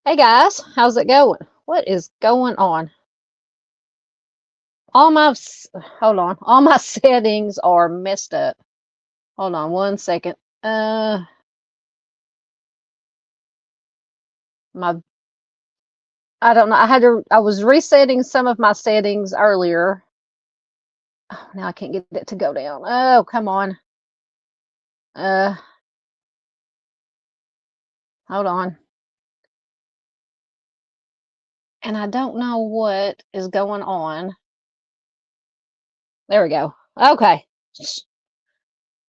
Hey guys, how's it going? What is going on? All my, hold on, all my settings are messed up. Hold on one second. My, I don't know. I was resetting some of my settings earlier. Oh, now I can't get it to go down. Oh, come on. Hold on. And I don't know what is going on. There we go. Okay.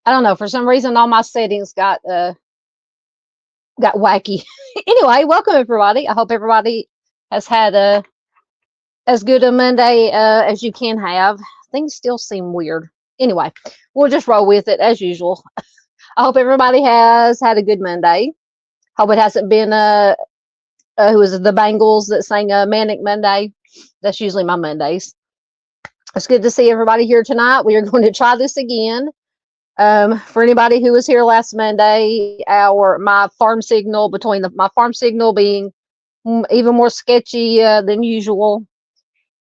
I don't know. For some reason, all my settings got wacky. Anyway, welcome everybody. I hope everybody has had as good a Monday as you can have. Things still seem weird. Anyway, we'll just roll with it as usual. I hope everybody has had a good Monday. Hope it hasn't been who was it, the Bengals that sang Manic Monday. That's usually my Mondays. It's good to see everybody here tonight. We are going to try this again. For anybody who was here last Monday, my farm signal being even more sketchy than usual,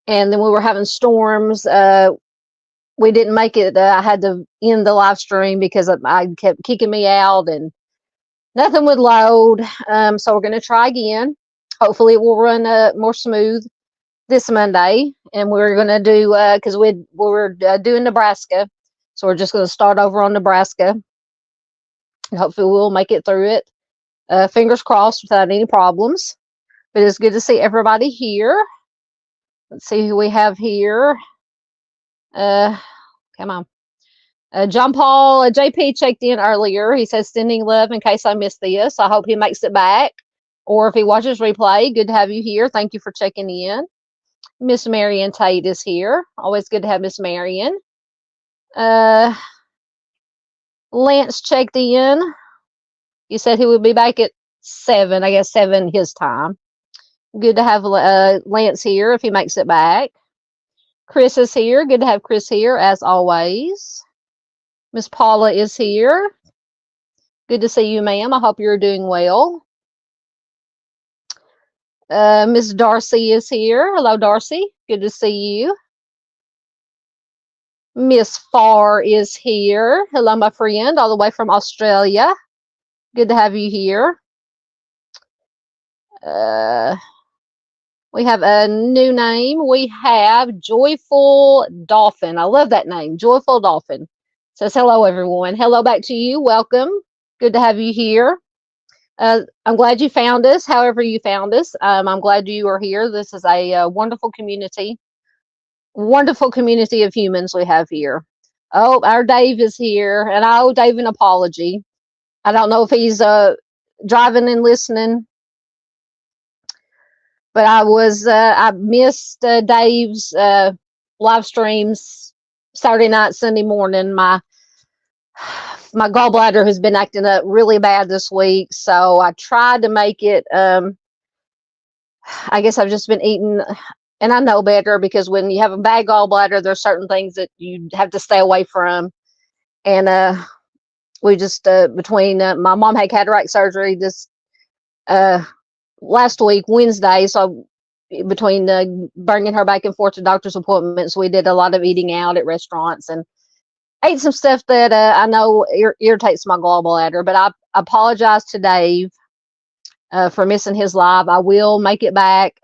and then we were having storms. We didn't make it. I had to end the live stream because I kept kicking me out and nothing would load. So we're going to try again. Hopefully it will run more smooth this Monday, and we're going to do because we're doing Nebraska. So we're just going to start over on Nebraska, and hopefully we'll make it through it. Fingers crossed without any problems. But it's good to see everybody here. Let's see who we have here. Come on. John Paul, JP checked in earlier. He says, sending love in case I missed this. I hope he makes it back. Or if he watches replay, good to have you here. Thank you for checking in. Miss Marion Tate is here. Always good to have Miss Marion. Lance checked in. He said he would be back at 7, I guess 7 his time. Good to have Lance here if he makes it back. Chris is here. Good to have Chris here as always. Miss Paula is here. Good to see you, ma'am. I hope you're doing well. Miss Darcy is here. Hello, Darcy. Good to see you. Miss Farr is here. Hello, my friend, all the way from Australia. Good to have you here. We have a new name. We have Joyful Dolphin. I love that name, Joyful Dolphin. Says hello, everyone. Hello back to you. Welcome. Good to have you here. I'm glad you found us, however you found us. I'm glad you are here. This is a wonderful community of humans we have here. Oh, our Dave is here, and I owe Dave an apology. I don't know if he's driving and listening, but I missed Dave's live streams Saturday night, Sunday morning. My gallbladder has been acting up really bad this week, so I tried to make it. I guess I've just been eating, and I know better, because when you have a bad gallbladder, there's certain things that you have to stay away from. And we just between my mom had cataract surgery this last week, Wednesday, so between bringing her back and forth to doctor's appointments, we did a lot of eating out at restaurants and ate some stuff that I know irritates my gallbladder. But I apologize to Dave for missing his live. I will make it back.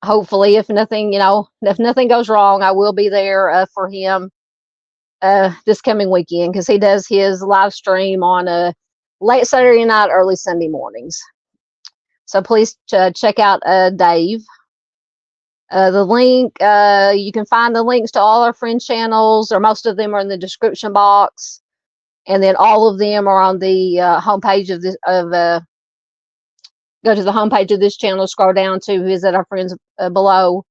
Hopefully, if nothing goes wrong, I will be there for him this coming weekend, because he does his live stream on late Saturday night, early Sunday mornings. So please check out Dave. The link, you can find the links to all our friend channels, or most of them are in the description box, and then all of them are on the homepage of this. Go to the homepage of this channel, scroll down to visit our friends below,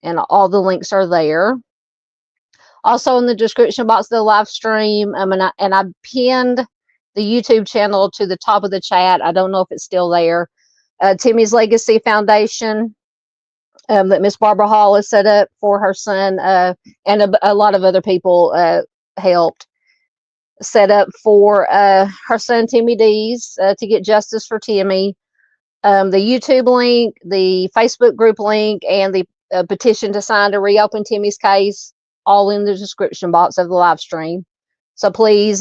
and all the links are there. Also in the description box of the live stream, and I pinned the YouTube channel to the top of the chat. I don't know if it's still there. Timmy's Legacy Foundation that Miss Barbara Hall has set up for her son, and a lot of other people helped set up for her son Timmy D's to get justice for Timmy. The YouTube link, the Facebook group link, and the petition to sign to reopen Timmy's case, all in the description box of the live stream. So please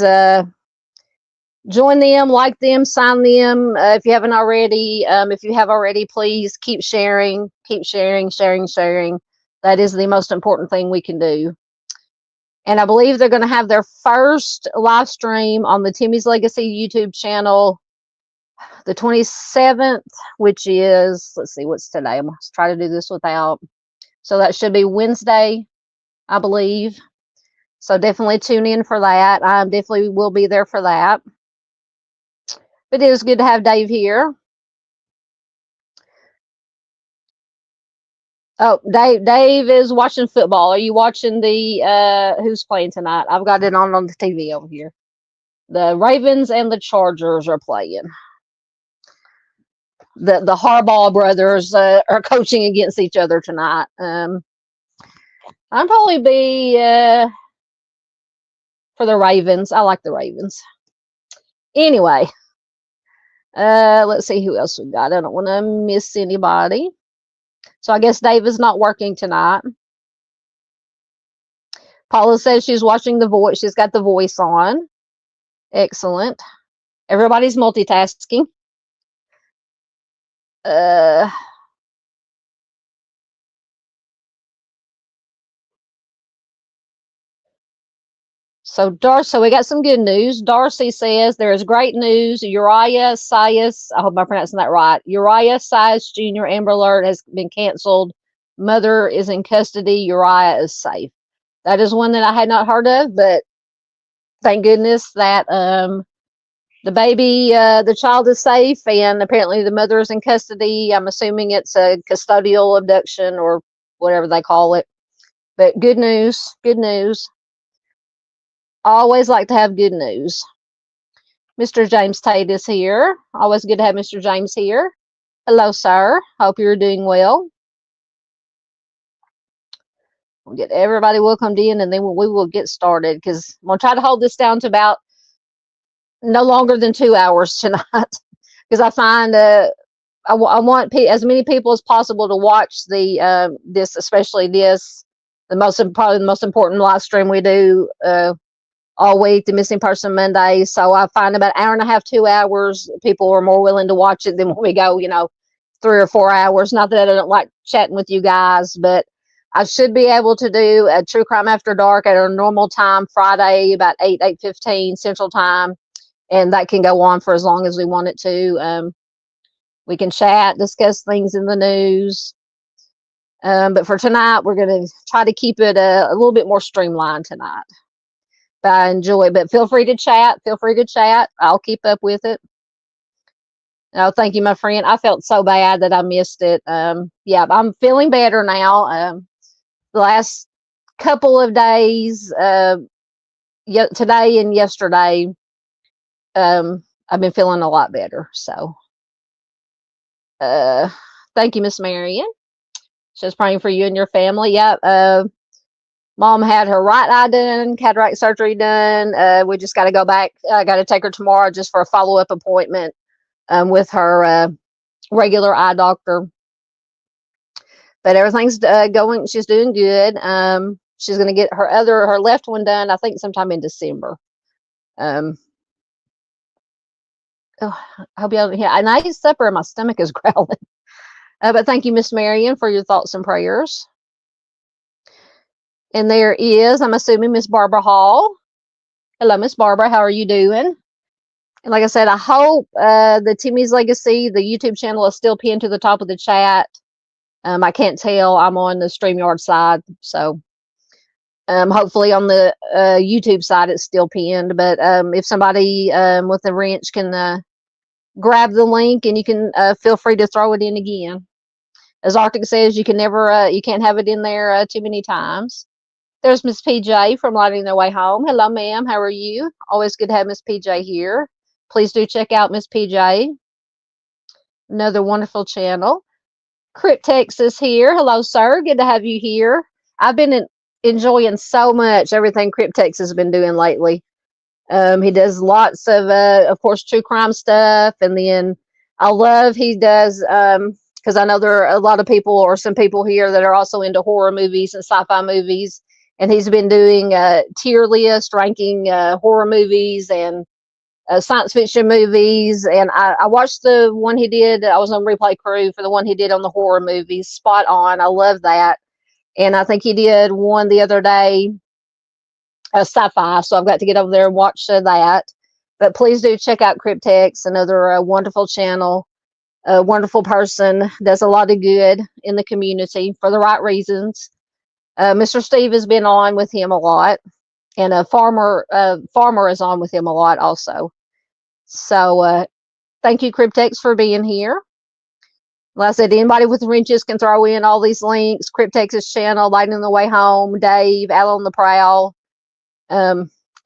join them, like them, sign them if you haven't already. If you have already, please keep sharing. That is the most important thing we can do. And I believe they're going to have their first live stream on the Timmy's Legacy YouTube channel the 27th, which is, let's see, what's today? I'm going to try to do this without. So that should be Wednesday, I believe. So definitely tune in for that. I definitely will be there for that. But it is good to have Dave here. Oh, Dave is watching football. Are you watching the who's playing tonight? I've got it on the TV over here. The Ravens and the Chargers are playing. The Harbaugh brothers are coaching against each other tonight. I'll probably be for the Ravens. I like the Ravens. Anyway, let's see who else we got. I don't want to miss anybody. So I guess Dave is not working tonight. Paula says she's watching The Voice. She's got The Voice on. Excellent. Everybody's multitasking. So we got some good news. Darcy says there is great news. Uriah Sias, I hope I'm pronouncing that right. Uriah Sias Jr. Amber Alert has been canceled. Mother is in custody. Uriah is safe. That is one that I had not heard of, but thank goodness that the baby, the child is safe, and apparently the mother is in custody. I'm assuming it's a custodial abduction or whatever they call it. But good news, good news. Always like to have good news. Mr. James Tate is here. Always good to have Mr. James here. Hello, sir. Hope you're doing well. We'll get everybody welcomed in, and then we will get started, because I'm going to try to hold this down to about no longer than 2 hours tonight, because I find I want as many people as possible to watch the this, especially this, probably the most important live stream we do all week, the Missing Person Monday. So I find about an hour and a half, 2 hours, people are more willing to watch it than when we go, 3 or 4 hours. Not that I don't like chatting with you guys, but I should be able to do a True Crime After Dark at our normal time, Friday, about 8:15 Central Time. And that can go on for as long as we want it to. We can chat, discuss things in the news. But for tonight, we're going to try to keep it a little bit more streamlined tonight. But I enjoy it. But feel free to chat. Feel free to chat. I'll keep up with it. Oh, thank you, my friend. I felt so bad that I missed it. Yeah, I'm feeling better now. The last couple of days, today and yesterday, I've been feeling a lot better. So, thank you, Miss Marion. Just praying for you and your family. Yep. Mom had her right eye done, cataract surgery done. We just got to go back. I got to take her tomorrow just for a follow-up appointment with her regular eye doctor. But everything's going. She's doing good. She's going to get her left one done, I think, sometime in December. Oh, I hope y'all hear. And I ate supper and my stomach is growling. But thank you, Miss Marion, for your thoughts and prayers. And there is, I'm assuming, Miss Barbara Hall. Hello, Miss Barbara. How are you doing? And like I said, I hope the Timmy's Legacy, the YouTube channel, is still pinned to the top of the chat. I can't tell. I'm on the StreamYard side. So hopefully on the YouTube side, it's still pinned. But if somebody with a wrench can grab the link, and you can feel free to throw it in again. As Arctic says, you can't have it in there too many times. There's Miss PJ from Lighting Their Way Home. Hello, ma'am. How are you? Always good to have Miss PJ here. Please do check out Miss PJ. Another wonderful channel. Cryptex is here. Hello, sir. Good to have you here. I've been enjoying so much everything Cryptex has been doing lately. He does lots of course, true crime stuff. And then he does, because I know there are a lot of people, or some people here, that are also into horror movies and sci-fi movies. And he's been doing a tier list ranking horror movies and science fiction movies. And I watched the one he did. I was on replay crew for the one he did on the horror movies. Spot on. I love that. And I think he did one the other day, sci-fi. So I've got to get over there and watch that. But please do check out Cryptex, another wonderful channel. A wonderful person, does a lot of good in the community for the right reasons. Mr. Steve has been on with him a lot, and a farmer is on with him a lot also. So thank you, Cryptex, for being here. Like I said, anybody with wrenches can throw in all these links. Cryptex's channel, Lighting the Way Home, Dave, Al on the Prowl.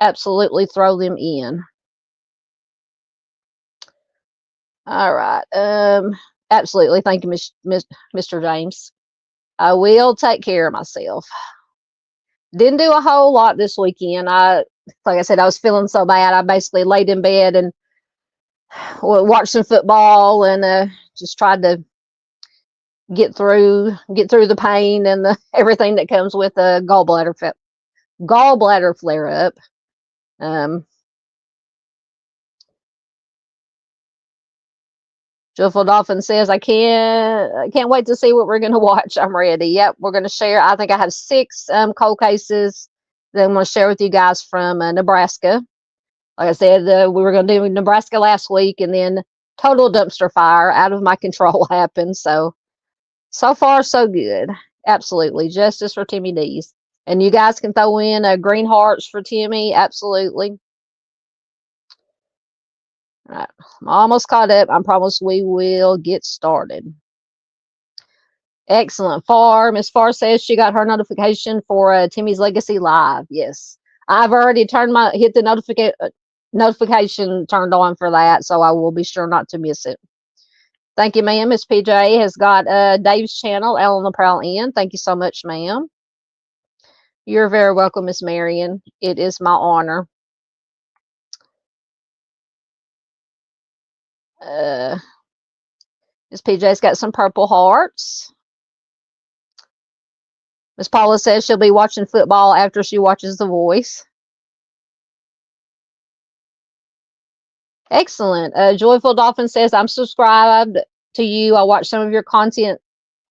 Absolutely throw them in. All right. Absolutely. Thank you, Mr. James. I will take care of myself. Didn't do a whole lot this weekend. Like I said, I was feeling so bad. I basically laid in bed and watched some football and just tried to get through the pain and everything that comes with a gallbladder flare up. Joyful Dolphin says, I can't wait to see what we're going to watch. I'm ready. Yep, we're going to share. I think I have 6 cold cases that I'm going to share with you guys from Nebraska. Like I said, we were going to do Nebraska last week, and then total dumpster fire out of my control happened. So far, so good. Absolutely. Justice for Timmy D's. And you guys can throw in green hearts for Timmy. Absolutely. All right. I'm almost caught up. I promise we will get started. Excellent. Miss Farr says she got her notification for Timmy's Legacy Live. Yes. I've already hit the notification turned on for that, so I will be sure not to miss it. Thank you, ma'am. Miss PJ has got Dave's channel, Al on the Prowl in. Thank you so much, ma'am. You're very welcome, Miss Marion. It is my honor. Miss PJ's got some purple hearts. Miss Paula says she'll be watching football after she watches The Voice. Excellent. Joyful Dolphin says, I'm subscribed to you. I watch some of your content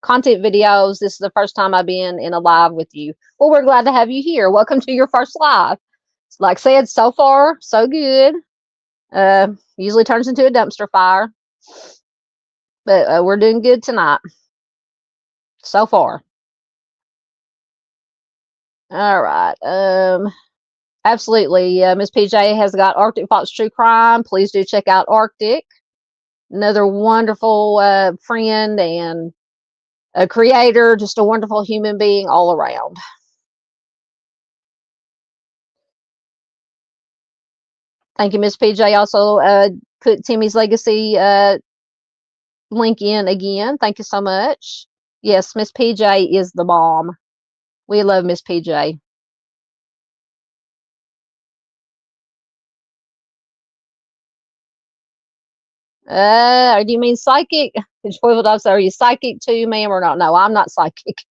videos. This is the first time I've been in a live with you. Well, we're glad to have you here. Welcome to your first live. Like I said, so far, so good. Usually turns into a dumpster fire. But we're doing good tonight. So far. All right. Absolutely. Miss PJ has got Arctic Fox True Crime. Please do check out Arctic. Another wonderful friend and a creator, just a wonderful human being all around. Thank you, Miss PJ. Also put Timmy's Legacy link in again. Thank you so much. Yes, Miss PJ is the bomb. We love Miss PJ. Do you mean psychic? Joyful Dog said, are you psychic too, ma'am, or not? No, I'm not psychic.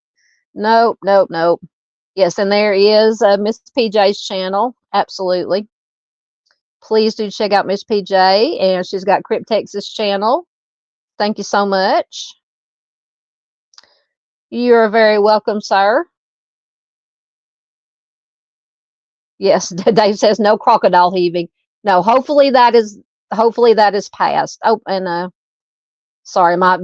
Nope, nope, nope. Yes, and there is Miss PJ's channel. Absolutely. Please do check out Miss PJ, and she's got Cryptex's channel. Thank you so much. You're very welcome, sir. Yes, Dave says no crocodile heaving. No, hopefully that is passed. Oh, and sorry, my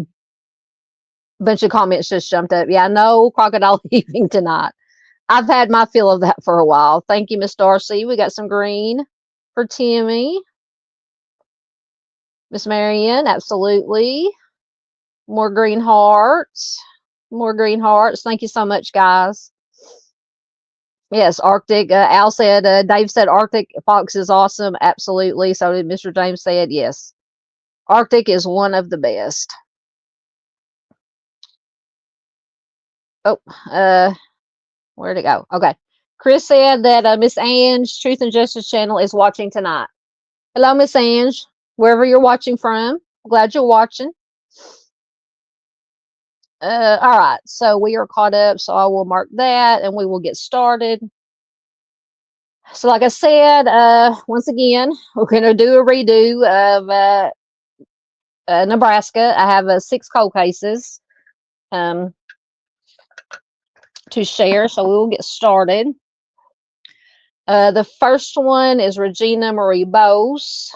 bunch of comments just jumped up. Yeah, no crocodile heaving tonight. I've had my fill of that for a while. Thank you, Miss Darcy. We got some green for Timmy. Miss Marion, absolutely. More green hearts. More green hearts. Thank you so much, guys. Yes, Arctic. Al said, Dave said Arctic Fox is awesome. Absolutely. So did Mr. James said, yes. Arctic is one of the best. Oh, where'd it go? Okay. Chris said that Miss Ange, Truth and Justice channel, is watching tonight. Hello, Miss Ange, wherever you're watching from. Glad you're watching. All right, so we are caught up, so I will mark that and we will get started. So like I said, once again, we're going to do a redo of Nebraska. I have 6 cold cases to share, so we will get started. The first one is Regina Marie Bos.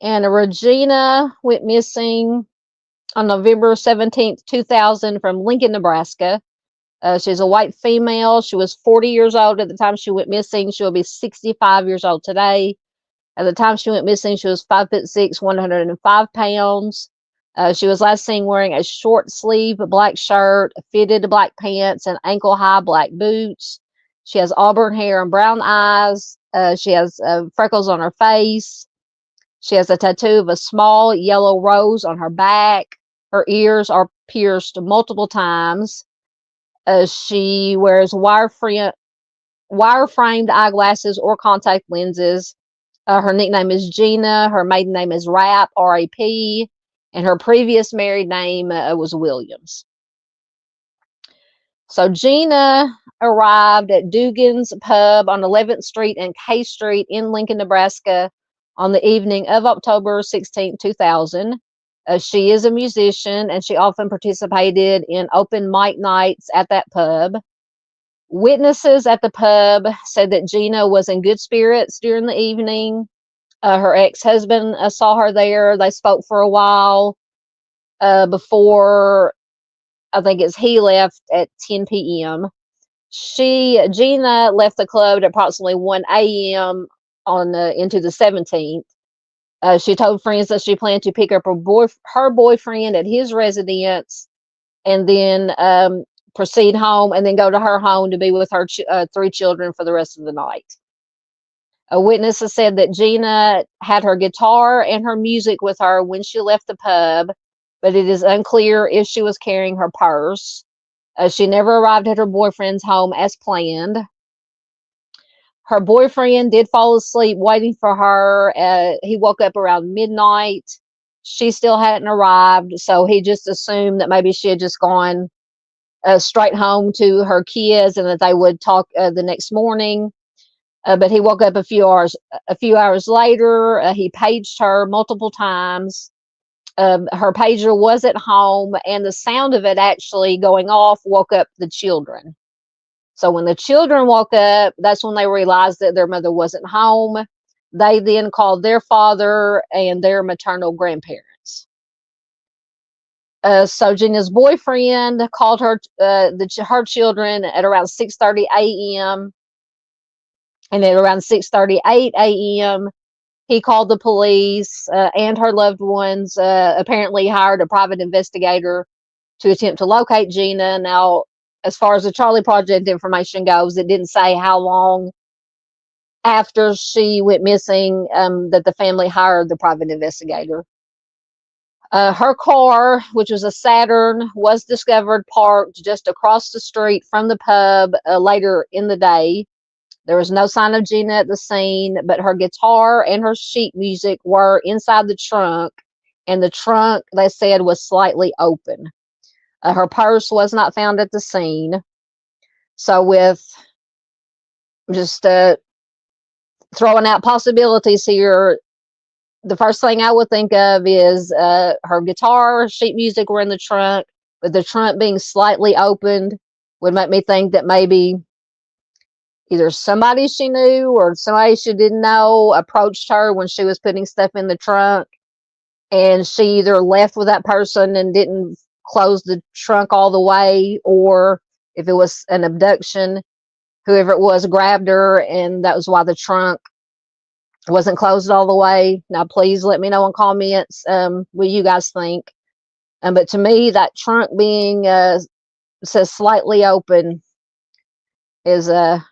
And Regina went missing on November 17th, 2000 from Lincoln, Nebraska. She's a white female. She was 40 years old at the time she went missing. She will be 65 years old today. At the time she went missing, she was 5'6", 105 pounds. She was last seen wearing a short sleeve black shirt, fitted black pants, and ankle high black boots. She has auburn hair and brown eyes. She has freckles on her face. She has a tattoo of a small yellow rose on her back. Her ears are pierced multiple times. She wears wire-framed eyeglasses or contact lenses. Her nickname is Gina. Her maiden name is Rapp, R-A-P. And her previous married name was Williams. So Gina arrived at Dugan's Pub on 11th Street and K Street in Lincoln, Nebraska on the evening of October 16, 2000. She is a musician, and she often participated in open mic nights at that pub. Witnesses at the pub said that Gina was in good spirits during the evening. Her ex-husband saw her there. They spoke for a while before, I think he left at 10 p.m. Gina left the club at approximately 1 a.m. into the 17th. She told friends that she planned to pick up her boyfriend at his residence and then proceed home and then go to her home to be with her 3 children for the rest of the night. A witness has said that Gina had her guitar and her music with her when she left the pub, but it is unclear if she was carrying her purse. She never arrived at her boyfriend's home as planned. Her boyfriend did fall asleep waiting for her. He woke up around midnight. she still hadn't arrived, so he just assumed that maybe she had just gone straight home to her kids and that they would talk the next morning. But he woke up a few hours later. He paged her multiple times. Her pager was at home, and the sound of it actually going off woke up the children. So when the children woke up, that's when they realized that their mother wasn't home. They then called their father and their maternal grandparents. So Gina's boyfriend called her her children at around 6:30 a.m. And at around 6:38 a.m., he called the police, and her loved ones apparently hired a private investigator to attempt to locate Gina. Now, as far as the Charley Project information goes, it didn't say how long after she went missing that the family hired the private investigator. Her car, which was a Saturn, was discovered parked just across the street from the pub later in the day. There was no sign of Gina at the scene, but her guitar and her sheet music were inside the trunk, and the trunk, they said, was slightly open. Her purse was not found at the scene. So with just throwing out possibilities here, the first thing I would think of is her guitar, sheet music were in the trunk, but the trunk being slightly opened would make me think that maybe either somebody she knew or somebody she didn't know approached her when she was putting stuff in the trunk, and she either left with that person and didn't close the trunk all the way, or if it was an abduction, whoever it was grabbed her, and that was why the trunk wasn't closed all the way. Now, please let me know in comments what you guys think. But to me, that trunk being says slightly open is a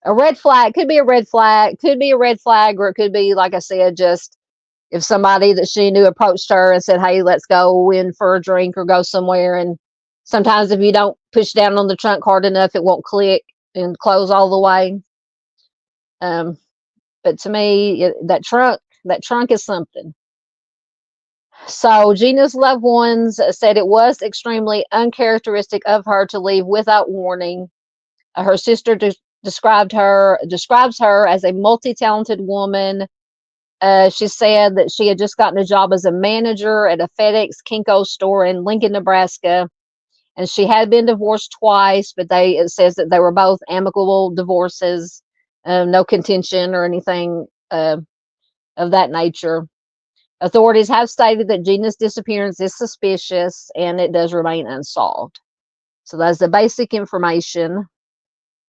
red flag. Could be a red flag. Could be a red flag, or it could be, like I said, just if somebody that she knew approached her and said, "Hey, let's go in for a drink or go somewhere." And sometimes if you don't push down on the trunk hard enough, it won't click and close all the way. But to me, that trunk is something. So Gina's loved ones said it was extremely uncharacteristic of her to leave without warning. Her sister describes her as a multi-talented woman. She said that she had just gotten a job as a manager at a FedEx Kinko store in Lincoln, Nebraska, and she had been divorced twice, but it says that they were both amicable divorces, no contention or anything of that nature. Authorities have stated that Gina's disappearance is suspicious and it does remain unsolved. So that's the basic information.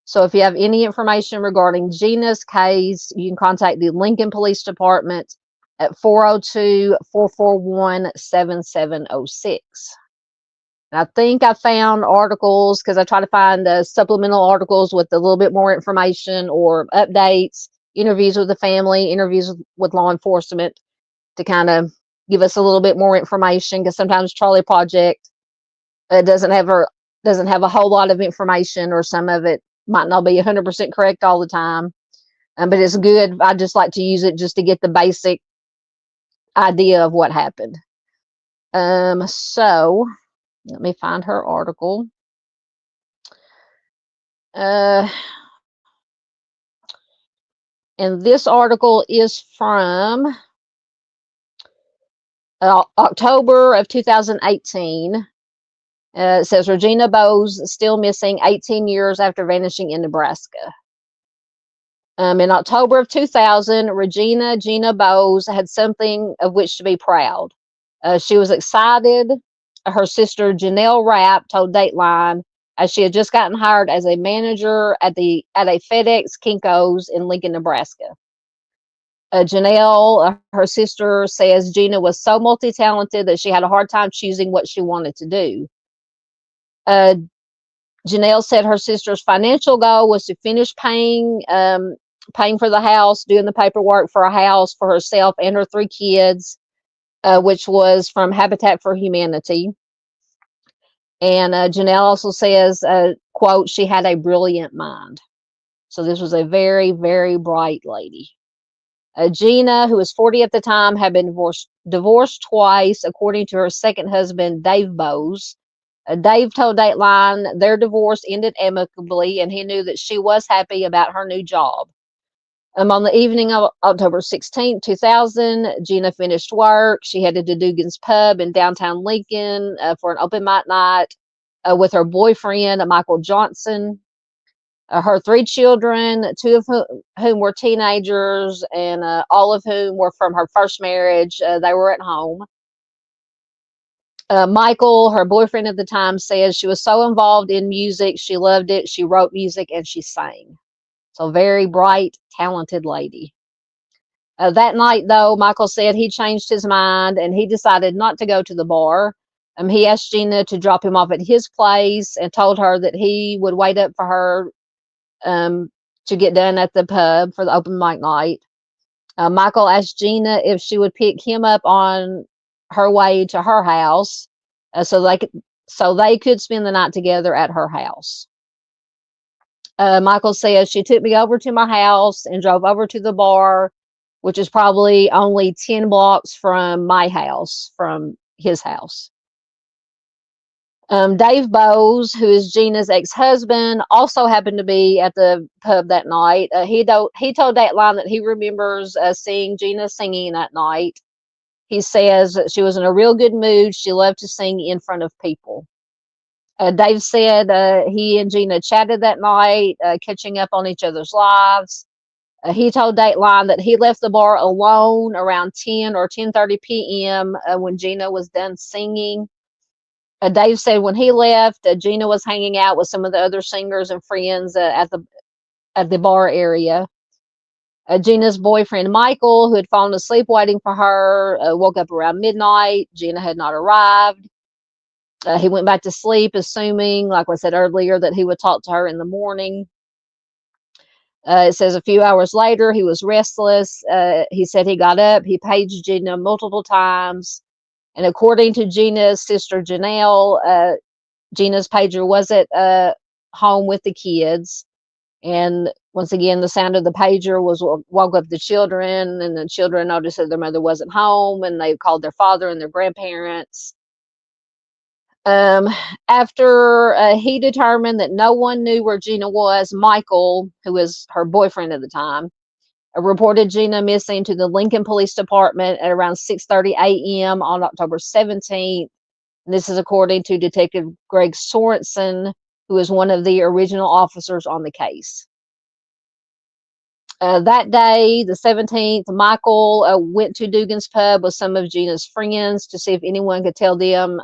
So if you have any information regarding Gina's case, you can contact the Lincoln Police Department at 402-441-7706. And I think I found articles, because I try to find supplemental articles with a little bit more information or updates, interviews with the family, interviews with law enforcement, to kind of give us a little bit more information, because sometimes Charley Project doesn't have a whole lot of information, or some of it might not be 100% correct all the time. But it's good. I just like to use it just to get the basic idea of what happened. So let me find her article. And this article is from October of 2018. It says Regina Bos still missing 18 years after vanishing in Nebraska. In October of 2000, Gina Bos had something of which to be proud. She was excited. Her sister Janelle Rapp told Dateline, as she had just gotten hired as a manager at a FedEx Kinko's in Lincoln, Nebraska. Janelle, her sister, says Gina was so multi-talented that she had a hard time choosing what she wanted to do. Janelle said her sister's financial goal was to finish paying for the house, doing the paperwork for a house for herself and her 3 kids, which was from Habitat for Humanity. And Janelle also says, quote, she had a brilliant mind. So this was a very, very bright lady. Gina, who was 40 at the time, had been divorced twice, according to her second husband, Dave Bos. Dave told Dateline their divorce ended amicably, and he knew that she was happy about her new job. On the evening of October 16, 2000, Gina finished work. She headed to Dugan's Pub in downtown Lincoln for an open mic night with her boyfriend, Michael Johnson. Her 3 children, 2 of whom were teenagers, and all of whom were from her first marriage. They were at home. Michael, her boyfriend at the time, says she was so involved in music. She loved it. She wrote music and she sang. So very bright, talented lady. That night, though, Michael said he changed his mind and he decided not to go to the bar. He asked Gina to drop him off at his place and told her that he would wait up for her to get done at the pub for the open mic night. Michael asked Gina if she would pick him up on her way to her house, so they could spend the night together at her house. Michael says she took me over to my house and drove over to the bar, which is probably only 10 blocks from my house, from his house. Dave Bos, who is Gina's ex-husband, also happened to be at the pub that night. He told Dateline that he remembers seeing Gina singing that night. He says that she was in a real good mood. She loved to sing in front of people. Dave said he and Gina chatted that night, catching up on each other's lives. He told Dateline that he left the bar alone around 10 or 10:30 p.m. When Gina was done singing. Dave said when he left, Gina was hanging out with some of the other singers and friends at the bar area. Gina's boyfriend, Michael, who had fallen asleep waiting for her, woke up around midnight. Gina had not arrived. He went back to sleep, assuming, like I said earlier, that he would talk to her in the morning. It says a few hours later, he was restless. He said he got up. He paged Gina multiple times. And according to Gina's sister, Janelle, Gina's pager was at home with the kids. And once again, the sound of the pager woke up the children, and the children noticed that their mother wasn't home, and they called their father and their grandparents. After he determined that no one knew where Gina was, Michael, who was her boyfriend at the time, reported Gina missing to the Lincoln Police Department at around 6:30 a.m. on October 17th. And this is according to Detective Greg Sorensen, who is one of the original officers on the case. That day, the 17th, Michael went to Dugan's Pub with some of Gina's friends to see if anyone could tell them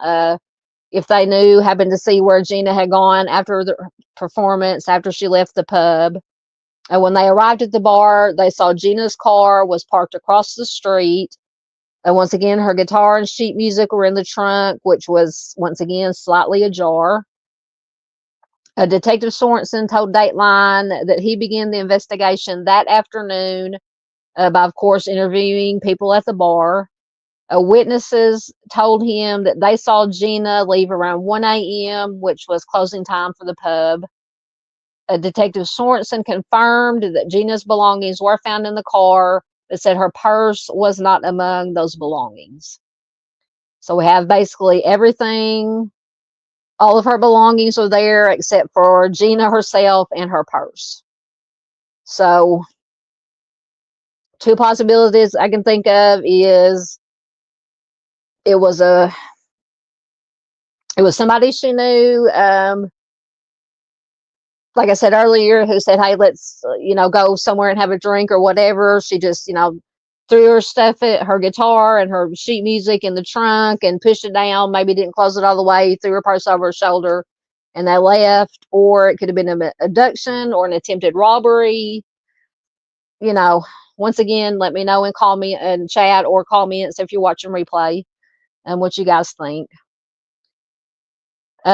if they happened to see where Gina had gone after the performance, after she left the pub. When they arrived at the bar, they saw Gina's car was parked across the street. Once again, her guitar and sheet music were in the trunk, which was, once again, slightly ajar. Detective Sorensen told Dateline that he began the investigation that afternoon by, of course, interviewing people at the bar. Witnesses told him that they saw Gina leave around 1 a.m., which was closing time for the pub. Detective Sorensen confirmed that Gina's belongings were found in the car, but said her purse was not among those belongings. So we have basically everything. All of her belongings are there except for Gina herself and her purse. So 2 possibilities I can think of is it was somebody she knew, like I said earlier, who said, hey, let's, go somewhere and have a drink or whatever. She just, threw her stuff, her guitar and her sheet music in the trunk and pushed it down, maybe didn't close it all the way, threw her purse over her shoulder, and they left. Or it could have been an abduction or an attempted robbery. Once again, let me know and call me and chat, or call me and say if you're watching replay and what you guys think.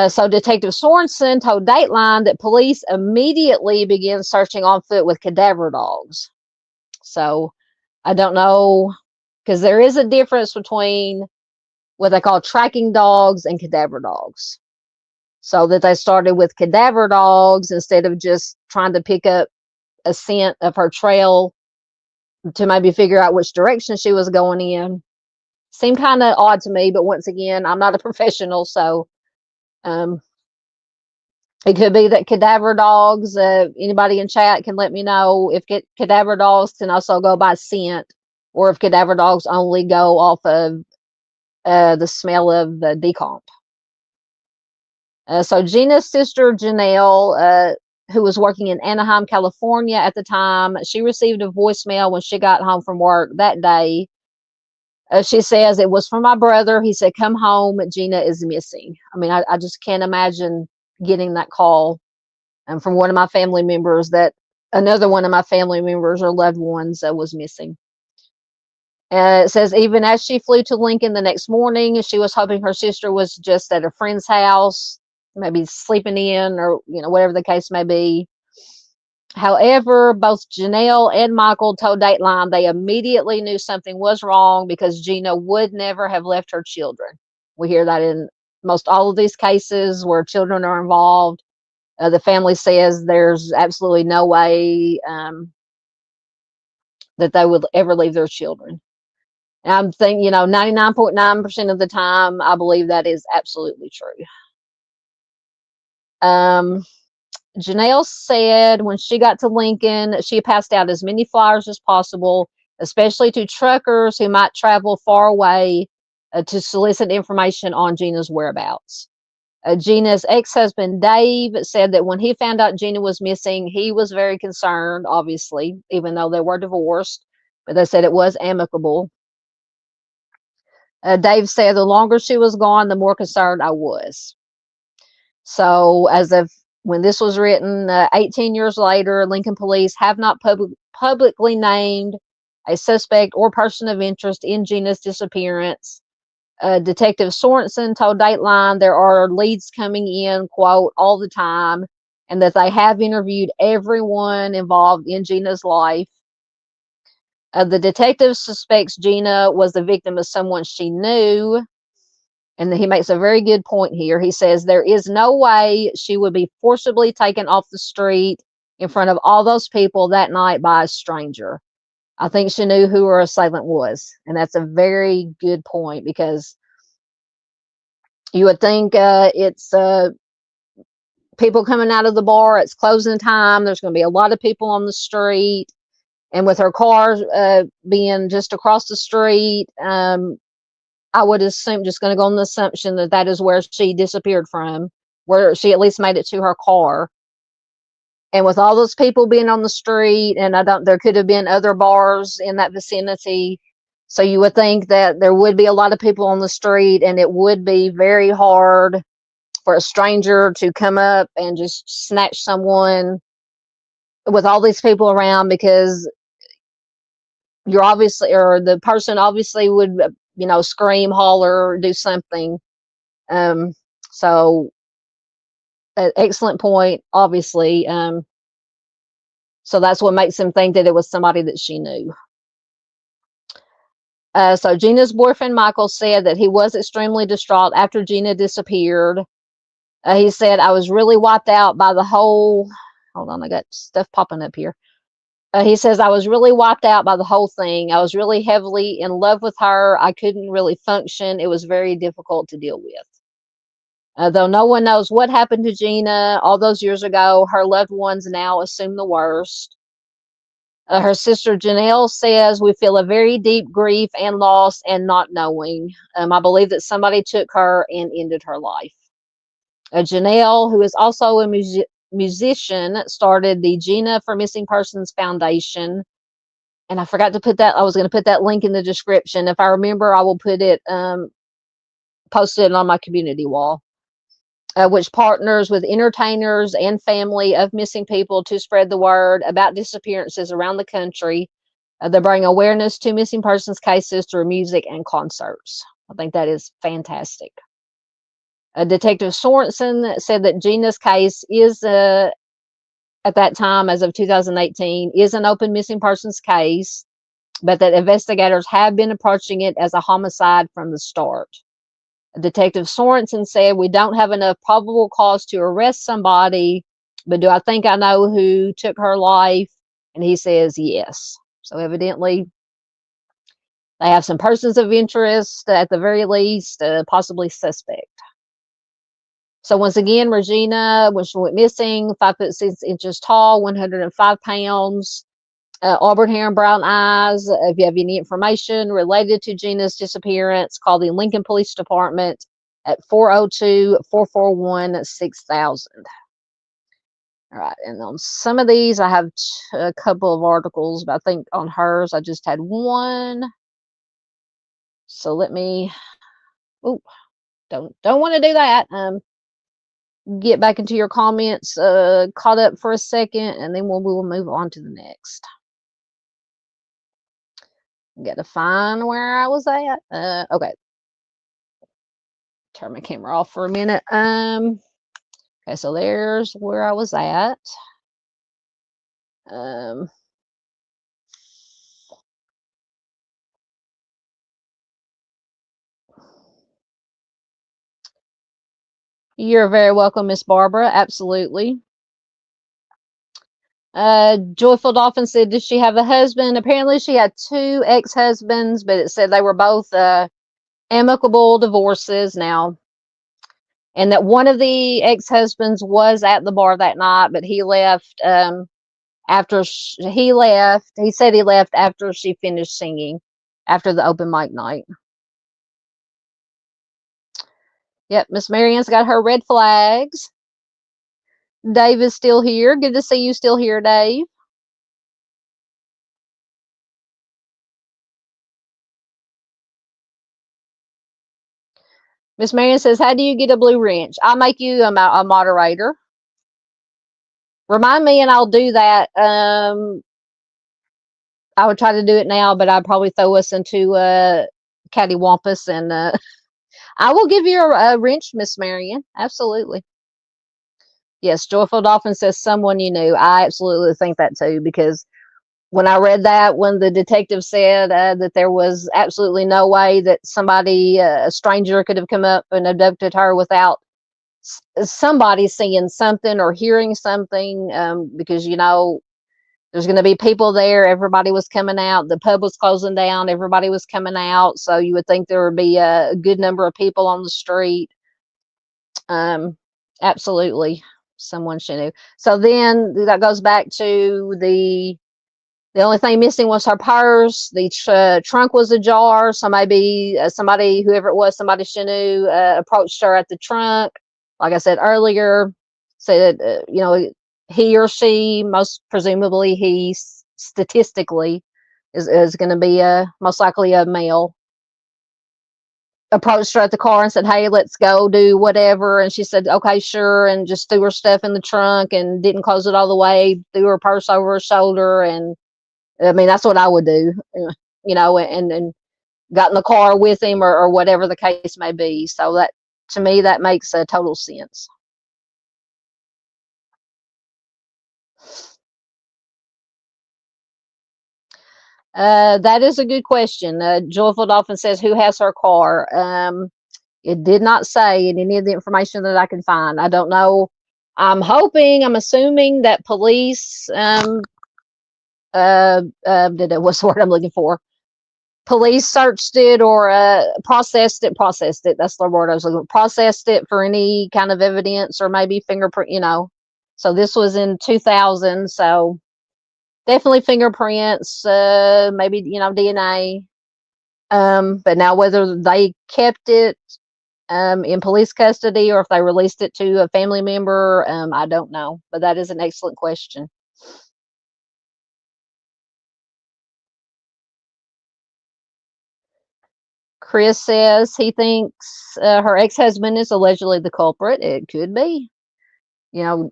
So Detective Sorensen told Dateline that police immediately began searching on foot with cadaver dogs. So I don't know, because there is a difference between what they call tracking dogs and cadaver dogs. So that they started with cadaver dogs instead of just trying to pick up a scent of her trail to maybe figure out which direction she was going in. Seemed kind of odd to me, but once again, I'm not a professional, so it could be that cadaver dogs, anybody in chat can let me know if cadaver dogs can also go by scent, or if cadaver dogs only go off of the smell of the decomp. So Gina's sister, Janelle, who was working in Anaheim, California at the time, she received a voicemail when she got home from work that day. She says, "It was from my brother. He said, come home, Gina is missing." I mean, I just can't imagine getting that call from one of my family members that another one of my family members or loved ones was missing. It says, even as she flew to Lincoln the next morning, she was hoping her sister was just at a friend's house, maybe sleeping in, or whatever the case may be. However, both Janelle and Michael told Dateline they immediately knew something was wrong because Gina would never have left her children. We hear that in most all of these cases where children are involved. The family says there's absolutely no way that they would ever leave their children. And I'm thinking, 99.9% of the time, I believe that is absolutely true. Janelle said when she got to Lincoln, she passed out as many flyers as possible, especially to truckers who might travel far away to solicit information on Gina's whereabouts. Gina's ex-husband, Dave, said that when he found out Gina was missing, he was very concerned, obviously, even though they were divorced, but they said it was amicable. Dave said the longer she was gone, the more concerned I was. So as of when this was written, 18 years later, Lincoln police have not publicly named a suspect or person of interest in Gina's disappearance. Detective Sorensen told Dateline there are leads coming in, quote, all the time, and that they have interviewed everyone involved in Gina's life. The detective suspects Gina was the victim of someone she knew. And he makes a very good point here. He says there is no way she would be forcibly taken off the street in front of all those people that night by a stranger. I think she knew who her assailant was. And that's a very good point, because you would think it's people coming out of the bar, it's closing time, there's going to be a lot of people on the street. And with her car being just across the street, I would assume, just going to go on the assumption that that is where she disappeared from, where she at least made it to her car. And with all those people being on the street, and there could have been other bars in that vicinity. So you would think that there would be a lot of people on the street, and it would be very hard for a stranger to come up and just snatch someone with all these people around, because you're obviously, or the person obviously would, scream, holler, do something. So excellent point, obviously. So that's what makes him think that it was somebody that she knew. So Gina's boyfriend, Michael, said that he was extremely distraught after Gina disappeared. He said, I was really wiped out by the whole, hold on, I got stuff popping up here. He says, I was really wiped out by the whole thing. I was really heavily in love with her. I couldn't really function. It was very difficult to deal with. Though no one knows what happened to Gina all those years ago, her loved ones now assume the worst. Her sister Janelle says, we feel a very deep grief and loss and not knowing. I believe that somebody took her and ended her life. Janelle, who is also a musician, started the Gina for Missing Persons Foundation. And I forgot to put that, I was going to put that link in the description. If I remember, I will put it, post it on my community wall, which partners with entertainers and family of missing people to spread the word about disappearances around the country. They bring awareness to missing persons cases through music and concerts. I think that is fantastic. Detective Sorensen said that Gina's case is, at that time, as of 2018, is an open missing persons case, but that investigators have been approaching it as a homicide from the start. Detective Sorensen said, we don't have enough probable cause to arrest somebody, but do I think I know who took her life? And he says yes. So evidently they have some persons of interest, at the very least, possibly suspect. So once again, Regina, when she went missing, 5'6" tall, 105 pounds, auburn hair and brown eyes. If you have any information related to Gina's disappearance, call the Lincoln Police Department at 402-441-6000. All right, and on some of these, I have a couple of articles, but I think on hers, I just had one. So let me, oh, don't want to do that. Get back into your comments, caught up for a second, and then we'll move on to the next. Got to find where I was at. Okay. Turn my camera off for a minute. Okay, so there's where I was at. You're very welcome, Miss Barbara. Absolutely. Joyful Dolphin said, does she have a husband? Apparently she had 2 ex-husbands, but it said they were both amicable divorces now. And that one of the ex-husbands was at the bar that night, but he left after he left. He said he left after she finished singing, after the open mic night. Yep, Miss Marianne's got her red flags. Dave is still here. Good to see you still here, Dave. Miss Marianne says, how do you get a blue wrench? I'll make you a moderator. Remind me and I'll do that. I would try to do it now, but I'd probably throw us into cattywampus, and I will give you a wrench, Miss Marianne. Absolutely. Yes, Joyful Dolphin says someone you knew. I absolutely think that too, because when I read that, when the detective said that there was absolutely no way that somebody, a stranger, could have come up and abducted her without somebody seeing something or hearing something, because, you know, there's going to be people there. Everybody was coming out. The pub was closing down. Everybody was coming out. So you would think there would be a good number of people on the street. Absolutely. Someone she knew. So then that goes back to the only thing missing was her purse. The trunk was ajar. So maybe somebody, whoever it was, somebody she knew, approached her at the trunk. Like I said earlier, said, you know, he or she, most presumably he, statistically, is going to be most likely a male, approached her at the car and said, hey, let's go do whatever. And she said, okay, sure. And just threw her stuff in the trunk and didn't close it all the way, threw her purse over her shoulder. And I mean, that's what I would do, you know, and got in the car with him, or whatever the case may be. So that, to me, that makes total sense. That is a good question. Joyful Dolphin says, who has her car? It did not say in any of the information that I can find. I don't know. I'm assuming that police, what's the word I'm looking for? Police searched it, or processed it. That's the word I was looking for. Processed it for any kind of evidence, or maybe fingerprint, you know. So this was in 2000. So definitely fingerprints, maybe, you know, DNA. But now whether they kept it in police custody, or if they released it to a family member, I don't know. But that is an excellent question. Chris says he thinks her ex-husband is allegedly the culprit. It could be. You know,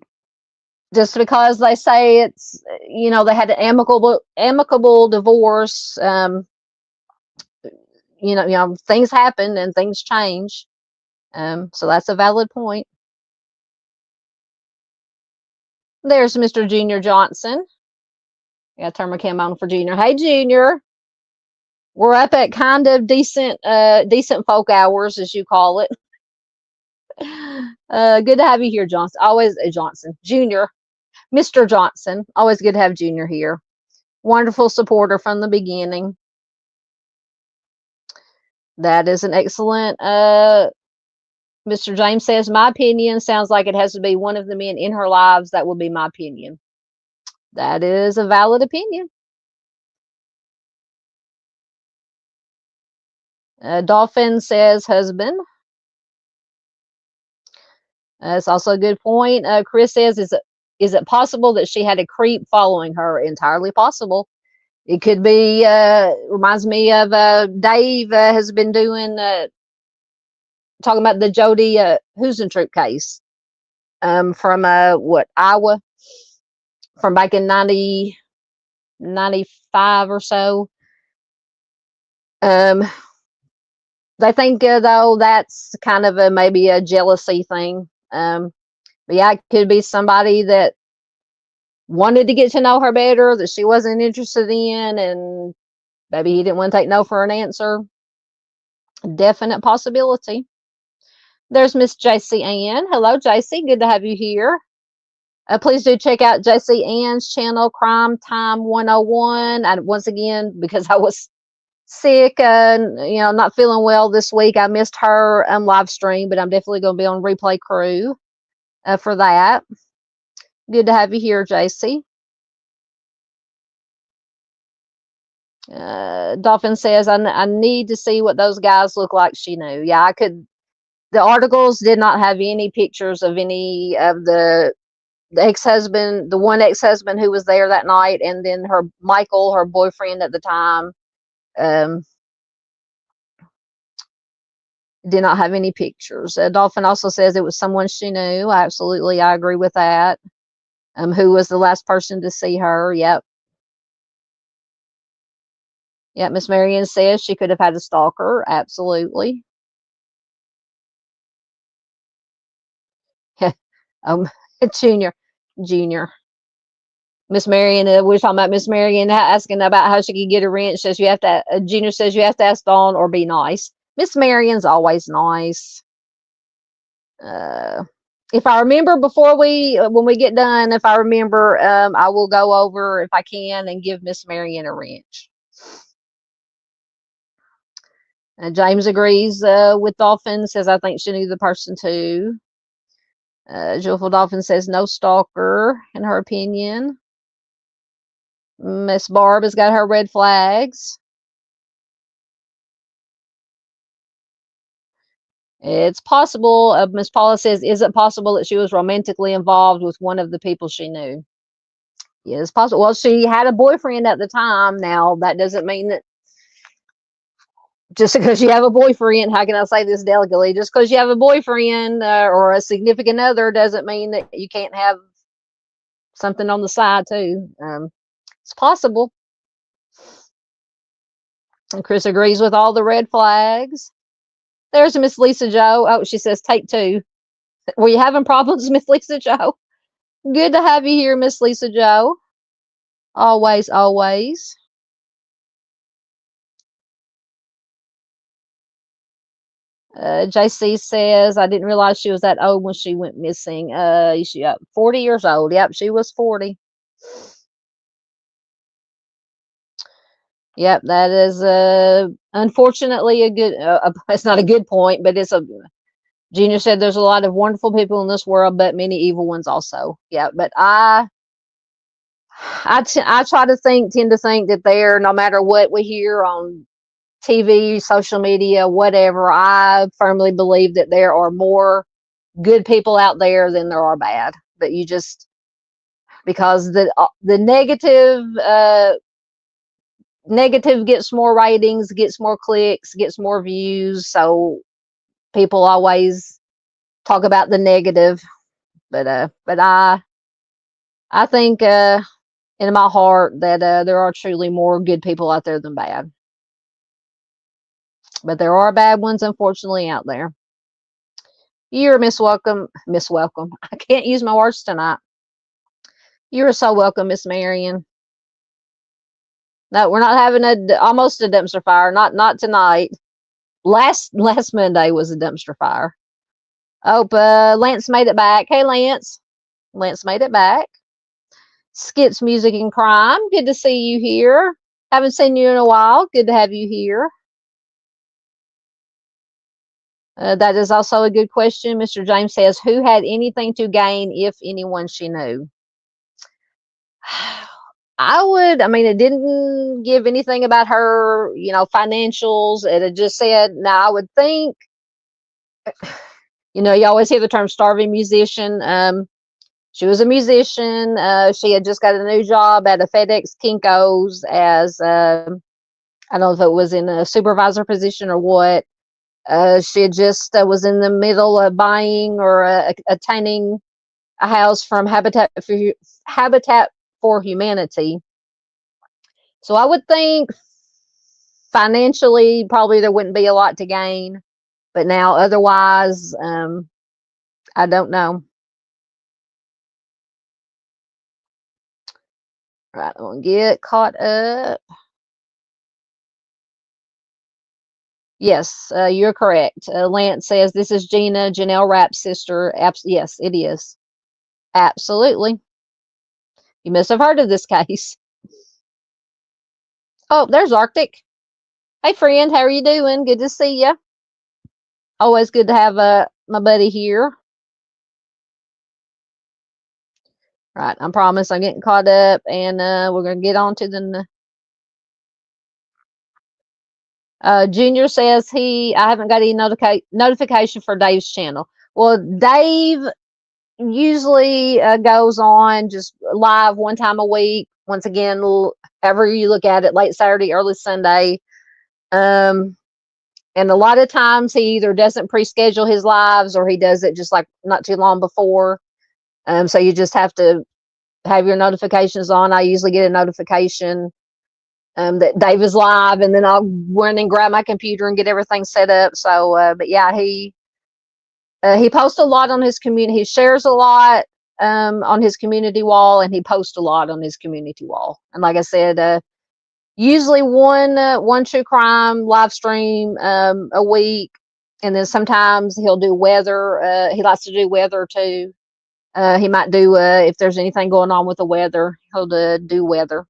just because they say it's, you know, they had an amicable divorce, you know, things happen and things change. So that's a valid point. There's Mr. Junior Johnson. I gotta turn my cam on for Junior. Hey, Junior. We're up at kind of decent folk hours, as you call it. Good to have you here, Johnson. Always Johnson. Junior. Mr. Johnson. Always good to have Junior here. Wonderful supporter from the beginning. That is an excellent. Mr. James says, my opinion sounds like it has to be one of the men in her lives. That would be my opinion. That is a valid opinion. Dolphin says husband. That's also a good point. Chris says, is it possible that she had a creep following her? Entirely possible. It could be, reminds me of Dave has been doing, talking about the Jody Husentroop case from, Iowa, from back in 95 or so. They think, though, that's kind of maybe a jealousy thing. But yeah, it could be somebody that wanted to get to know her better, that she wasn't interested in, and maybe he didn't want to take no for an answer. Definite possibility. There's Miss JC Ann. Hello, JC. Good to have you here. Please do check out JC Ann's channel, Crime Time 101. And once again, because I was sick, not feeling well this week, I missed her live stream, but I'm definitely going to be on Replay Crew for that. Good to have you here, JC. Dolphin says, I need to see what those guys look like she knew. Yeah, I could. The articles did not have any pictures of any of the ex-husband, the one ex-husband who was there that night, and then Michael, her boyfriend at the time, did not have any pictures. Dolphin also says it was someone she knew. I agree with that. Who was the last person to see her? Yep. Yeah, Miss Marion says she could have had a stalker. Absolutely. Junior. Miss Marion, we're talking about Miss Marion asking about how she could get a wrench. Says you have to. Junior says you have to ask Dawn or be nice. Miss Marion's always nice. If I remember when we get done, if I remember, I will go over if I can and give Miss Marion a wrench. James agrees with Dolphin. Says I think she knew the person too. Joyful Dolphin says no stalker in her opinion. Miss Barb has got her red flags. It's possible. Miss Paula says, is it possible that she was romantically involved with one of the people she knew? Yeah, it's possible. Well, she had a boyfriend at the time. Now, that doesn't mean that just because you have a boyfriend, how can I say this delicately? Just because you have a boyfriend or a significant other doesn't mean that you can't have something on the side too. It's possible. And Chris agrees with all the red flags. There's Miss Lisa Joe. Oh, she says take two. Were you having problems, Miss Lisa Joe? Good to have you here, Miss Lisa Joe. Always, always. JC says, I didn't realize she was that old when she went missing. She 40 years old. Yep, she was 40. Yep, that is unfortunately a good, it's not a good point, but it's a, Gina said there's a lot of wonderful people in this world, but many evil ones also. Yeah, but I try to tend to think that there, no matter what we hear on TV, social media, whatever, I firmly believe that there are more good people out there than there are bad. But you just, because the negative gets more ratings, gets more clicks, gets more views, so people always talk about the negative. But I think in my heart that there are truly more good people out there than bad. But there are bad ones, unfortunately, out there. You're Miss Welcome. I can't use my words tonight. You're so welcome, Miss Marion. No, we're not having almost a dumpster fire. Not tonight. Last Monday was a dumpster fire. Oh, Lance made it back. Hey, Lance. Lance made it back. Skits Music and Crime, good to see you here. Haven't seen you in a while. Good to have you here. That is also a good question. Mr. James says, who had anything to gain, if anyone she knew? I mean, it didn't give anything about her, financials. It had just said, now I would think, you always hear the term starving musician. She was a musician. She had just got a new job at a FedEx Kinko's as, I don't know if it was in a supervisor position or what. She had just was in the middle of buying or attaining a house from Habitat for Humanity. So I would think financially, probably there wouldn't be a lot to gain, but now otherwise, I don't know. All right, I'm gonna get caught up. Yes, you're correct. Lance says this is Janelle Rapp's sister. Yes, it is. Absolutely. You must have heard of this case. Oh, there's Arctic. Hey, friend, how are you doing? Good to see you. Always good to have my buddy here. Right, I promise I'm getting caught up, and we're going to get on to the... Junior says I haven't got any notification for Dave's channel. Well, Dave usually goes on just live one time a week. Once again, however you look at it, late Saturday, early Sunday. And a lot of times he either doesn't pre-schedule his lives or he does it just like not too long before. So you just have to have your notifications on. I usually get a notification that Dave is live, and then I'll run and grab my computer and get everything set up. So, but yeah, he posts a lot on his community. He shares a lot on his community wall, and he posts a lot on his community wall. And like I said, usually one true crime live stream a week, and then sometimes he'll do weather. He likes to do weather too. He might do if there's anything going on with the weather, he'll do weather.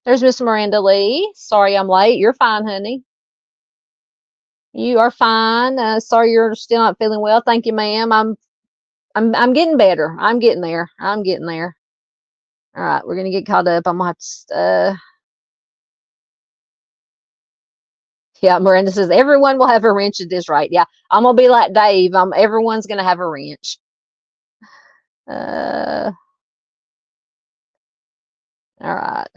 There's Miss Miranda Lee. Sorry I'm late. You're fine, honey. You are fine. Sorry you're still not feeling well. Thank you, ma'am. I'm getting better. I'm getting there. I'm getting there. All right, we're gonna get caught up. I'm gonna have to. Yeah, Miranda says everyone will have a wrench at this rate. Yeah, I'm gonna be like Dave. Everyone's gonna have a wrench. All right.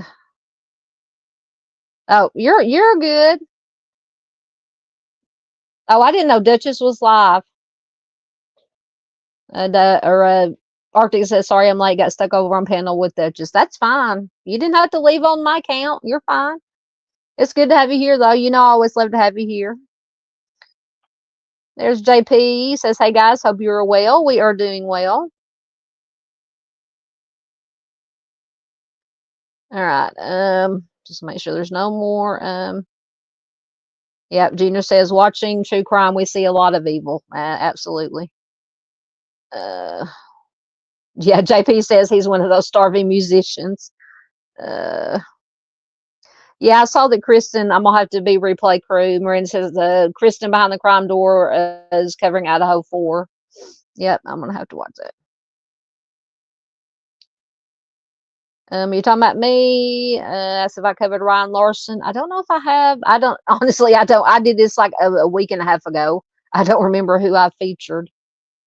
Oh, you're good. Oh, I didn't know Duchess was live. Arctic says, sorry I'm late, got stuck over on panel with Duchess. That's fine. You didn't have to leave on my count. You're fine. It's good to have you here, though. I always love to have you here. There's JP. Says, hey, guys, hope you're well. We are doing well. All right. Just make sure there's no more. Yep, Junior says, watching true crime, we see a lot of evil. Absolutely. Yeah, JP says he's one of those starving musicians. Yeah, I saw that Kristen, I'm gonna have to be replay crew. Miranda says Kristen behind the crime door is covering Idaho 4. Yep, I'm gonna have to watch that. You're talking about me. Asked if I covered Ryan Larson. I don't know if I have. I don't, honestly, I don't. I did this like a week and a half ago. I don't remember who I featured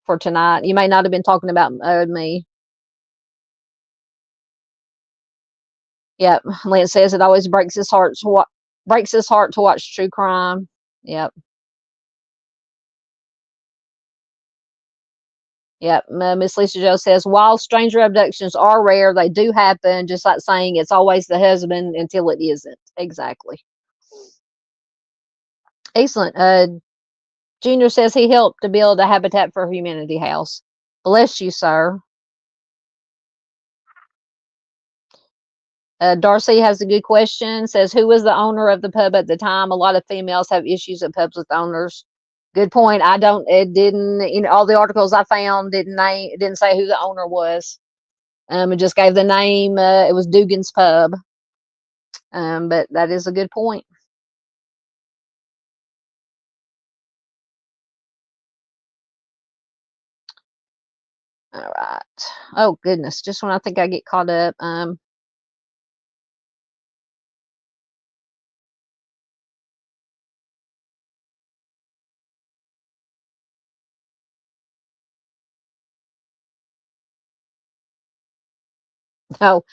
for tonight. You may not have been talking about me. Yep. Lance says it always breaks his heart to watch true crime. Yep. Yep. Miss Lisa Joe says, while stranger abductions are rare, they do happen, just like saying it's always the husband until it isn't. Exactly. Excellent. Junior says he helped to build a Habitat for Humanity house. Bless you, sir. Darcy has a good question. Says, who was the owner of the pub at the time? A lot of females have issues at pubs with owners. Good point. It didn't, all the articles I found it didn't say who the owner was. It just gave the name. It was Dugan's Pub. But that is a good point. All right. Oh goodness. Just when I think I get caught up. Oh,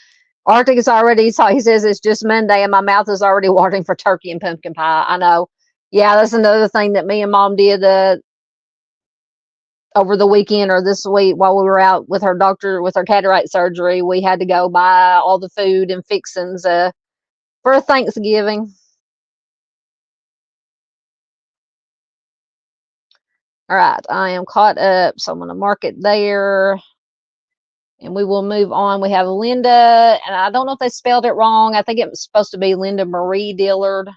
Arctic is already, so he says it's just Monday and my mouth is already watering for turkey and pumpkin pie. I know. Yeah, that's another thing that me and mom did over the weekend or this week while we were out with her doctor with her cataract surgery. We had to go buy all the food and fixings for Thanksgiving. All right, I am caught up, so I'm going to mark it there. And we will move on. We have Linda, and I don't know if they spelled it wrong. I think it was supposed to be Linda Marie Dillard,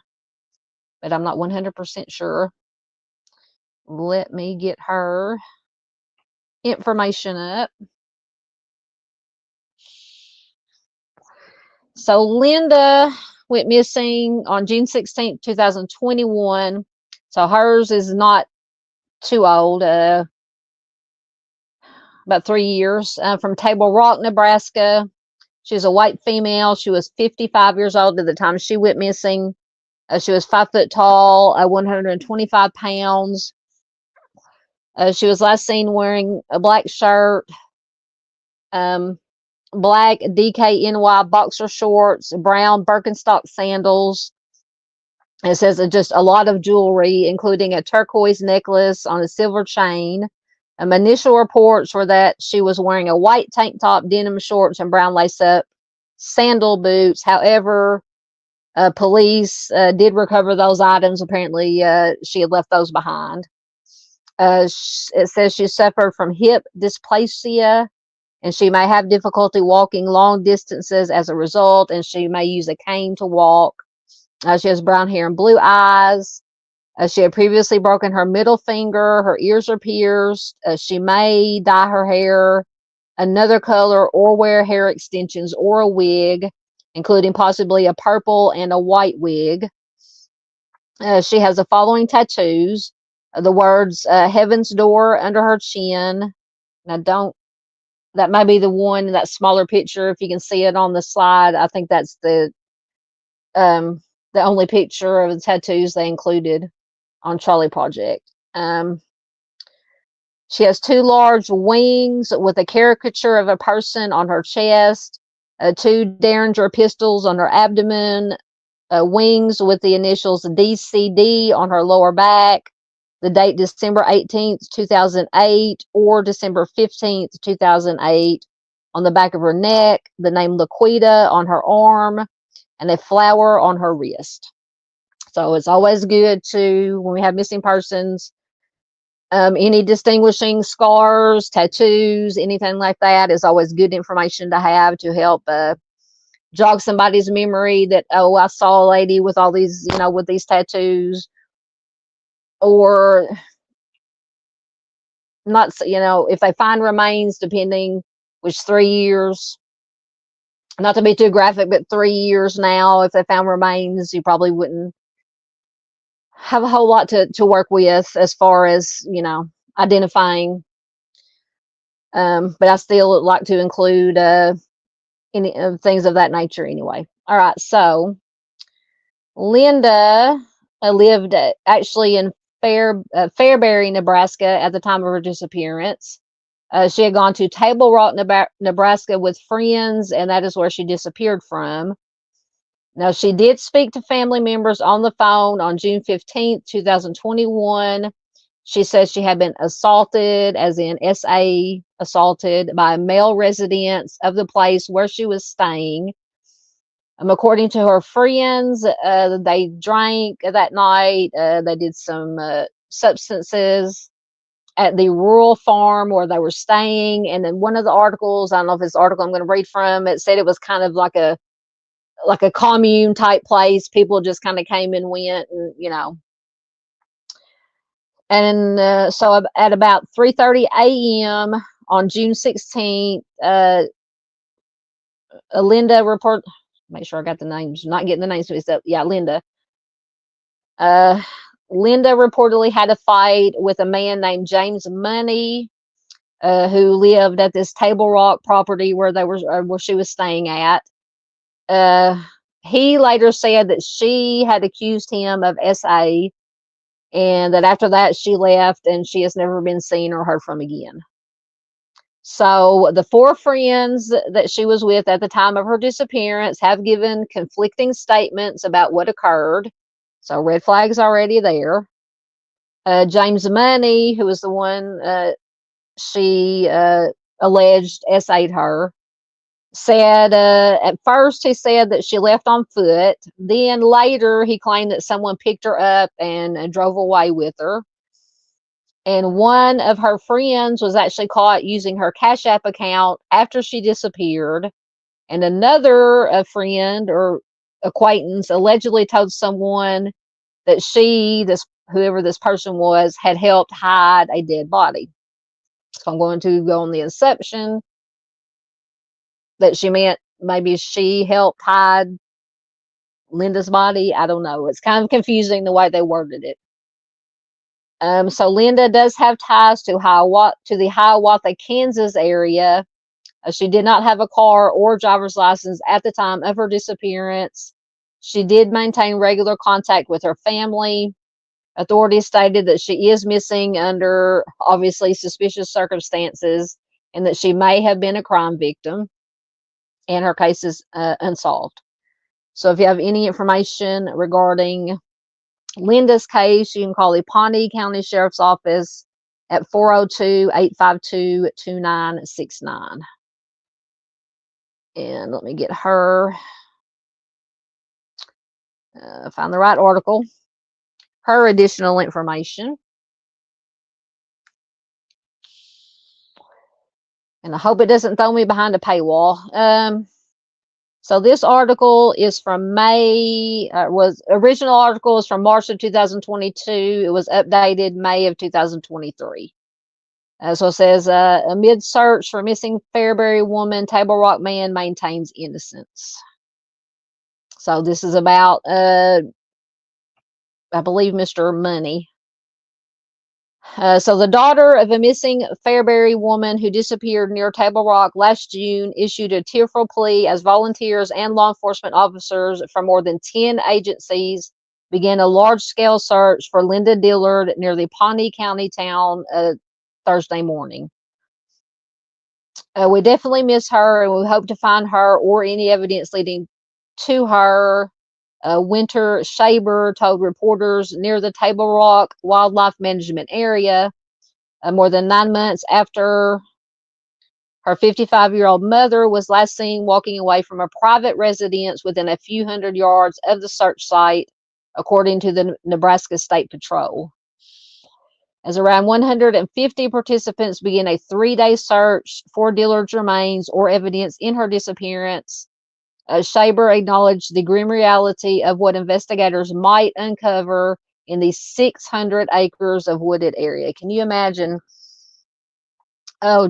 but I'm not 100% sure. Let me get her information up. So Linda went missing on June 16th, 2021. So hers is not too old, about 3 years, from Table Rock, Nebraska. She's a white female. She was 55 years old at the time she went missing. She was 5 foot tall, 125 pounds. She was last seen wearing a black shirt, black DKNY boxer shorts, brown Birkenstock sandals. It says just a lot of jewelry, including a turquoise necklace on a silver chain. Initial reports were that she was wearing a white tank top, denim shorts, and brown lace-up sandal boots. However, police did recover those items. Apparently, she had left those behind. It says she suffered from hip dysplasia, and she may have difficulty walking long distances as a result, and she may use a cane to walk. She has brown hair and blue eyes. She had previously broken her middle finger. Her ears are pierced. She may dye her hair another color or wear hair extensions or a wig, including possibly a purple and a white wig. She has the following tattoos. The words Heaven's Door under her chin. That might be the one in that smaller picture. If you can see it on the slide, I think that's the only picture of the tattoos they included on Charley Project. She has 2 large wings with a caricature of a person on her chest, 2 Derringer pistols on her abdomen, wings with the initials DCD on her lower back, the date December 18th, 2008, or December 15th, 2008 on the back of her neck, the name Laquita on her arm, and a flower on her wrist. So it's always good to, when we have missing persons, any distinguishing scars, tattoos, anything like that is always good information to have to help jog somebody's memory that, oh, I saw a lady with all these, with these tattoos, or not, if they find remains, depending which 3 years, not to be too graphic, but 3 years now, if they found remains, you probably wouldn't have a whole lot to work with as far as, identifying. But I still like to include any things of that nature anyway. All right, so Linda lived actually in Fairbury, Nebraska at the time of her disappearance. She had gone to Table Rock, Nebraska with friends, and that is where she disappeared from. Now, she did speak to family members on the phone on June 15th, 2021. She says she had been assaulted, as in SA, assaulted by male residents of the place where she was staying. According to her friends, they drank that night. They did some substances at the rural farm where they were staying. And then one of the articles, I don't know if it's the article I'm going to read from, it said it was kind of like a commune type place. People just kind of came and went, and And so at about 3:30 a.m. on June 16th, Linda report. Make sure I got the names. Not getting the names mixed up. Yeah, Linda. Linda reportedly had a fight with a man named James Money, who lived at this Table Rock property where she was staying at. He later said that she had accused him of SA, and that after that she left and she has never been seen or heard from again. So the 4 friends that she was with at the time of her disappearance have given conflicting statements about what occurred. So red flags already there. James Money, who was the one she alleged SA'd her, said at first he said that she left on foot. Then later he claimed that someone picked her up and drove away with her. And one of her friends was actually caught using her Cash App account after she disappeared. And another friend or acquaintance allegedly told someone that whoever this person was, had helped hide a dead body. So I'm going to go on the assumption that she meant maybe she helped hide Linda's body. I don't know. It's kind of confusing the way they worded it. So Linda does have ties to the Hiawatha, Kansas area. She did not have a car or driver's license at the time of her disappearance. She did maintain regular contact with her family. Authorities stated that she is missing under obviously suspicious circumstances and that she may have been a crime victim, and her case is unsolved. So if you have any information regarding Linda's case, you can call the Pawnee County Sheriff's Office at 402-852-2969. And let me get her, find the right article, her additional information. And I hope it doesn't throw me behind a paywall. So this article is from original article is from March of 2022. It was updated May of 2023. So it says, amid search for missing Fairbury woman, Table Rock man maintains innocence. So this is about, I believe, Mr. Money. So the daughter of a missing Fairbury woman who disappeared near Table Rock last June issued a tearful plea as volunteers and law enforcement officers from more than 10 agencies began a large-scale search for Linda Dillard near the Pawnee County town Thursday morning. We definitely miss her, and we hope to find her or any evidence leading to her. Winter Shaber told reporters near the Table Rock Wildlife Management Area more than 9 months after her 55-year-old mother was last seen walking away from a private residence within a few hundred yards of the search site, according to the Nebraska State Patrol. As around 150 participants began a 3-day search for Dillard's remains or evidence in her disappearance, Shaber acknowledged the grim reality of what investigators might uncover in the 600 acres of wooded area. Can you imagine,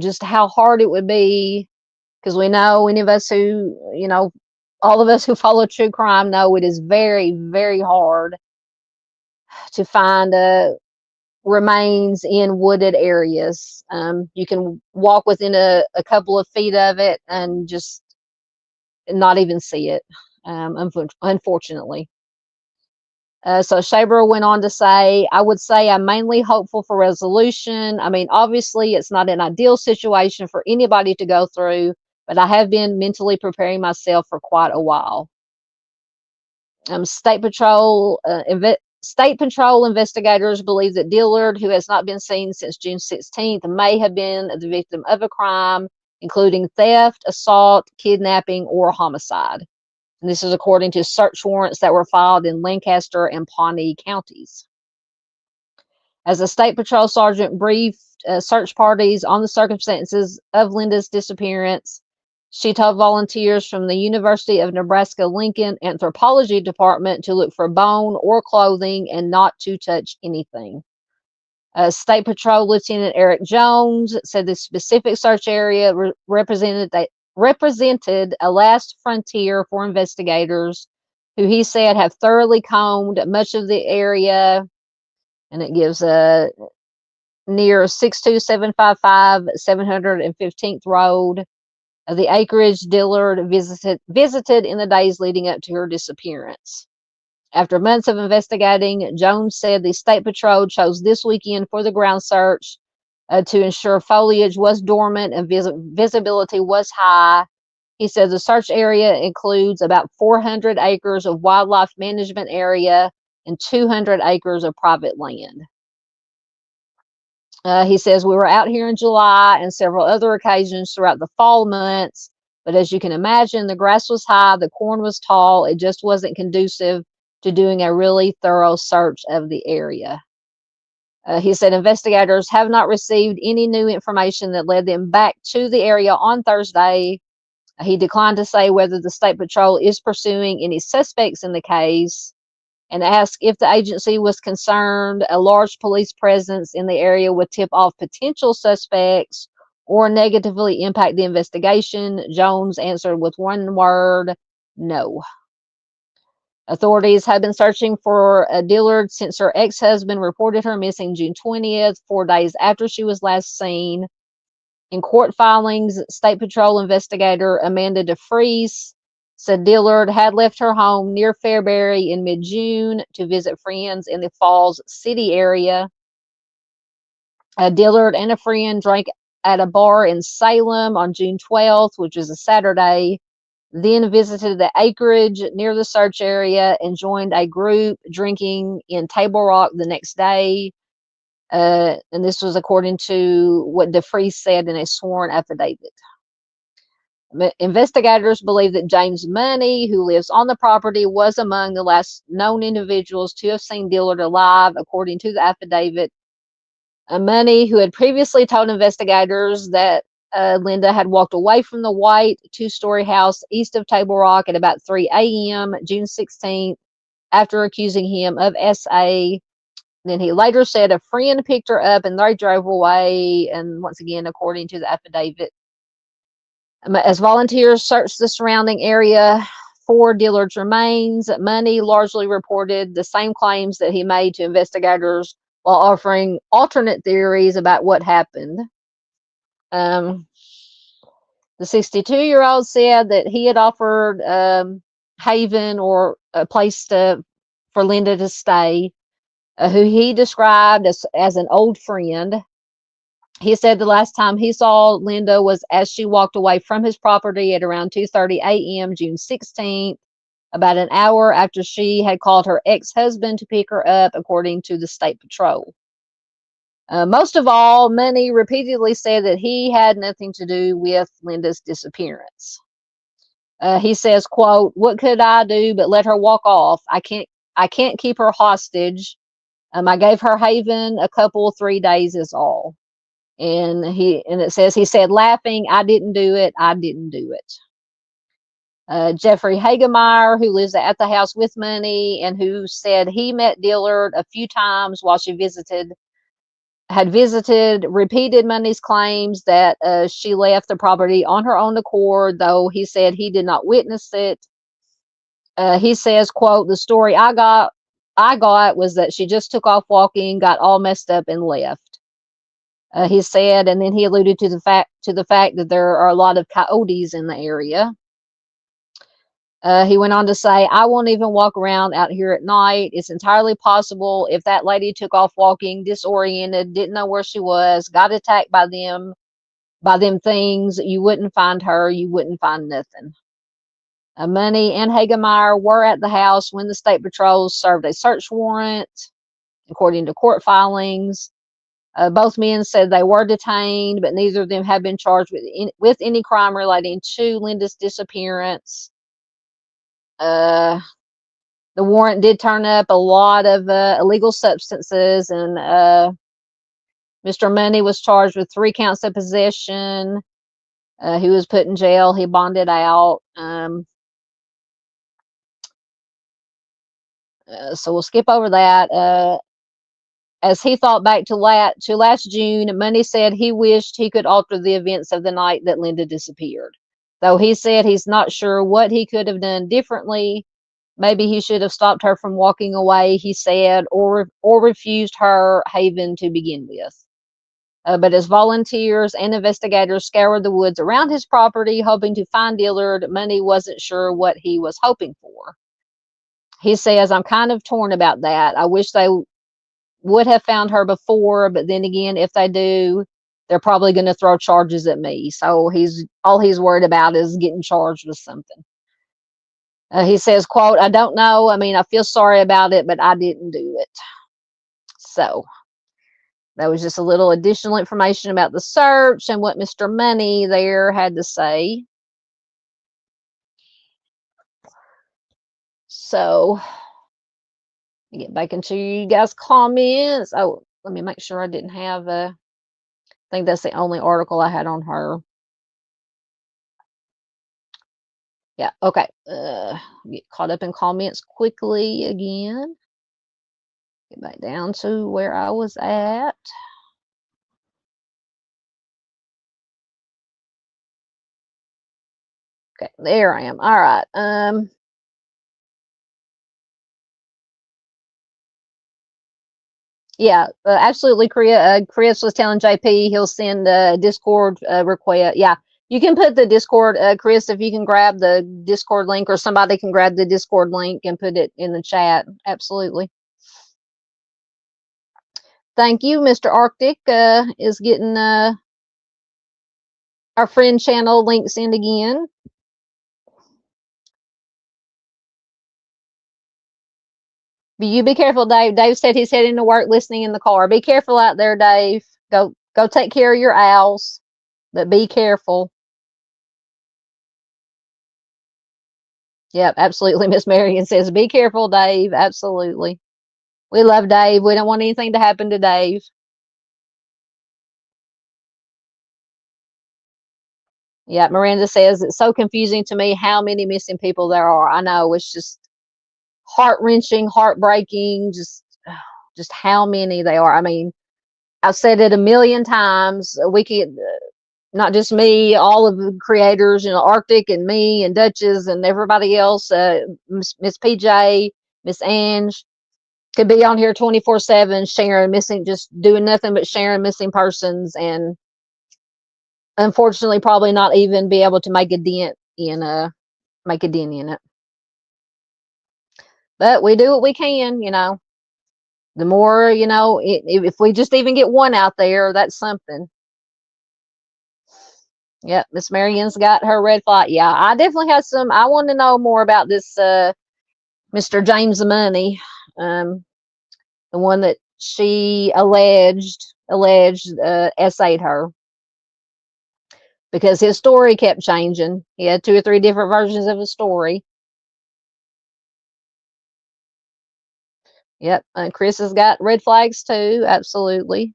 just how hard it would be? Because we know, any of us who, all of us who follow true crime know it is very, very hard to find remains in wooded areas. You can walk within a couple of feet of it and just not even see it, unfortunately. So Shaber went on to say, I would say I'm mainly hopeful for resolution. I mean, obviously, it's not an ideal situation for anybody to go through, but I have been mentally preparing myself for quite a while. State Patrol investigators believe that Dillard, who has not been seen since June 16th, may have been the victim of a crime, including theft, assault, kidnapping, or homicide. And this is according to search warrants that were filed in Lancaster and Pawnee counties. As a State Patrol sergeant briefed search parties on the circumstances of Linda's disappearance, she told volunteers from the University of Nebraska-Lincoln Anthropology Department to look for bone or clothing and not to touch anything. State Patrol Lieutenant Eric Jones said the specific search area represented a last frontier for investigators who he said have thoroughly combed much of the area, and it gives near 62755 715th Road. The acreage Dillard visited in the days leading up to her disappearance. After months of investigating, Jones said the State Patrol chose this weekend for the ground search to ensure foliage was dormant and visibility was high. He said the search area includes about 400 acres of wildlife management area and 200 acres of private land. He says, we were out here in July and several other occasions throughout the fall months, but as you can imagine, the grass was high, the corn was tall, it just wasn't conducive to doing a really thorough search of the area. He said investigators have not received any new information that led them back to the area on Thursday. He declined to say whether the State Patrol is pursuing any suspects in the case, and asked if the agency was concerned a large police presence in the area would tip off potential suspects or negatively impact the investigation. Jones answered with one word, no. Authorities have been searching for Dillard since her ex-husband reported her missing June 20th, 4 days after she was last seen. In court filings, State Patrol investigator Amanda DeFries said Dillard had left her home near Fairbury in mid-June to visit friends in the Falls City area. Dillard and a friend drank at a bar in Salem on June 12th, which was a Saturday, then visited the acreage near the search area and joined a group drinking in Table Rock the next day. And this was according to what DeFries said in a sworn affidavit. Investigators believe that James Money, who lives on the property, was among the last known individuals to have seen Dillard alive, according to the affidavit. Money, who had previously told investigators that Linda had walked away from the white two-story house east of Table Rock at about 3 a.m. June 16th, after accusing him of SA. Then he later said a friend picked her up and they drove away, and once again, according to the affidavit. As volunteers searched the surrounding area for Dillard's remains, Money largely reported the same claims that he made to investigators while offering alternate theories about what happened. The 62-year-old said that he had offered haven or a place for Linda to stay, who he described as an old friend. He said the last time he saw Linda was as she walked away from his property at around 2:30 a.m. June 16th, about an hour after she had called her ex-husband to pick her up, according to the State Patrol. Most of all, Money repeatedly said that he had nothing to do with Linda's disappearance. He says, quote, "What could I do but let her walk off? I can't keep her hostage. I gave her haven a couple 3 days is all." And it says, he said, laughing, "I didn't do it. I didn't do it." Jeffrey Hagemeyer, who lives at the house with Money and who said he met Dillard a few times while she had visited, repeated Money's claims that she left the property on her own accord, though he said he did not witness it. He says, quote, "The story I got was that she just took off walking, got all messed up, and left." He said, and then he alluded to the fact that there are a lot of coyotes in the area. He went on to say, "I won't even walk around out here at night. It's entirely possible if that lady took off walking, disoriented, didn't know where she was, got attacked by them things, you wouldn't find her. You wouldn't find nothing." Money and Hagemeyer were at the house when the State Patrol served a search warrant, according to court filings. Both men said they were detained, but neither of them have been charged with any crime relating to Linda's disappearance. The warrant did turn up a lot of illegal substances, and Mr. Money was charged with 3 counts of possession. He was put in jail. He bonded out. So we'll skip over that. As he thought back to last June, Money said he wished he could alter the events of the night that Linda disappeared. Though he said he's not sure what he could have done differently. Maybe he should have stopped her from walking away, he said, or refused her haven to begin with. But as volunteers and investigators scoured the woods around his property, hoping to find Dillard, Money wasn't sure what he was hoping for. He says, I'm kind of torn about that. I wish they would have found her before, but then again, if they do, they're probably going to throw charges at me. So all he's worried about is getting charged with something. He says, quote, I don't know. I mean, I feel sorry about it, but I didn't do it. So that was just a little additional information about the search and what Mr. Money there had to say. So get back into you guys' comments. Oh, let me make sure I didn't have I think that's the only article I had on her. Yeah, okay. Get caught up in comments quickly again. Get back down to where I was at. Okay, there I am. All right. Yeah, absolutely. Chris was telling JP he'll send a Discord request. Yeah, you can put the Discord, Chris, if you can grab the Discord link, or somebody can grab the Discord link and put it in the chat. Absolutely. Thank you. Mr. Arctic is getting our friend channel links in again. But you be careful, Dave. Dave said he's heading to work listening in the car. Be careful out there, Dave. Go take care of your owls, but be careful. Yep, absolutely. Miss Marion says, be careful, Dave. Absolutely. We love Dave. We don't want anything to happen to Dave. Yeah, Miranda says, it's so confusing to me how many missing people there are. I know, it's just heart-wrenching, heartbreaking, just how many they are. I mean, I've said it a million times. We could, not just me, all of the creators, Arctic and me and Duchess and everybody else, Miss PJ, Miss Ange, could be on here 24/7 sharing missing, just doing nothing but sharing missing persons, and unfortunately probably not even be able to make a dent in it. But we do what we can. The more, if we just even get one out there, that's something. Yep, Miss Marion's got her red flag. Yeah, I definitely have some. I want to know more about this Mr. James Money, the one that she alleged essayed her, because his story kept changing. He had 2 or 3 different versions of his story. Yep, and Chris has got red flags too. Absolutely.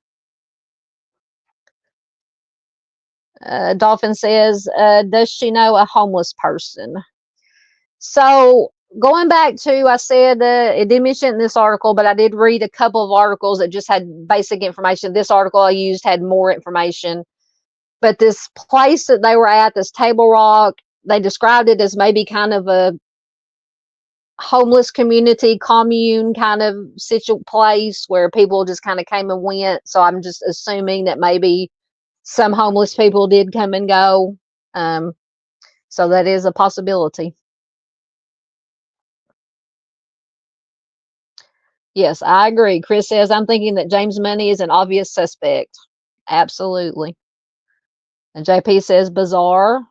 Dolphin says, does she know a homeless person? So going back to, I said it didn't mention in this article, but I did read a couple of articles that just had basic information. This article I used had more information. But this place that they were at, this Table Rock, they described it as maybe kind of a homeless community, commune kind of place where people just kind of came and went. So I'm just assuming that maybe some homeless people did come and go. So that is a possibility. Yes, I agree. Chris says, I'm thinking that James Money is an obvious suspect. Absolutely. And JP says, bizarre.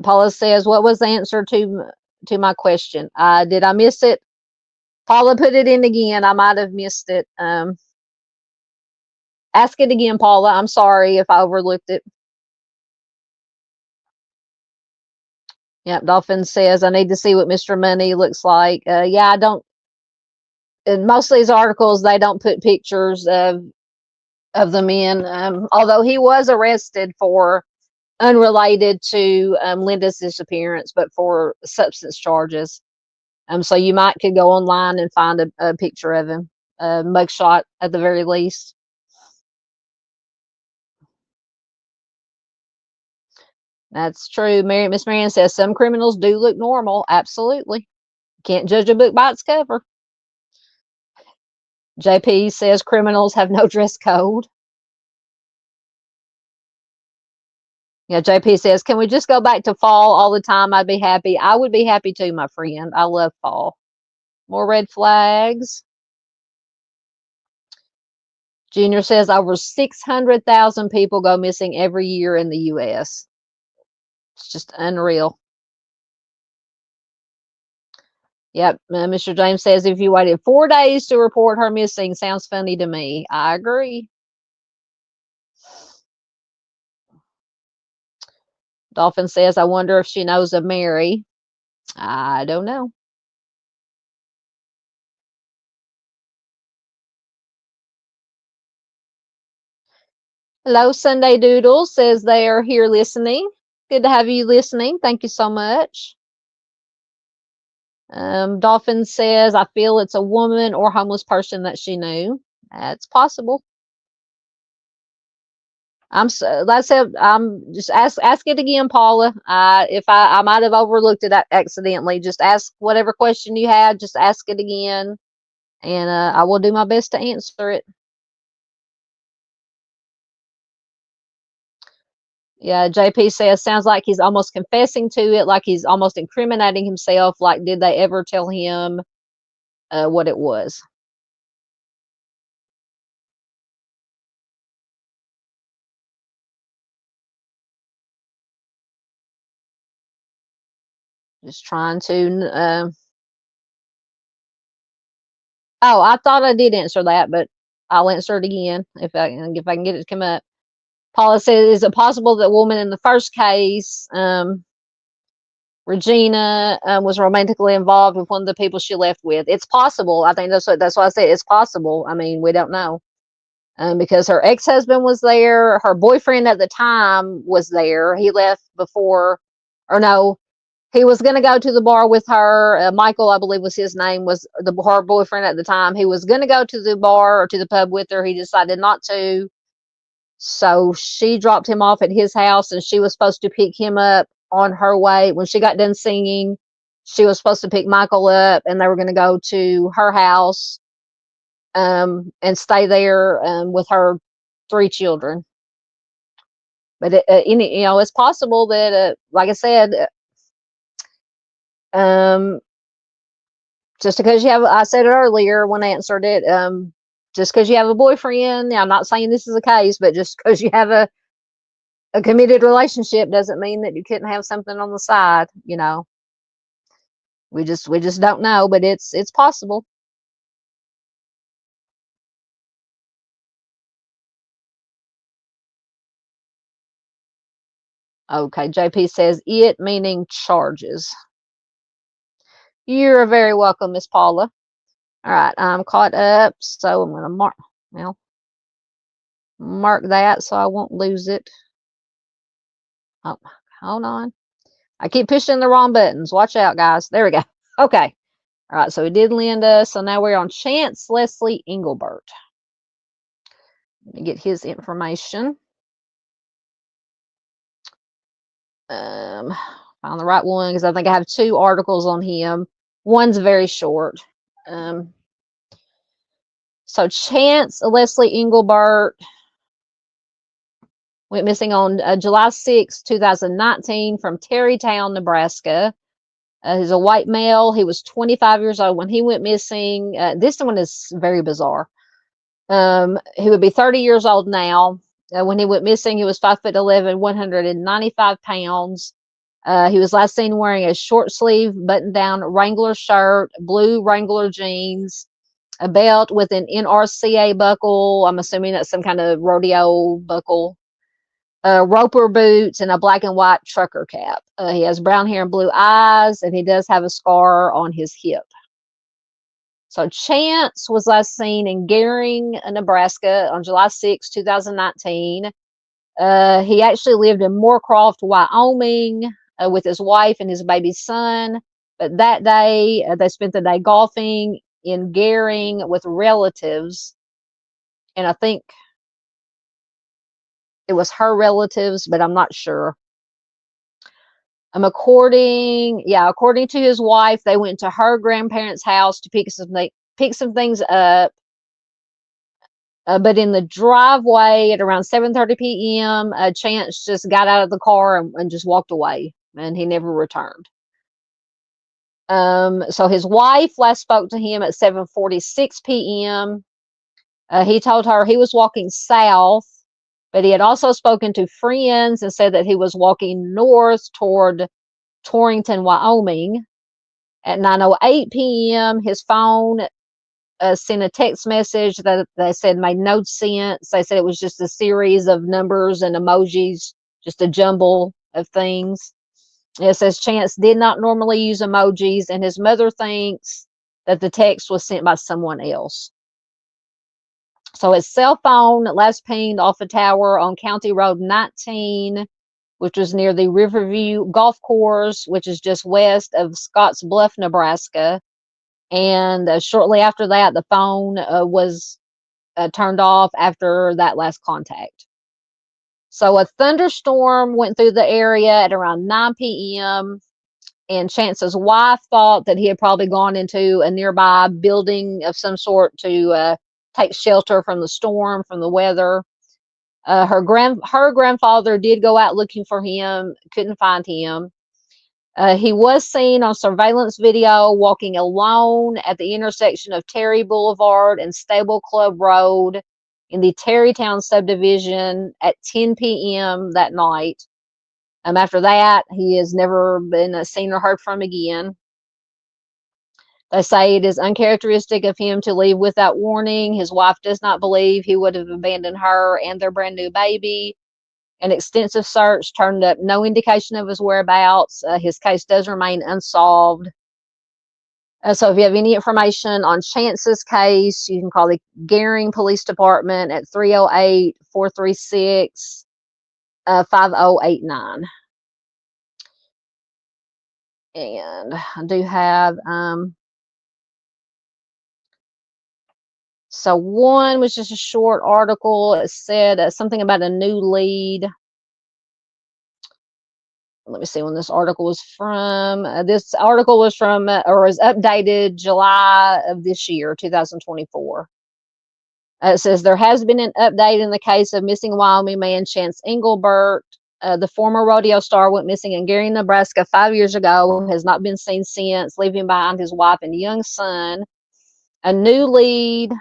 Paula says, what was the answer to my question? Did I miss it? Paula put it in again. I might have missed it. Ask it again, Paula. I'm sorry if I overlooked it. Yep, Dolphin says, I need to see what Mr. Money looks like. Yeah, I don't. In most of these articles, they don't put pictures of the men, although he was arrested for unrelated to Linda's disappearance, but for substance charges. So you could go online and find a picture of him, a mugshot at the very least. That's true. Miss Marianne says some criminals do look normal. Absolutely. Can't judge a book by its cover. JP says criminals have no dress code. Yeah, JP says, can we just go back to fall all the time? I'd be happy. I would be happy too, my friend. I love fall. More red flags. Junior says over 600,000 people go missing every year in the U.S. It's just unreal. Yep. Mr. James says, if you waited 4 days to report her missing, sounds funny to me. I agree. Dolphin says, I wonder if she knows of Mary. I don't know. Hello, Sunday Doodle says they are here listening. Good to have you listening. Thank you so much. Dolphin says, I feel it's a woman or homeless person that she knew. That's possible. That's it. Just ask it again, Paula. If I might have overlooked it accidentally, just ask whatever question you had. Just ask it again, and I will do my best to answer it. Yeah, JP says sounds like he's almost confessing to it, like he's almost incriminating himself. Like, did they ever tell him what it was? Just trying to. Oh, I thought I did answer that, but I'll answer it again if I can get it to come up. Paula says, is it possible that woman in the first case, Regina, was romantically involved with one of the people she left with? It's possible. I think that's why I said it's possible. I mean, we don't know. Because her ex-husband was there. Her boyfriend at the time was there. He left before, or no, he was going to go to the bar with her. Michael, I believe was his name, was her boyfriend at the time. He was going to go to the bar or to the pub with her. He decided not to. So she dropped him off at his house, and she was supposed to pick him up on her way. When she got done singing, she was supposed to pick Michael up, and they were going to go to her house and stay there with her 3 children. But it's possible that, like I said, just because you have, I said it earlier when I answered it, just because you have a boyfriend, I'm not saying this is a case, but just because you have a committed relationship doesn't mean that you couldn't have something on the side. We just don't know, but it's possible. Okay, JP says it meaning charges. You're very welcome, Miss Paula. All right, I'm caught up, so I'm going to mark that so I won't lose it. Oh, hold on. I keep pushing the wrong buttons. Watch out, guys. There we go. Okay. All right, so we did Linda. So now we're on Chance Leslie Englebert. Let me get his information. Found the right one because I think I have 2 articles on him. One's very short. So Chance Leslie Englebert went missing on July 6, 2019 from Terrytown, Nebraska. He's a white male. He was 25 years old when he went missing. This one is very bizarre. He would be 30 years old now. When he went missing, he was 5'11", 195 pounds. He was last seen wearing a short sleeve button-down Wrangler shirt, blue Wrangler jeans, a belt with an NRCA buckle. I'm assuming that's some kind of rodeo buckle. Roper boots and a black and white trucker cap. He has brown hair and blue eyes, and he does have a scar on his hip. So Chance was last seen in Gering, Nebraska on July 6, 2019. He actually lived in Moorcroft, Wyoming with his wife and his baby son, But that day, they spent the day golfing in Gehring with relatives. And I think it was her relatives, but I'm not sure. According to his wife, they went to her grandparents' house to pick some things up. But in the driveway at around 7:30 p.m., Chance just got out of the car and just walked away, and he never returned. So his wife last spoke to him at 7:46 p.m. He told her he was walking south, but he had also spoken to friends and said that he was walking north toward Torrington, Wyoming. At 9:08 p.m., his phone sent a text message that they said made no sense. They said it was just a series of numbers and emojis, just a jumble of things. It says Chance did not normally use emojis, and his mother thinks that the text was sent by someone else. So his cell phone last pinged off a tower on County Road 19, which was near the Riverview Golf Course, which is just west of Scotts Bluff, Nebraska. And shortly after that, the phone was turned off after that last contact. So a thunderstorm went through the area at around 9 p.m. And Chance's wife thought that he had probably gone into a nearby building of some sort to take shelter from the storm, from the weather. Her grandfather did go out looking for him, couldn't find him. He was seen on surveillance video walking alone at the intersection of Terry Boulevard and Stable Club Road in the Terrytown subdivision at 10 p.m. that night. After that, he has never been seen or heard from again. They say it is uncharacteristic of him to leave without warning. His wife does not believe he would have abandoned her and their brand new baby. An extensive search turned up no indication of his whereabouts. His case does remain unsolved. So if you have any information on Chance's case, you can call the Gehring Police Department at 308-436-5089. And I do have, so one was just a short article. It said something about a new lead. Let me see when this article was from. This article was from, or was updated July of this year, 2024. It says there has been an update in the case of missing Wyoming man Chance Englebert. The former rodeo star went missing in Gehring, Nebraska 5 years ago, has not been seen since, leaving behind his wife and young son. A new lead,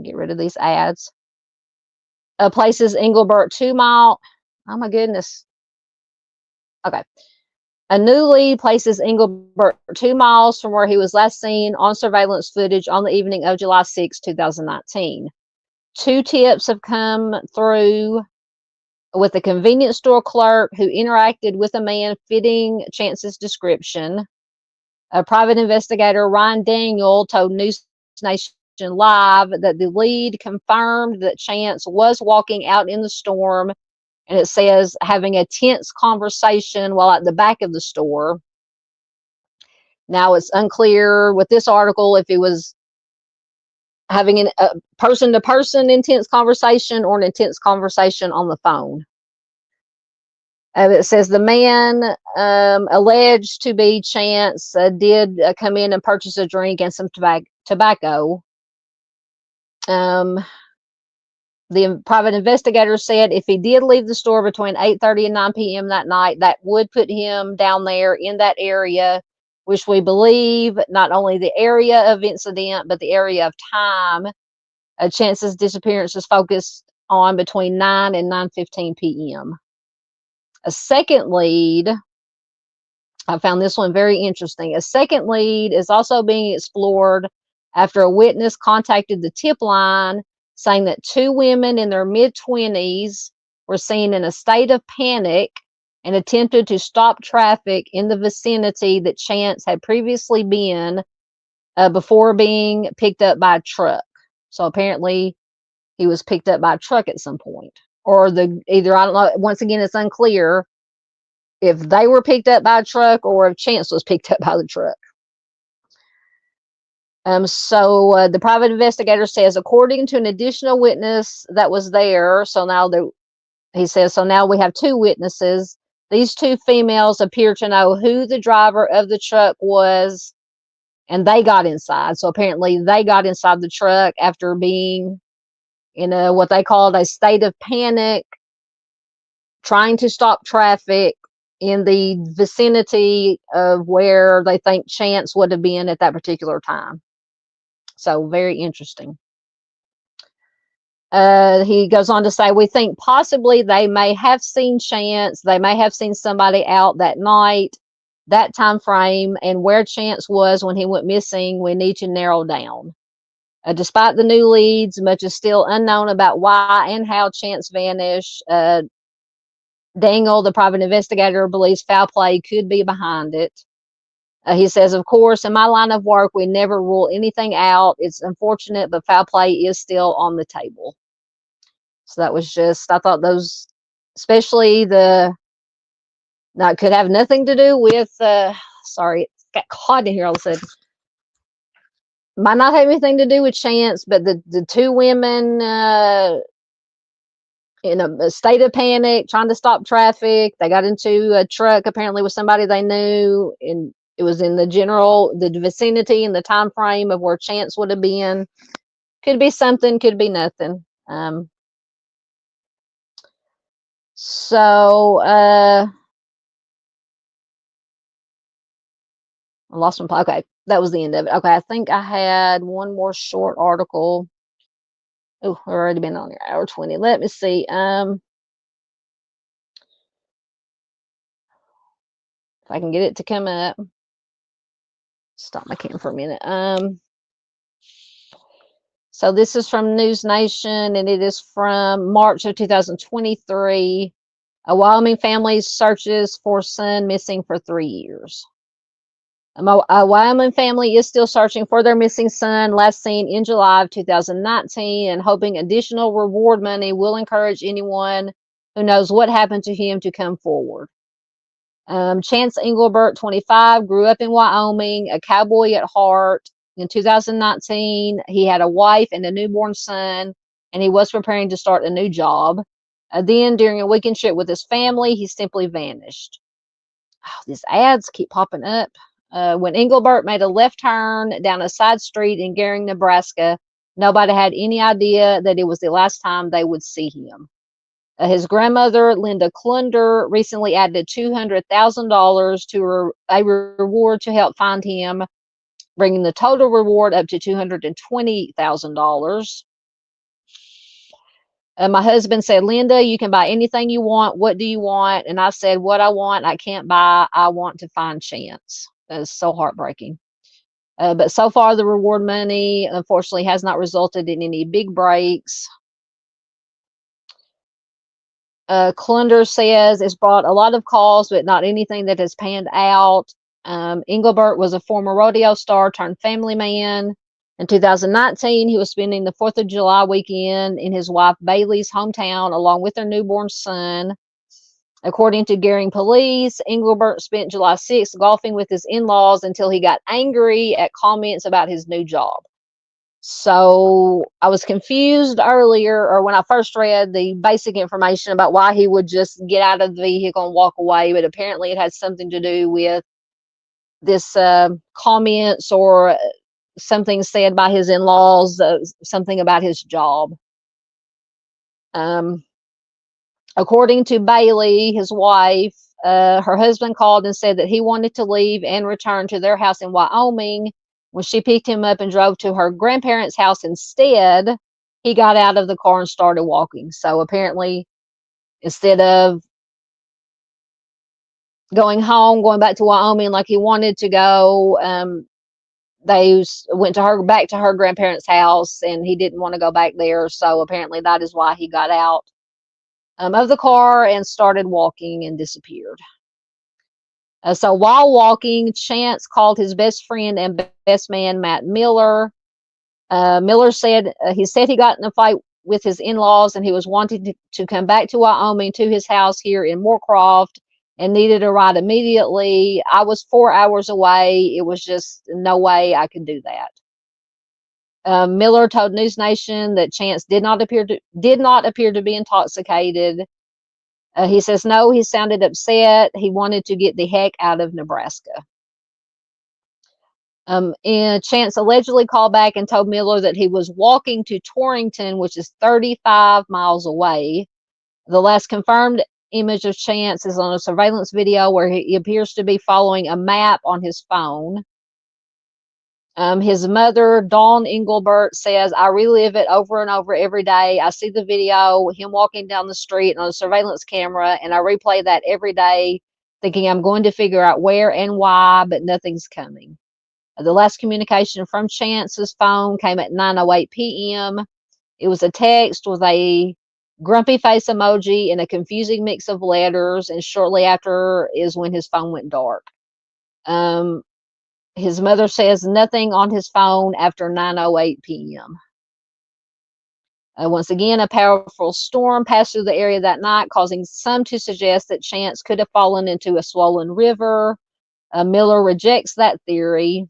get rid of these ads, places Englebert 2 mile. Oh my goodness. Okay. A new lead places Englebert 2 miles from where he was last seen on surveillance footage on the evening of July 6, 2019. 2 tips have come through with a convenience store clerk who interacted with a man fitting Chance's description. A private investigator, Ryan Daniel, told News Nation Live that the lead confirmed that Chance was walking out in the storm, and it says having a tense conversation while at the back of the store. Now it's unclear with this article if he was having a person-to-person intense conversation or an intense conversation on the phone. It says the man alleged to be Chance did come in and purchase a drink and some tobacco. The private investigator said if he did leave the store between 8:30 and 9 p.m. that night, that would put him down there in that area, which we believe not only the area of incident, but the area of time. Chance's disappearance is focused on between 9 and 9:15 p.m. A second lead, I found this one very interesting. A second lead is also being explored after a witness contacted the tip line saying that 2 women in their mid-20s were seen in a state of panic and attempted to stop traffic in the vicinity that Chance had previously been before being picked up by a truck. So apparently he was picked up by a truck at some point. Or either, I don't know, once again, it's unclear if they were picked up by a truck or if Chance was picked up by the truck. So the private investigator says, according to an additional witness that was there, so now he says, so now we have two witnesses. These two females appear to know who the driver of the truck was, and they got inside. So apparently they got inside the truck after being in what they called a state of panic, trying to stop traffic in the vicinity of where they think Chance would have been at that particular time. So very interesting. He goes on to say, we think possibly they may have seen Chance. They may have seen somebody out that night, that time frame, and where Chance was when he went missing, we need to narrow down. Despite the new leads, much is still unknown about why and how Chance vanished. Dangle, the private investigator, believes foul play could be behind it. He says, of course, in my line of work, we never rule anything out. It's unfortunate, but foul play is still on the table. So that was just, I thought those, especially now it could have nothing to do with, sorry, it got caught in here all of a sudden. Might not have anything to do with Chance, but the two women in a state of panic, trying to stop traffic. They got into a truck apparently with somebody they knew, and it was in the vicinity and the time frame of where Chance would have been. Could be something, could be nothing. I lost my, okay, that was the end of it. Okay, I think I had one more short article. Oh, we've already been on here, hour 20. Let me see. If I can get it to come up. Stop my camera for a minute. So this is from News Nation, and it is from March of 2023. A Wyoming family searches for son missing for 3 years. A Wyoming family is still searching for their missing son, last seen in July of 2019, and hoping additional reward money will encourage anyone who knows what happened to him to come forward. Chance Englebert, 25, grew up in Wyoming, a cowboy at heart. In 2019, he had a wife and a newborn son, and he was preparing to start a new job. Then, during a weekend trip with his family, he simply vanished. Oh, these ads keep popping up. When Englebert made a left turn down a side street in Gering, Nebraska, nobody had any idea that it was the last time they would see him. His grandmother, Linda Klunder, recently added $200,000 to a reward to help find him, bringing the total reward up to $220,000. My husband said, Linda, you can buy anything you want. What do you want? And I said, what I want, I can't buy. I want to find Chance. That is so heartbreaking. But so far, the reward money, unfortunately, has not resulted in any big breaks. Klunder says it's brought a lot of calls, but not anything that has panned out. Englebert was a former rodeo star turned family man. In 2019, he was spending the 4th of July weekend in his wife Bailey's hometown along with their newborn son. According to Gering police, Englebert spent July 6th golfing with his in-laws until he got angry at comments about his new job. So I was confused earlier, or when I first read the basic information about why he would just get out of the vehicle and walk away, but apparently it had something to do with this comments or something said by his in-laws, something about his job. According to Bailey, his wife, her husband called and said that he wanted to leave and return to their house in Wyoming. When she picked him up and drove to her grandparents' house instead, he got out of the car and started walking. So apparently, instead of going home, going back to Wyoming like he wanted to go, they went back to her grandparents' house, and he didn't want to go back there. So apparently that is why he got out of the car and started walking and disappeared. So while walking, Chance called his best friend and best man, Matt Miller. Miller said he got in a fight with his in-laws, and he was wanting to come back to Wyoming to his house here in Moorcroft and needed a ride immediately. I was 4 hours away. It was just no way I could do that. Miller told News Nation that Chance did not appear to be intoxicated. He says no, he sounded upset. He wanted to get the heck out of Nebraska. And Chance allegedly called back and told Miller that he was walking to Torrington, which is 35 miles away. The last confirmed image of Chance is on a surveillance video where he appears to be following a map on his phone. His mother, Dawn Englebert, says, I relive it over and over every day. I see the video, him walking down the street on a surveillance camera, and I replay that every day, thinking I'm going to figure out where and why, but nothing's coming. The last communication from Chance's phone came at 9:08 p.m. It was a text with a grumpy face emoji and a confusing mix of letters, and shortly after is when his phone went dark. His mother says nothing on his phone after 9:08 p.m. Once again, a powerful storm passed through the area that night, causing some to suggest that Chance could have fallen into a swollen river. Miller rejects that theory.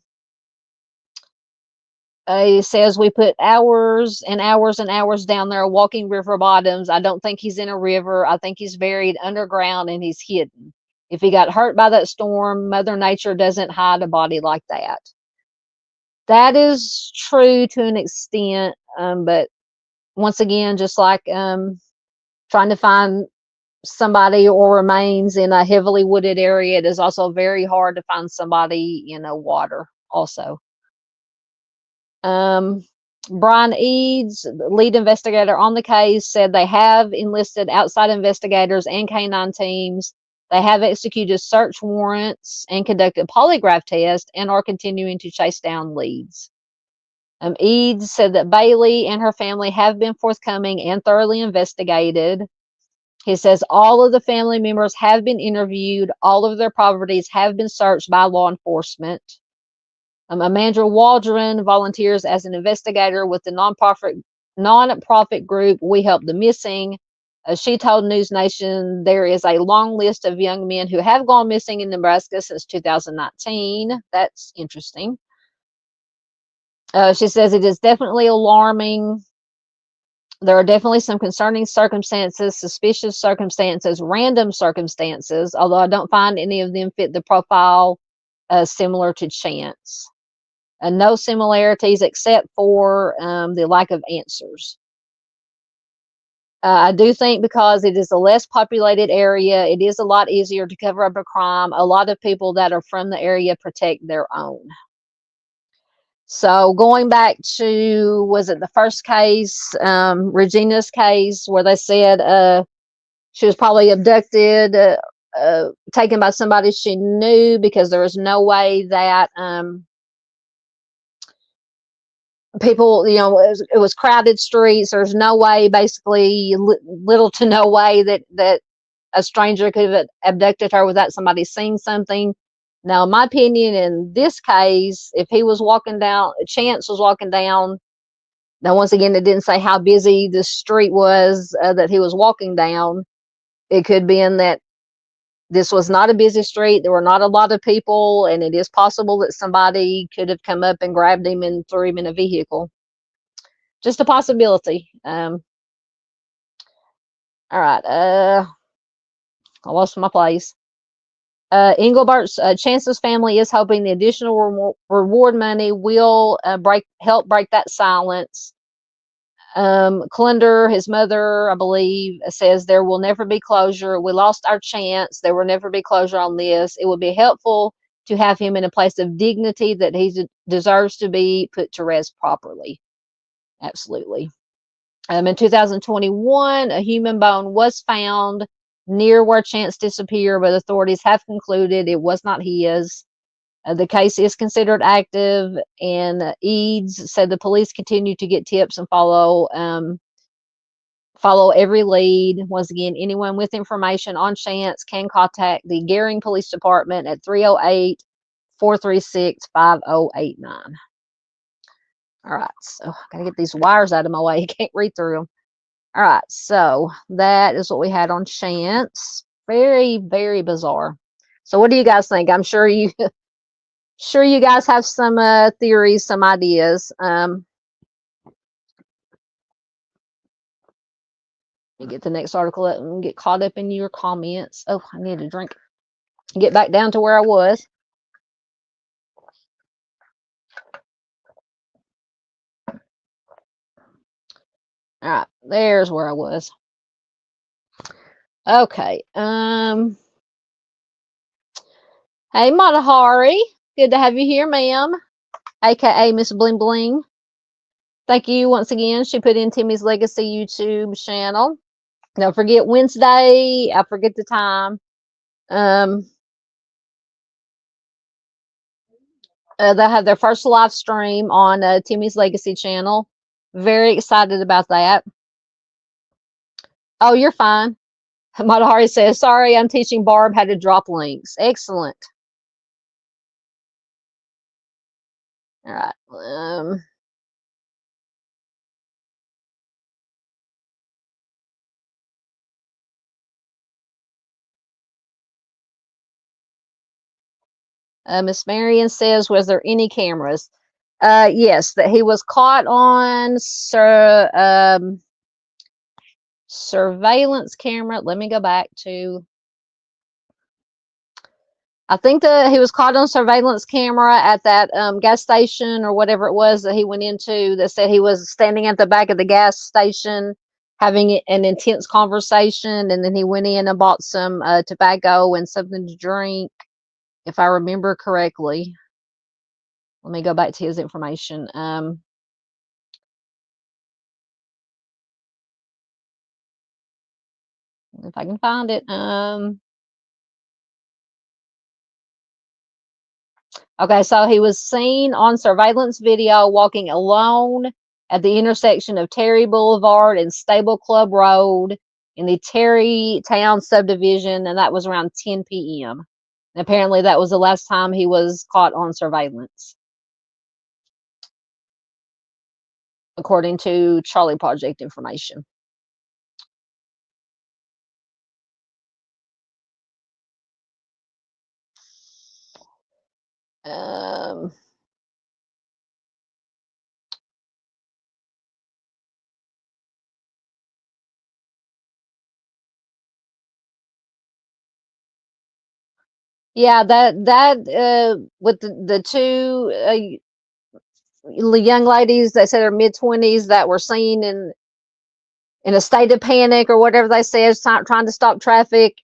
He says we put hours and hours and hours down there walking river bottoms. I don't think he's in a river. I think he's buried underground and he's hidden. If he got hurt by that storm, Mother Nature doesn't hide a body like that. That is true to an extent, but once again, just like trying to find somebody or remains in a heavily wooded area, it is also very hard to find somebody in a water also. Brian Eads, the lead investigator on the case, said they have enlisted outside investigators and canine teams. They have executed search warrants and conducted polygraph tests and are continuing to chase down leads. Eads said that Bailey and her family have been forthcoming and thoroughly investigated. He says all of the family members have been interviewed. All of their properties have been searched by law enforcement. Amanda Waldron volunteers as an investigator with the nonprofit group We Help the Missing. She told News Nation there is a long list of young men who have gone missing in Nebraska since 2019. That's interesting. She says it is definitely alarming. There are definitely some concerning circumstances, suspicious circumstances, random circumstances, although I don't find any of them fit the profile similar to Chance. No similarities except for the lack of answers. I do think because it is a less populated area, it is a lot easier to cover up a crime. A lot of people that are from the area protect their own. So going back to, was it the first case, Regina's case, where they said she was probably abducted, taken by somebody she knew, because there was no way that people, you know, it was crowded streets. There's no way, basically little to no way that a stranger could have abducted her without somebody seeing something. Now, in my opinion, in this case, if he was walking down, Chance was walking down. Now, once again, it didn't say how busy the street was that he was walking down. It could be in that this was not a busy street. There were not a lot of people, and it is possible that somebody could have come up and grabbed him and threw him in a vehicle. Just a possibility. All right. I lost my place. Engelbert's Chance's family is hoping the additional reward money will help break that silence. Clunder, his mother, I believe, says there will never be closure. We lost our chance. There will never be closure on this. It would be helpful to have him in a place of dignity that he deserves to be put to rest properly. Absolutely. In 2021, a human bone was found near where Chance disappeared, but authorities have concluded it was not his. The case is considered active, and Eads said the police continue to get tips and follow every lead. Once again, anyone with information on Chance can contact the Gering Police Department at 308-436-5089. All right, so I gotta get these wires out of my way. You can't read through them. All right, so that is what we had on Chance. Very, very bizarre. So what do you guys think? I'm sure you guys have some theories, some ideas. You get the next article up and get caught up in your comments. Oh, I need a drink. Get back down to where I was. All right, there's where I was. Okay. Hey, Matahari. Good to have you here, ma'am. AKA Miss Bling Bling. Thank you once again. She put in Timmy's Legacy YouTube channel. Don't forget Wednesday. I forget the time. They'll have their first live stream on Timmy's Legacy channel. Very excited about that. Oh, you're fine. Matahari says, sorry, I'm teaching Barb how to drop links. Excellent. All right. Miss Marion says, was there any cameras? Yes, that he was caught on surveillance camera. Let me go back to, I think that he was caught on surveillance camera at that gas station or whatever it was that he went into, that said he was standing at the back of the gas station having an intense conversation, and then he went in and bought some tobacco and something to drink, if I remember correctly. Let me go back to his information. If I can find it. Okay, so he was seen on surveillance video walking alone at the intersection of Terry Boulevard and Stable Club Road in the Terrytown subdivision, and that was around 10 p.m. And apparently that was the last time he was caught on surveillance, according to Charley Project information. Yeah, that with the two young ladies that said they're mid-20s that were seen in a state of panic or whatever they said, trying to stop traffic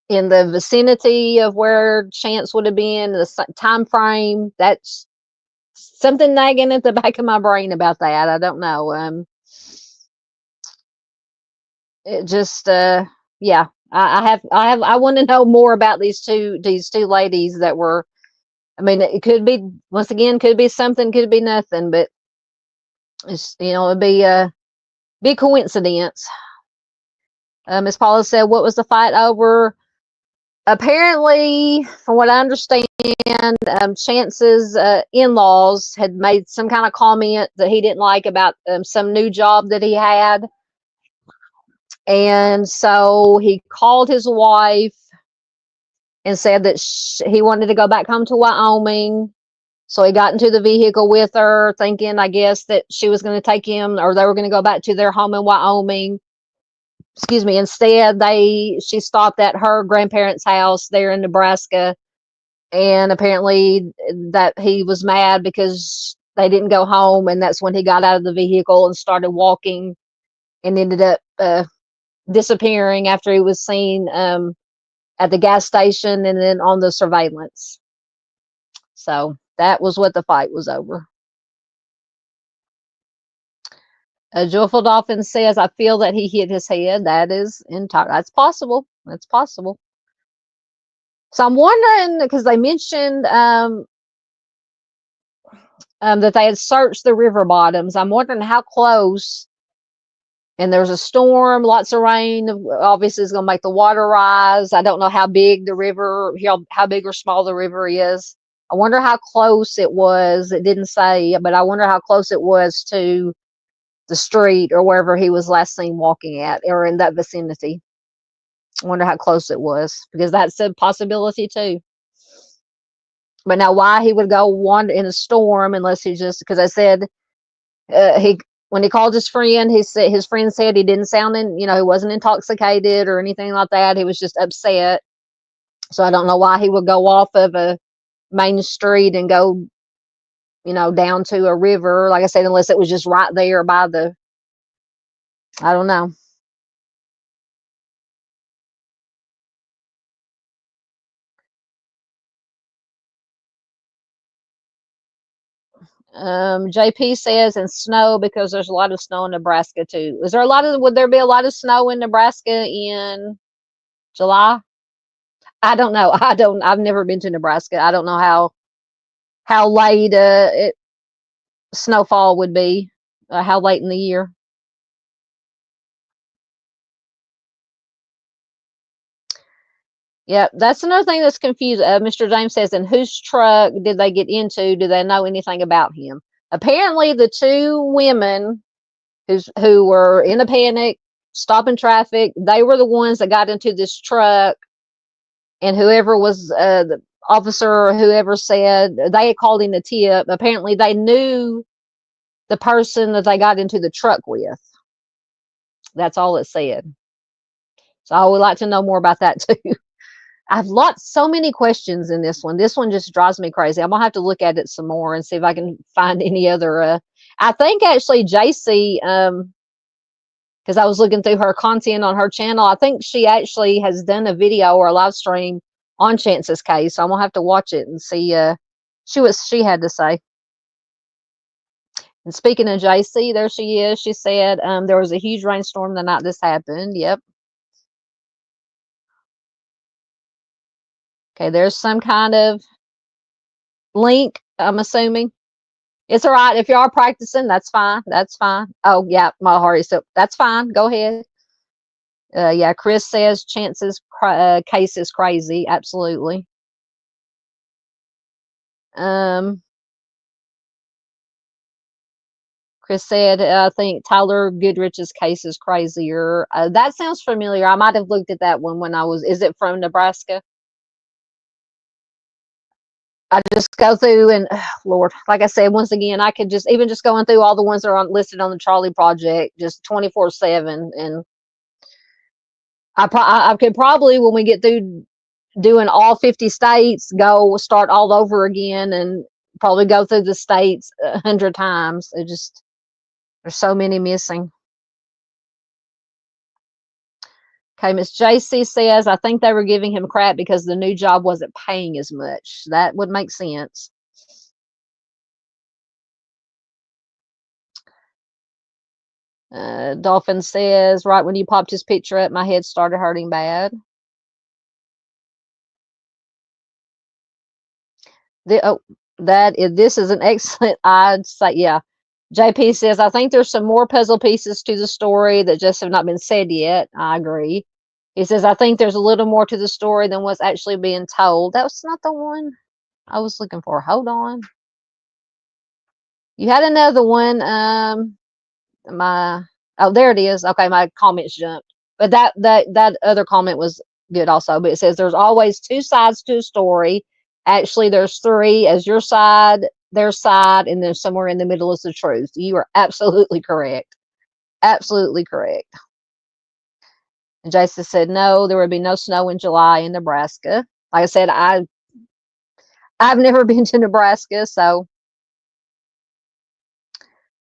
in the vicinity of where Chance would have been, the time frame. That's something nagging at the back of my brain about that. I don't know. It just yeah. I want to know more about these two ladies that were. I mean, it could be, once again, could be something, could be nothing, but it's, it'd be a big coincidence. Miss Paula said, what was the fight over? Apparently, from what I understand, Chance's in-laws had made some kind of comment that he didn't like about some new job that he had. And so he called his wife and said that he wanted to go back home to Wyoming. So he got into the vehicle with her, thinking, I guess, that she was going to take him, or they were going to go back to their home in Wyoming. Excuse me. Instead, she stopped at her grandparents' house there in Nebraska. And apparently that he was mad because they didn't go home. And that's when he got out of the vehicle and started walking and ended up disappearing after he was seen at the gas station and then on the surveillance. So that was what the fight was over. Joyful Dolphin says, I feel that he hit his head. That is entire. That's possible. That's possible. So I'm wondering, because they mentioned that they had searched the river bottoms. I'm wondering how close. And there's a storm, lots of rain. Obviously, it's going to make the water rise. I don't know how big the river, how big or small the river is. I wonder how close it was. It didn't say, but I wonder how close it was to the street or wherever he was last seen walking at, or in that vicinity. I wonder how close it was, because that's a possibility too. But now, why he would go wander in a storm, unless he just, because I said he when he called his friend, his friend said he didn't sound he wasn't intoxicated or anything like that. He was just upset. So I don't know why he would go off of a main street and go, down to a river. Like I said, unless it was just right there by I don't know. JP says, and snow, because there's a lot of snow in Nebraska too. Would there be a lot of snow in Nebraska in July? I don't know. I've never been to Nebraska. I don't know how late snowfall would be, how late in the year. Yeah, that's another thing that's confused. Mr. James says, and whose truck did they get into? Do they know anything about him? Apparently, the two women who were in a panic, stopping traffic, they were the ones that got into this truck, and whoever was the officer or whoever said they had called in a tip. Apparently, they knew the person that they got into the truck with. That's all it said. So I would like to know more about that too. I've so many questions in this one. This one just drives me crazy. I'm gonna have to look at it some more and see if I can find any other. I think actually JC, because I was looking through her content on her channel. I think she actually has done a video or a live stream on Chance's case. So I'm gonna have to watch it and see what she had to say. And speaking of JC, there she is. She said there was a huge rainstorm the night this happened. Yep. Okay, there's some kind of link, I'm assuming. It's all right. If you are practicing, that's fine. That's fine. Oh, yeah, my heart. So that's fine. Go ahead. Yeah, Chris says Chance's case is crazy. Absolutely. Chris said, I think Tyler Goodrich's case is crazier. That sounds familiar. I might have looked at that one when is it from Nebraska? I just go through and Lord, like I said, once again, I could even just going through all the ones that are listed on the Charley Project, just 24/7. And I could probably, when we get through doing all 50 states, go start all over again and probably go through the states 100 times. There's so many missing. Okay, Miss JC says, I think they were giving him crap because the new job wasn't paying as much. That would make sense. Dolphin says, right when you popped his picture up, my head started hurting bad. This is an excellent, I'd say, yeah. JP says, I think there's some more puzzle pieces to the story that just have not been said yet. I agree. He says, I think there's a little more to the story than what's actually being told. That was not the one I was looking for. Hold on. You had another one. There it is. Okay, my comments jumped. But that other comment was good also. But it says there's always two sides to a story. Actually, there's three, as your side, their side, and then somewhere in the middle is the truth. You are absolutely correct. Absolutely correct. And Jason said, no, there would be no snow in July in Nebraska. Like I said, I've never been to Nebraska, so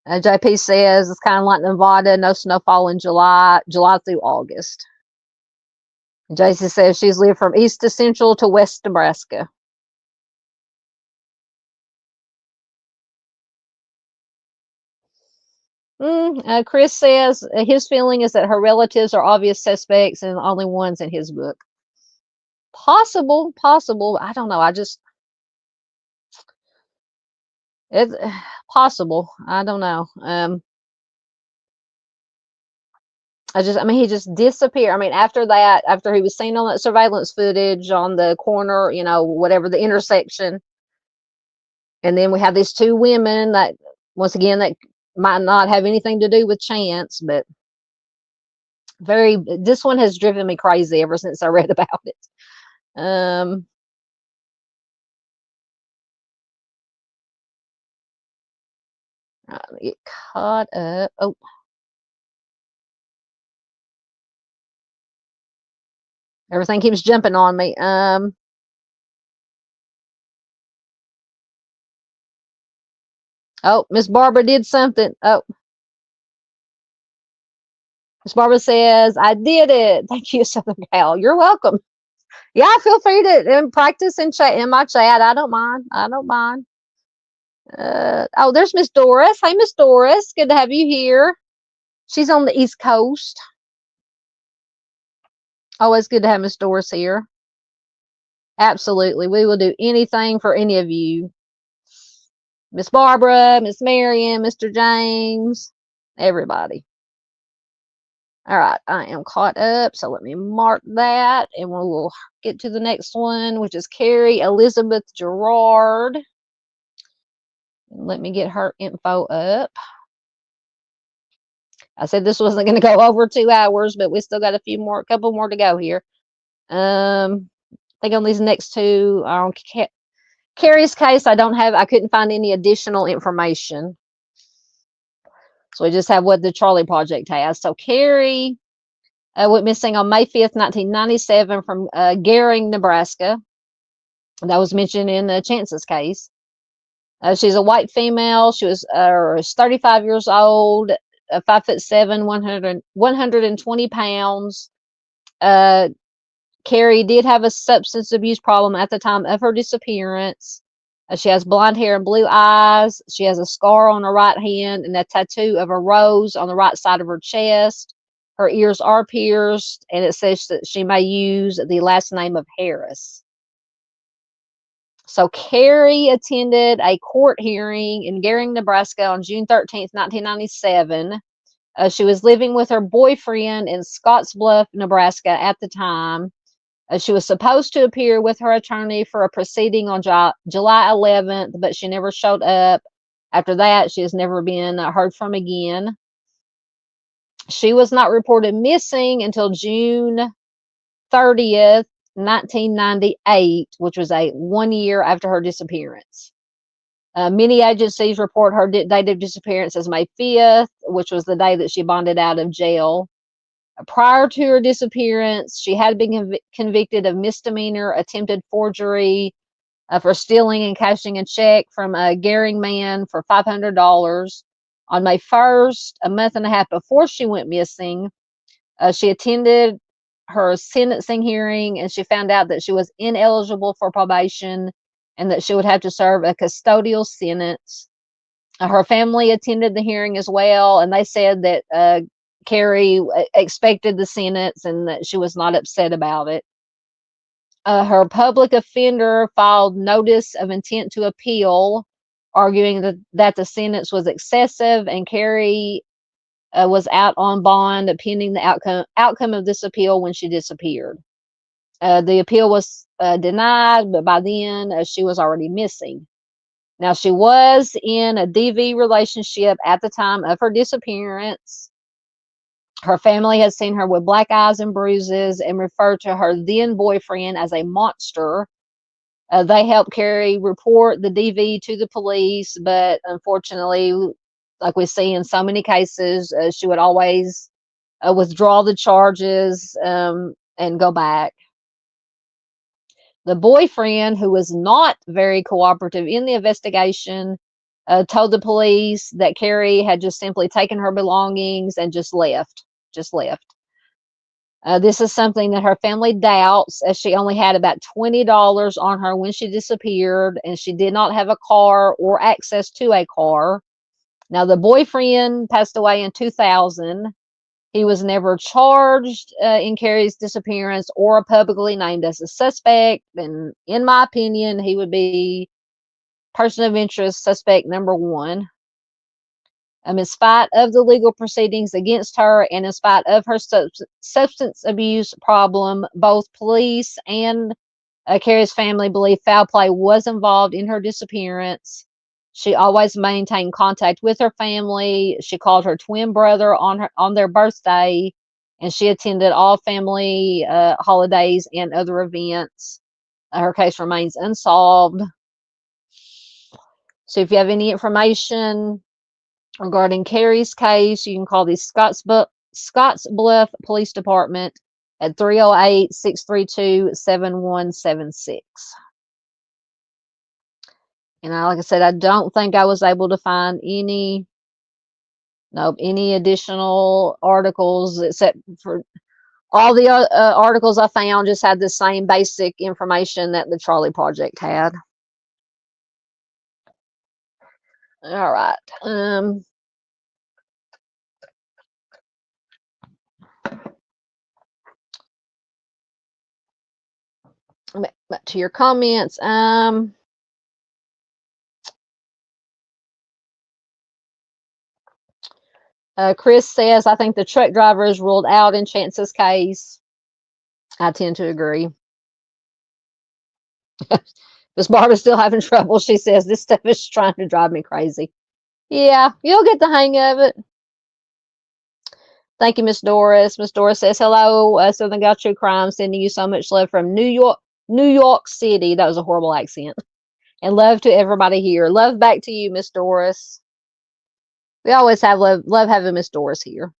JP says it's kind of like Nevada, no snowfall in July through August. And Jason says she's lived from east to central to west Nebraska. Chris says his feeling is that her relatives are obvious suspects and the only ones in his book. Possible. I don't know. It's possible. I don't know. He just disappeared. I mean, after that, after he was seen on that surveillance footage on the corner, whatever the intersection, and then we have these two women that, once again, that might not have anything to do with Chance, but this one has driven me crazy ever since I read about it. Get caught up. Oh, everything keeps jumping on me. Oh, Miss Barbara did something. Oh, Miss Barbara says, I did it. Thank you, Southern Gal. You're welcome. Yeah, feel free to practice and chat in my chat. I don't mind. I don't mind. Oh, there's Miss Doris. Hey, Miss Doris. Good to have you here. She's on the East Coast. Always good to have Miss Doris here. Absolutely. We will do anything for any of you. Miss Barbara, Miss Marion, Mr. James, everybody. All right, I am caught up, so let me mark that, and we'll get to the next one, which is Carrie Elizabeth Gerard. Let me get her info up. I said this wasn't going to go over 2 hours, but we still got a couple more to go here. I think on these next two, on Carrie's case, I couldn't find any additional information. So we just have what the Charley Project has. So Carrie went missing on May 5th, 1997 from Gehring, Nebraska. That was mentioned in Chance's case. She's a white female. She was 35 years old, 5'7", 120 pounds. Carrie did have a substance abuse problem at the time of her disappearance. She has blonde hair and blue eyes. She has a scar on her right hand and a tattoo of a rose on the right side of her chest. Her ears are pierced, and it says that she may use the last name of Harris. So Carrie attended a court hearing in Gehring, Nebraska on June 13th, 1997. She was living with her boyfriend in Scottsbluff, Nebraska at the time. She was supposed to appear with her attorney for a proceeding on July 11th, but she never showed up. After that, she has never been heard from again. She was not reported missing until June 30th, 1998, which was 1 year after her disappearance. Many agencies report her date of disappearance as May 5th, which was the day that she bonded out of jail. Prior to her disappearance, she had been convicted of misdemeanor attempted forgery for stealing and cashing a check from a Gehring man for $500. On May 1st, a month and a half before she went missing, she attended her sentencing hearing, and she found out that she was ineligible for probation and that she would have to serve a custodial sentence. Her family attended the hearing as well, and they said that Carrie expected the sentence and that she was not upset about it. Her public offender filed notice of intent to appeal, arguing that the sentence was excessive, and Carrie was out on bond pending the outcome of this appeal when she disappeared. The appeal was denied, but by then she was already missing. Now, she was in a DV relationship at the time of her disappearance. Her family had seen her with black eyes and bruises and referred to her then boyfriend as a monster. They helped Carrie report the DV to the police, but unfortunately, like we see in so many cases, she would always withdraw the charges and go back. The boyfriend, who was not very cooperative in the investigation, told the police that Carrie had just simply taken her belongings and just left. This is something that her family doubts, as she only had about $20 on her when she disappeared, and she did not have a car or access to a car. Now, the boyfriend passed away in 2000. He was never charged in Carrie's disappearance or publicly named as a suspect. And in my opinion, he would be person of interest suspect number 1. In spite of the legal proceedings against her and in spite of her substance abuse problem, both police and Carrie's family believe foul play was involved in her disappearance. She always maintained contact with her family. She called her twin brother on their birthday, and she attended all family holidays and other events. Her case remains unsolved. So if you have any information Regarding Carrie's case, you can call the Scottsbluff Police Department at 308-632-7176. And like I said, I don't think I was able to find any additional articles, except for all the articles I found just had the same basic information that the Charley Project had. All right. Back to your comments. Chris says, I think the truck driver is ruled out in Chance's case. I tend to agree. Miss Barbara's still having trouble. She says, this stuff is trying to drive me crazy. Yeah, you'll get the hang of it. Thank you, Miss Doris. Miss Doris says, hello, Southern Gal True Crime, sending you so much love from New York City. That was a horrible accent. And love to everybody here. Love back to you, Miss Doris. We always have love having Miss Doris here.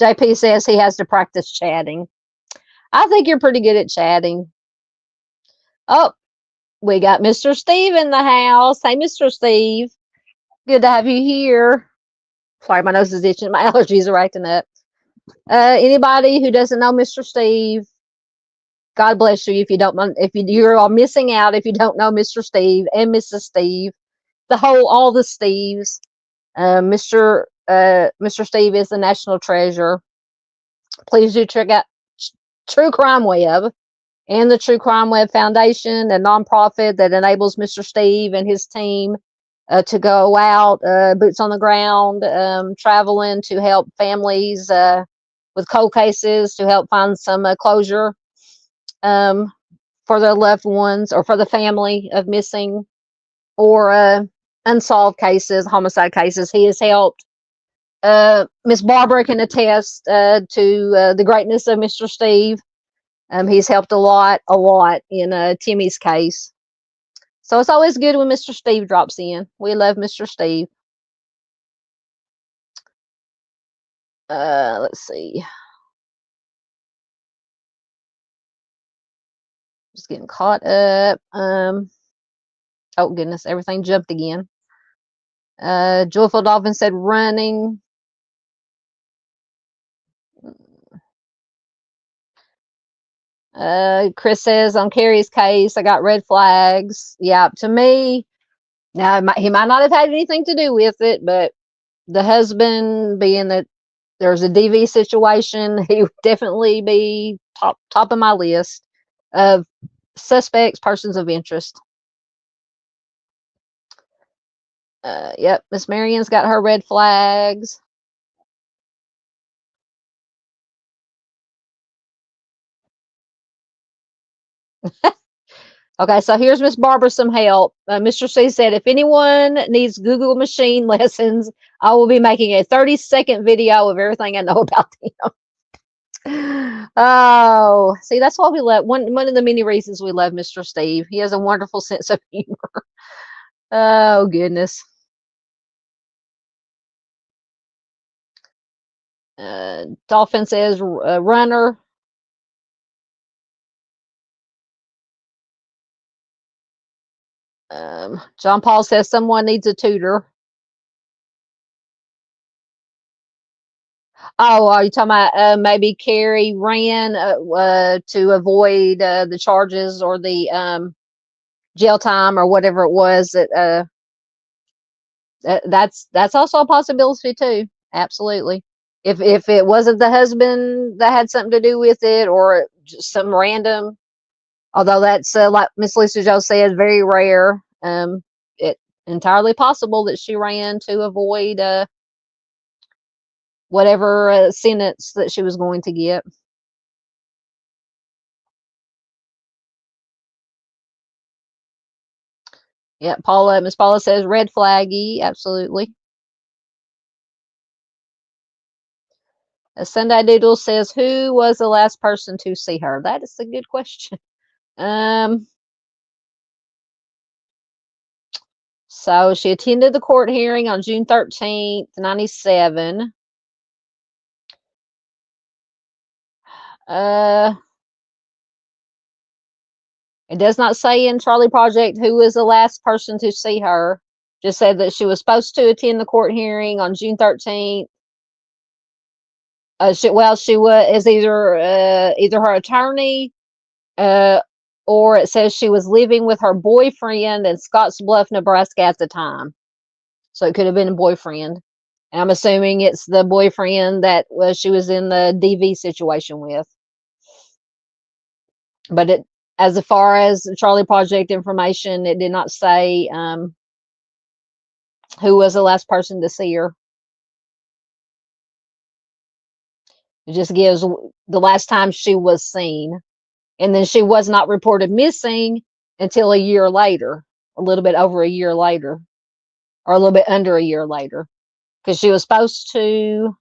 JP says he has to practice chatting. I think you're pretty good at chatting. Oh, we got Mr. Steve in the house. Hey, Mr. Steve. Good to have you here. Sorry, my nose is itching. My allergies are acting up. Anybody who doesn't know Mr. Steve, God bless you. If you don't, you're all missing out if you don't know Mr. Steve and Mrs. Steve, all the Steves. Mr. Steve is the national treasure. Please do check out True Crime Web and the True Crime Web Foundation, a nonprofit that enables Mr. Steve and his team to go out, boots on the ground, traveling to help families with cold cases, to help find some closure for their loved ones or for the family of missing or unsolved cases, homicide cases. He has helped. Miss Barbara can attest to the greatness of Mr. Steve. He's helped a lot in Timmy's case. So it's always good when Mr. Steve drops in. We love Mr. Steve. Let's see. Just getting caught up. Oh goodness, everything jumped again. Joyful Dolphin said running. Chris says on Carrie's case, I got red flags. Yeah, to me, now he might not have had anything to do with it, but the husband, being that there's a DV situation, he would definitely be top of my list of suspects, persons of interest. Yep, Miss Marion's got her red flags. Okay, so here's Miss Barbara some help. Mr. C said, if anyone needs Google machine lessons, I will be making a 30-second video of everything I know about them. Oh, see, that's why we love one of the many reasons we love Mr. Steve. He has a wonderful sense of humor. Oh goodness. Dolphin says runner. John Paul says someone needs a tutor. Oh, are you talking about maybe Carrie ran to avoid the charges or the jail time or whatever it was? That's also a possibility too. Absolutely. If it wasn't the husband that had something to do with it, or just some random, although that's like Miss Lisa Joe said, very rare. It entirely possible that she ran to avoid whatever sentence that she was going to get. Yeah, Miss Paula says red flaggy, absolutely. Sunday Doodle says, who was the last person to see her? That is a good question. So she attended the court hearing on June 13th, 97. It does not say in Charley Project who was the last person to see her. Just said that she was supposed to attend the court hearing on June 13th. She was either her attorney, or it says she was living with her boyfriend in Scottsbluff, Nebraska at the time. So it could have been a boyfriend. And I'm assuming it's the boyfriend that she was in the DV situation with. But as far as Charley Project information, it did not say who was the last person to see her. It just gives the last time she was seen. And then she was not reported missing until a year later, a little bit over a year later, or a little bit under a year later, because she was supposed to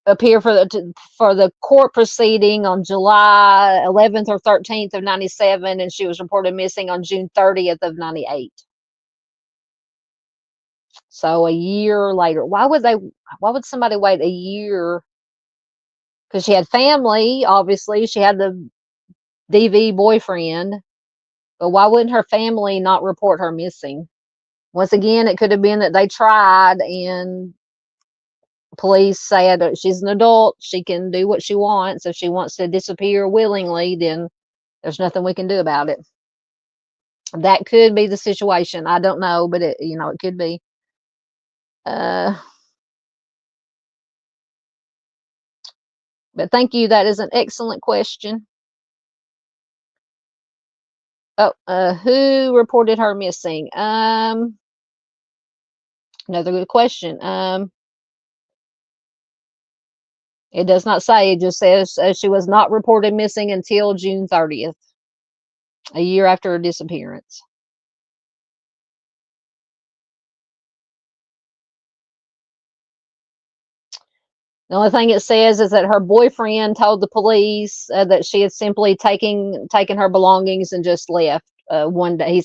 appear for the court proceeding on July 11th or 13th of 97, and she was reported missing on June 30th of 98. So a year later. Why would somebody wait a year? Because she had family, obviously. She had the DV boyfriend. But why wouldn't her family not report her missing? Once again, it could have been that they tried and police said she's an adult. She can do what she wants. If she wants to disappear willingly, then there's nothing we can do about it. That could be the situation. I don't know, but it could be. But thank you. That is an excellent question. Oh, who reported her missing? Another good question. It does not say. It just says she was not reported missing until June 30th, a year after her disappearance. The only thing it says is that her boyfriend told the police that she had simply taken her belongings and just left one day.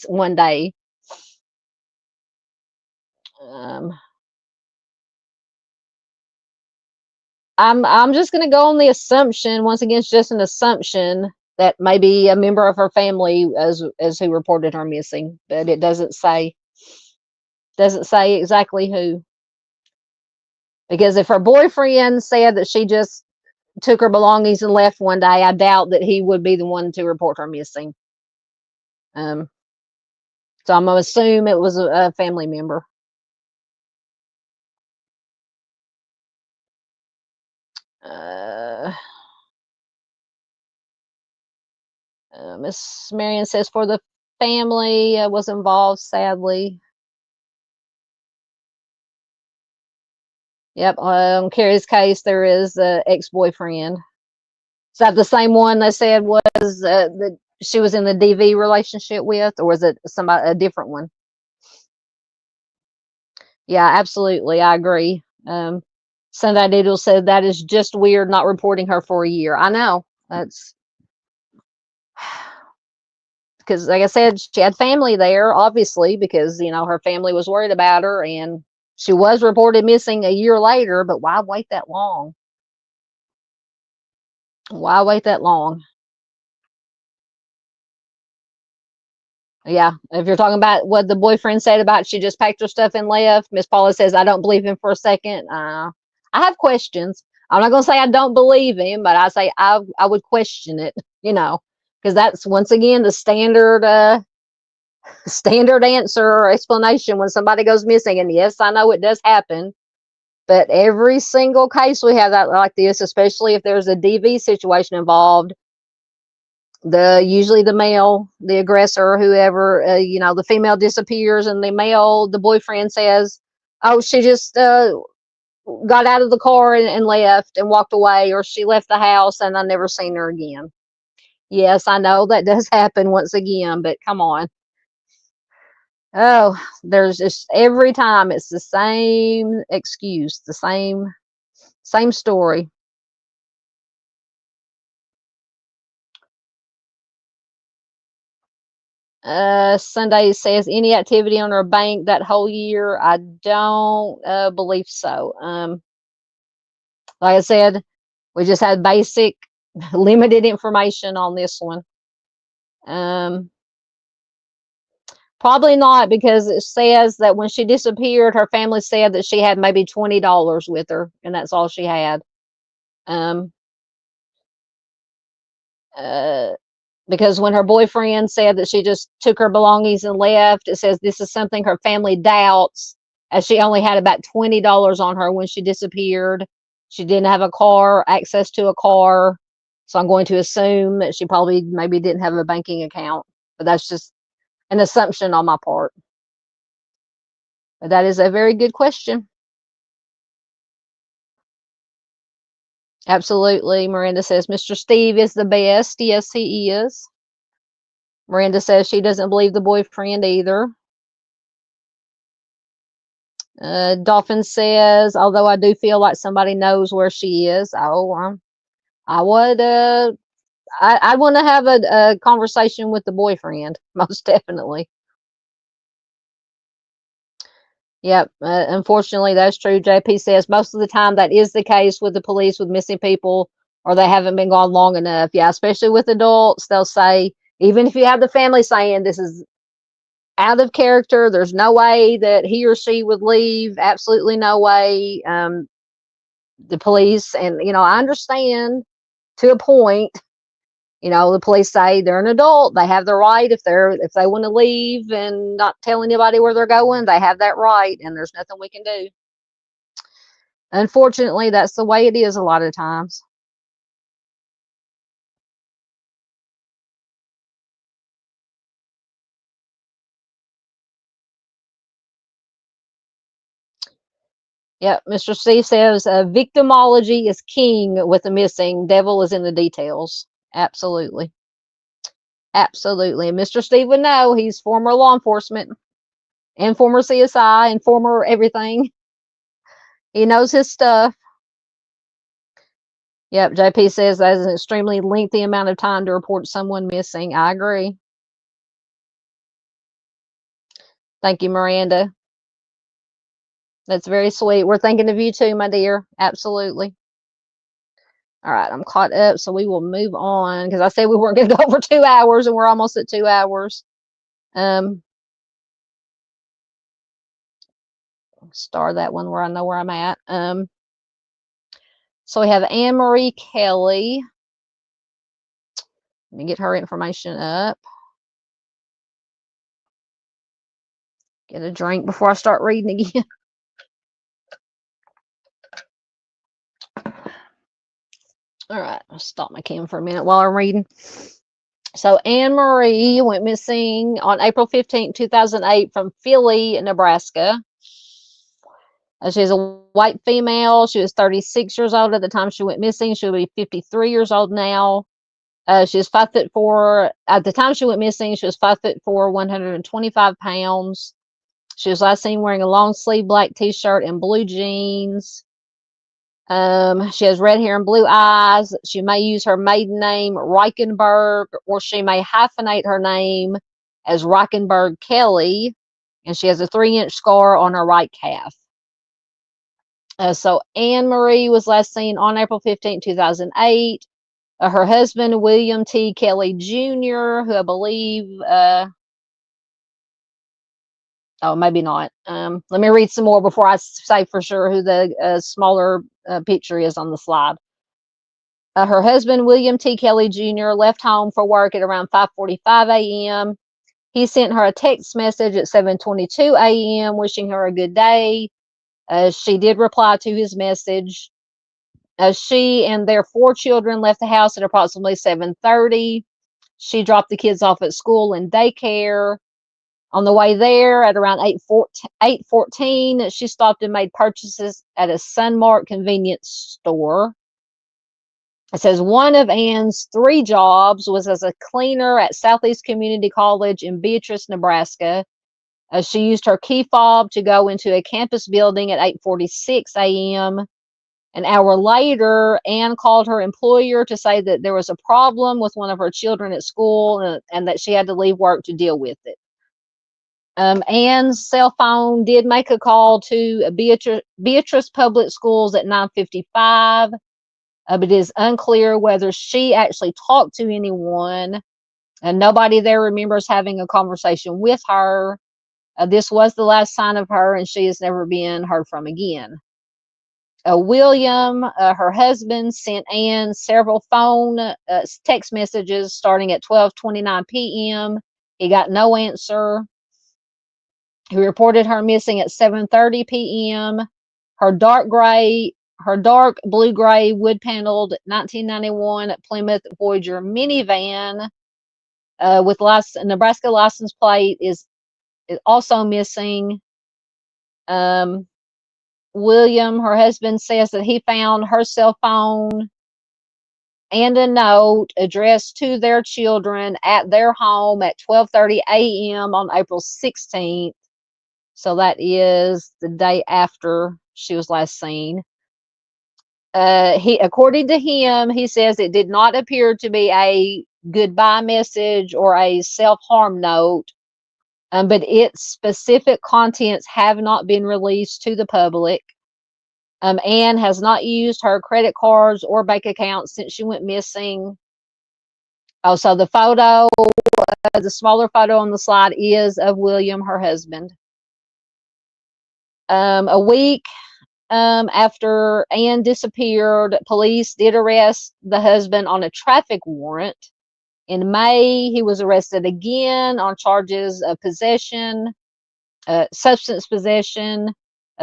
I'm just going to go on the assumption. Once again, it's just an assumption that maybe a member of her family as who reported her missing, but it doesn't say exactly who. Because if her boyfriend said that she just took her belongings and left one day, I doubt that he would be the one to report her missing. So I'm gonna assume it was a family member. Miss Marion says for the family was involved, sadly. Yep, Carrie's case, there is an ex-boyfriend. Is that the same one they said was that she was in the DV relationship with, or was it a different one? Yeah, absolutely, I agree. Sunday Doodle said that is just weird not reporting her for a year. I know. That's because, like I said, she had family there, obviously, because her family was worried about her, and she was reported missing a year later. But why wait that long? Why wait that long? Yeah, if you're talking about what the boyfriend said about she just packed her stuff and left, Miss Paula says I don't believe him for a second. I have questions. I'm not gonna say I don't believe him, but I say I would question it, because that's once again the standard answer or explanation when somebody goes missing. And yes, I know it does happen, but every single case we have that like this, especially if there's a DV situation involved, usually the male, the aggressor, whoever, the female disappears, and the boyfriend says, oh, she just got out of the car and left and walked away, or she left the house and I never seen her again. Yes, I know that does happen once again, but come on. Oh, there's just every time it's the same excuse, the same story. Sunday says any activity on her bank that whole year. I don't believe so. Like I said, we just had basic, limited information on this one. Probably not, because it says that when she disappeared, her family said that she had maybe $20 with her, and that's all she had. Because when her boyfriend said that she just took her belongings and left, it says this is something her family doubts, as she only had about $20 on her when she disappeared. She didn't have a car, access to a car, so I'm going to assume that she probably maybe didn't have a banking account, but that's just an assumption on my part. But that is a very good question. Absolutely. Miranda says Mr. Steve is the best. Yes, he is. Miranda says she doesn't believe the boyfriend either. Dolphin says, although I do feel like somebody knows where she is. Oh, I would, I want to have a conversation with the boyfriend, most definitely. Yep. Unfortunately, that's true. JP says most of the time that is the case with the police with missing people, or they haven't been gone long enough. Yeah, especially with adults, they'll say, even if you have the family saying this is out of character, there's no way that he or she would leave. Absolutely no way. The police, and I understand to a point. The police say they're an adult, they have the right, if they want to leave and not tell anybody where they're going, they have that right, and there's nothing we can do. Unfortunately, that's the way it is a lot of times. Yep. Mr. Steve says victimology is king with the missing. Devil is in the details. Absolutely. Absolutely. And Mr. Steve would know, he's former law enforcement and former CSI and former everything. He knows his stuff. Yep. JP says that is an extremely lengthy amount of time to report someone missing. I agree. Thank you, Miranda. That's very sweet. We're thinking of you too, my dear. Absolutely. All right, I'm caught up, so we will move on, because I said we weren't going to go over 2 hours, and we're almost at 2 hours. Star that one where I know where I'm at. So we have Marie Kelley. Let me get her information up. Get a drink before I start reading again. All right, I'll stop my cam for a minute while I'm reading. So Anne Marie went missing on April 15, 2008 from Philly, Nebraska. She's a white female. She was 36 years old at the time she went missing. She'll be 53 years old now. She was 5'4". At the time she went missing, she was 5'4", 125 pounds. She was last seen wearing a long sleeve black t-shirt and blue jeans. She has red hair and blue eyes. She may use her maiden name Reichenberg, or she may hyphenate her name as Reichenberg Kelley, and she has a 3-inch scar on her right calf. So Anne Marie was last seen on April 15, 2008. Her husband, William T. Kelley Jr., who I believe, oh, maybe not. Let me read some more before I say for sure who the smaller picture is on the slide. Her husband, William T. Kelley Jr., left home for work at around 5:45 a.m. He sent her a text message at 7:22 a.m. wishing her a good day. She did reply to his message. She and their 4 children left the house at approximately 7:30. She dropped the kids off at school and daycare. On the way there, at around 8:14, she stopped and made purchases at a Sunmart convenience store. It says one of Ann's 3 jobs was as a cleaner at Southeast Community College in Beatrice, Nebraska. She used her key fob to go into a campus building at 8:46 a.m. An hour later, Anne called her employer to say that there was a problem with one of her children at school and that she had to leave work to deal with it. Anne's cell phone did make a call to Beatrice Public Schools at 9:55, but it is unclear whether she actually talked to anyone, and nobody there remembers having a conversation with her. This was the last sign of her, and she has never been heard from again. William, her husband, sent Anne several text messages starting at 12:29 p.m. He got no answer. He reported her missing at 7:30 p.m. Her dark blue-gray wood-paneled 1991 Plymouth Voyager minivan with Nebraska license plate is also missing. William, her husband, says that he found her cell phone and a note addressed to their children at their home at 12:30 a.m. on April 16th. So that is the day after she was last seen. According to him, he says it did not appear to be a goodbye message or a self-harm note, but its specific contents have not been released to the public. Anne has not used her credit cards or bank accounts since she went missing. Also, the smaller photo on the slide is of William, her husband. A week after Anne disappeared, police did arrest the husband on a traffic warrant. In May, he was arrested again on charges of possession, substance possession,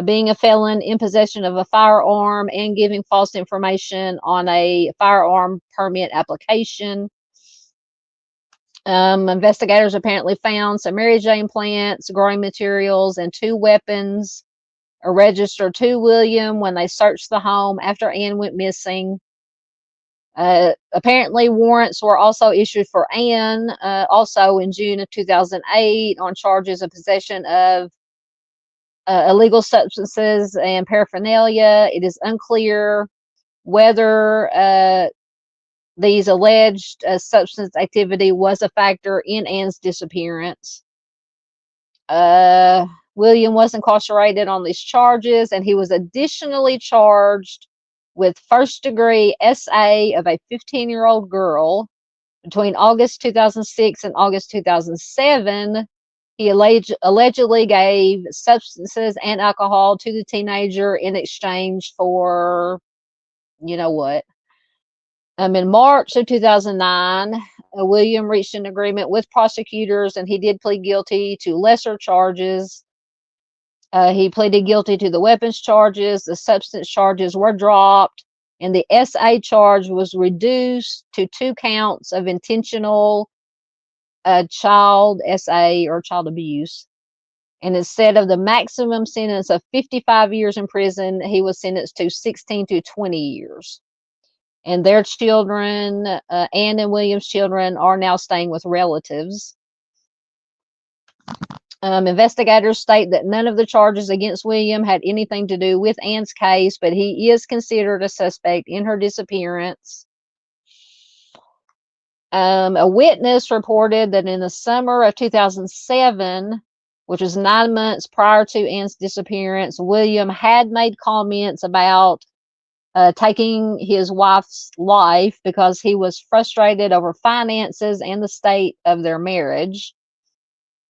being a felon in possession of a firearm, and giving false information on a firearm permit application. Investigators apparently found some Mary Jane plants, growing materials, and 2 weapons registered to William when they searched the home after Anne went missing. Apparently, warrants were also issued for Anne, also in June of 2008, on charges of possession of illegal substances and paraphernalia. It is unclear whether these alleged substance activity was a factor in Anne's disappearance. William was incarcerated on these charges, and he was additionally charged with first-degree SA of a 15-year-old girl. Between August 2006 and August 2007, he allegedly gave substances and alcohol to the teenager in exchange for, you know what. In March of 2009, William reached an agreement with prosecutors, and he did plead guilty to lesser charges. He pleaded guilty to the weapons charges. The substance charges were dropped, and the SA charge was reduced to 2 counts of intentional child SA or child abuse. And instead of the maximum sentence of 55 years in prison, he was sentenced to 16 to 20 years. And their children, Anne and William's children, are now staying with relatives. Investigators state that none of the charges against William had anything to do with Anne's case, but he is considered a suspect in her disappearance. A witness reported that in the summer of 2007, which was 9 months prior to Anne's disappearance, William had made comments about taking his wife's life because he was frustrated over finances and the state of their marriage.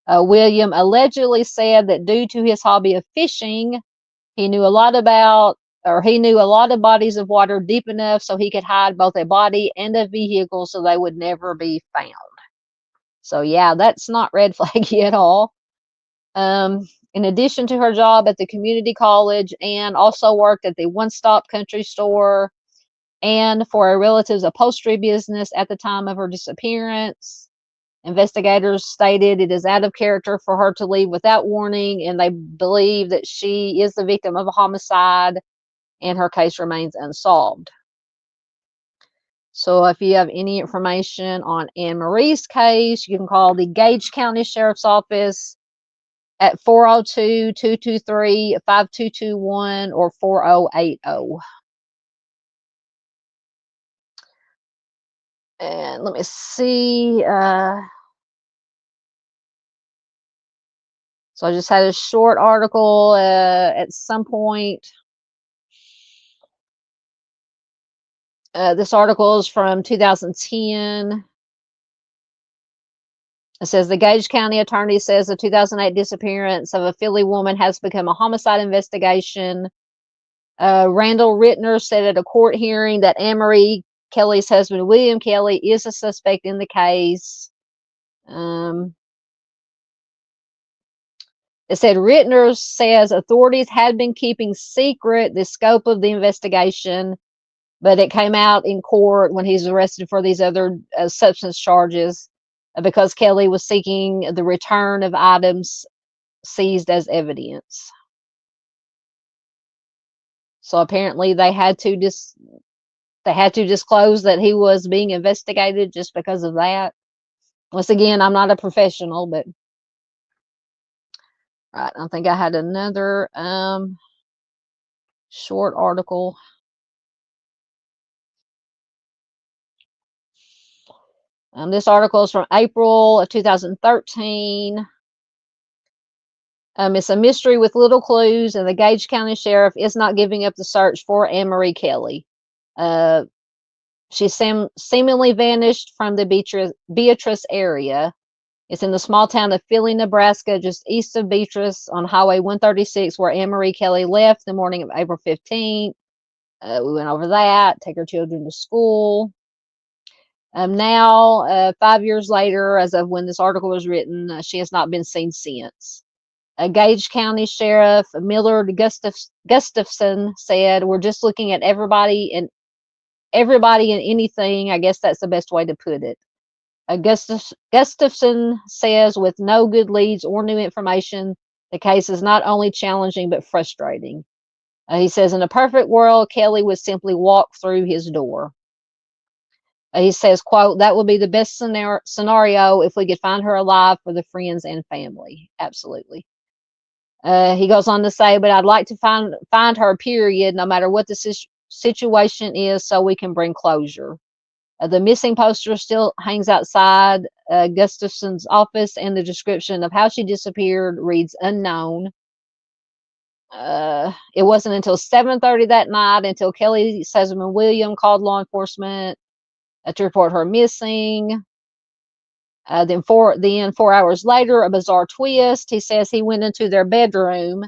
William allegedly said that due to his hobby of fishing, he knew a lot of bodies of water deep enough so he could hide both a body and a vehicle so they would never be found. So yeah, that's not red flaggy at all. In addition to her job at the community college, Anne also worked at the One Stop Country Store and for a relative's upholstery business at the time of her disappearance. Investigators stated it is out of character for her to leave without warning, and they believe that she is the victim of a homicide and her case remains unsolved. So if you have any information on Anne Marie's case, you can call the Gage County Sheriff's Office at 402-223-5221 or 4080. And let me see. So I just had a short article at some point. This article is from 2010. It says the Gage County attorney says the 2008 disappearance of a Philly woman has become a homicide investigation. Randall Rittner said at a court hearing that Marie Kelley's husband, William Kelley, is a suspect in the case. It said Rittner says authorities had been keeping secret the scope of the investigation, but it came out in court when he's arrested for these other substance charges because Kelley was seeking the return of items seized as evidence. So apparently they had to disclose that he was being investigated just because of that. Once again, I'm not a professional, but right, I think I had another short article. This article is from April of 2013. It's a mystery with little clues, and the Gage County Sheriff is not giving up the search for Marie Kelley. She seemingly vanished from the Beatrice area. It's in the small town of Philly, Nebraska, just east of Beatrice on Highway 136, where Marie Kelley left the morning of April 15th. We went over that, take her children to school. Now, 5 years later, as of when this article was written, she has not been seen since. Gage County Sheriff Millard Gustafson said, "We're just looking at everybody and anything. I guess that's the best way to put it." Gustafson says, "With no good leads or new information, the case is not only challenging but frustrating." He says, "In a perfect world, Kelley would simply walk through his door." He says, quote, "That would be the best scenario if we could find her alive for the friends and family." Absolutely. He goes on to say, "But I'd like to find her, period, no matter what the situation is, so we can bring closure." The missing poster still hangs outside Gustafson's office, and the description of how she disappeared reads unknown. It wasn't until 7:30 that night until Kelley's husband William called law enforcement to report her missing. Then 4 hours later, a bizarre twist. He says he went into their bedroom.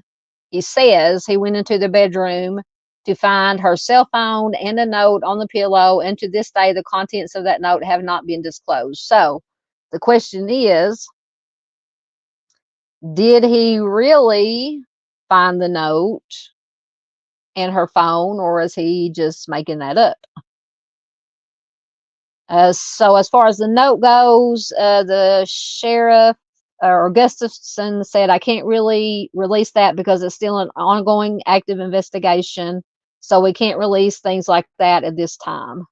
He says he went into the bedroom to find her cell phone and a note on the pillow. And to this day, the contents of that note have not been disclosed. So the question is, did he really find the note and her phone, or is he just making that up? So as far as the note goes, the sheriff or Gustafson said, "I can't really release that because it's still an ongoing active investigation. So we can't release things like that at this time."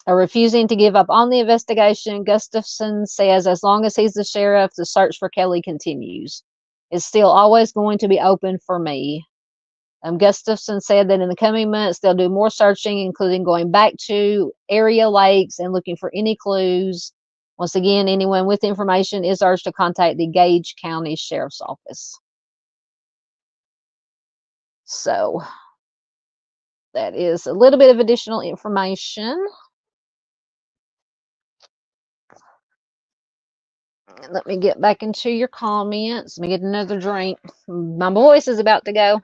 Refusing to give up on the investigation, Gustafson says, "As long as he's the sheriff, the search for Kelley continues. It's still always going to be open for me." Gustafson said that in the coming months, they'll do more searching, including going back to area lakes and looking for any clues. Once again, anyone with information is urged to contact the Gage County Sheriff's Office. So that is a little bit of additional information. Let me get back into your comments. Let me get another drink. My voice is about to go.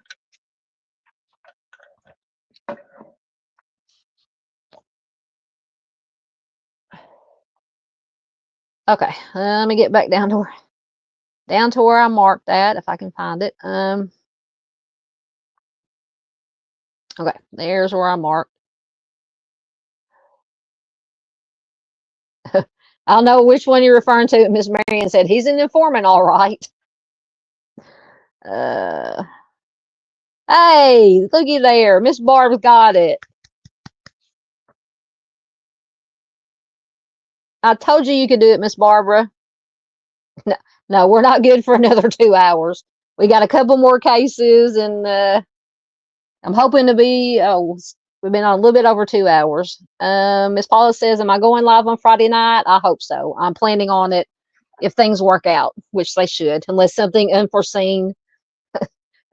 Okay, let me get back down to where I marked that, if I can find it. Okay, there's where I marked. I'll know which one you're referring to. Miss Marion said, "He's an informant, all right." Hey, looky there. Miss Barb's got it. I told you could do it, Miss Barbara. No, we're not good for another 2 hours. We got a couple more cases, and I'm hoping to be We've been on a little bit over 2 hours. Miss Paula says, am I going live on Friday night? I hope so. I'm planning on it if things work out, which they should, unless something unforeseen,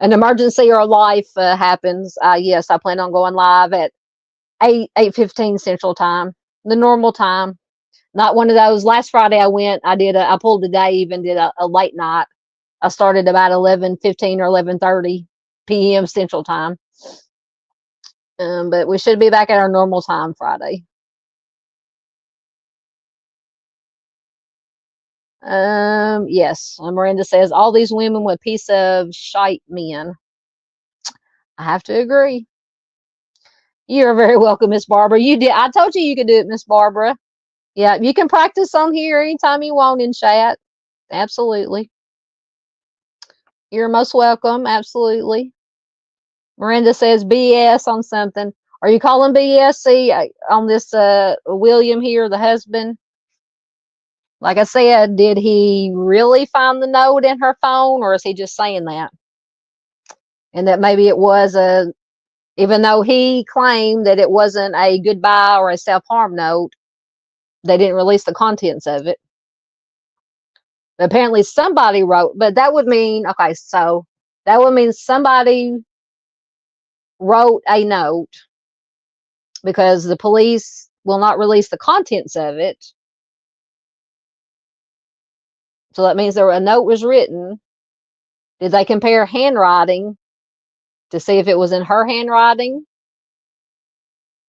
an emergency or a life happens. Yes, I plan on going live at 8:15 Central Time, the normal time. Not one of those. Last Friday I pulled a Dave and did a late night. I started about 11:15 or 11:30 p.m. Central Time. But we should be back at our normal time Friday. Yes. Miranda says, all these women with piece of shite men. I have to agree. You're very welcome, Miss Barbara. You did. I told you could do it, Miss Barbara. Yeah, you can practice on here anytime you want in chat. Absolutely. You're most welcome. Absolutely. Miranda says BS on something. Are you calling BS on this William here, the husband? Like I said, did he really find the note in her phone, or is he just saying that? And that maybe it was even though he claimed that it wasn't a goodbye or a self-harm note, they didn't release the contents of it. But apparently somebody wrote, but that would mean, okay, so that would mean somebody wrote a note because the police will not release the contents of it. So that means a note was written. Did they compare handwriting to see if it was in her handwriting?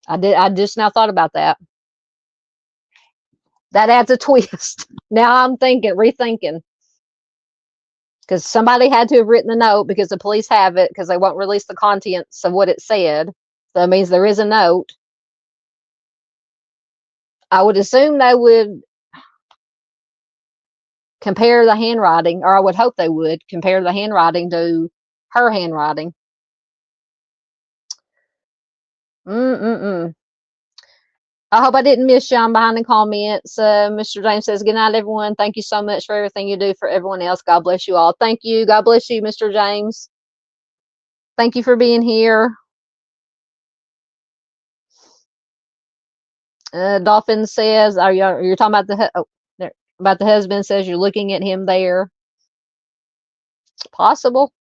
I just now thought about that. That adds a twist. Now I'm rethinking. Because somebody had to have written the note because the police have it because they won't release the contents of what it said. So that means there is a note. I would assume they would compare the handwriting, or I would hope they would compare the handwriting to her handwriting. I hope I didn't miss you. I'm behind the comments. Mr. James says, good night, everyone. Thank you so much for everything you do for everyone else. God bless you all. Thank you. God bless you, Mr. James. Thank you for being here. Dolphin says, you're talking about the husband says you're looking at him there. Possible.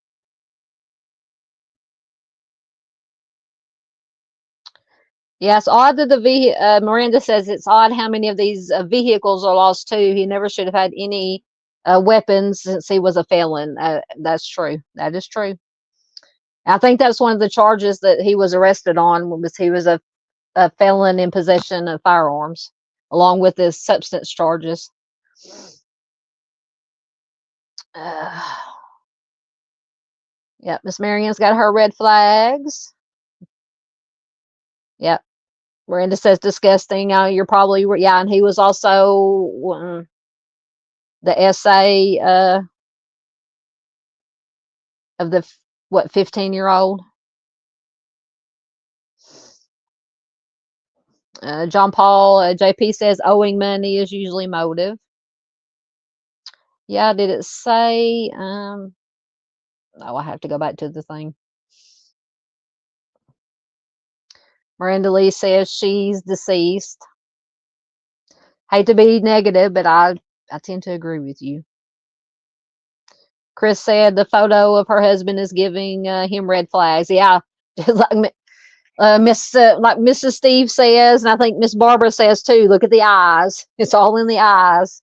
Yeah, it's odd that Miranda says it's odd how many of these vehicles are lost too. He never should have had any weapons since he was a felon. That's true. That is true. I think that's one of the charges that he was arrested on, was he was a felon in possession of firearms, along with his substance charges. Yeah, Miss Marian's got her red flags. Yep. Miranda says disgusting. You're probably, yeah, and he was also the essay of the 15-year-old. John Paul JP says owing money is usually motive. Yeah, did it say? Oh, I have to go back to the thing. Miranda Lee says she's deceased. Hate to be negative, but I tend to agree with you. Chris said the photo of her husband is giving him red flags. Yeah, like Mrs. Steve says, and I think Miss Barbara says too. Look at the eyes; it's all in the eyes.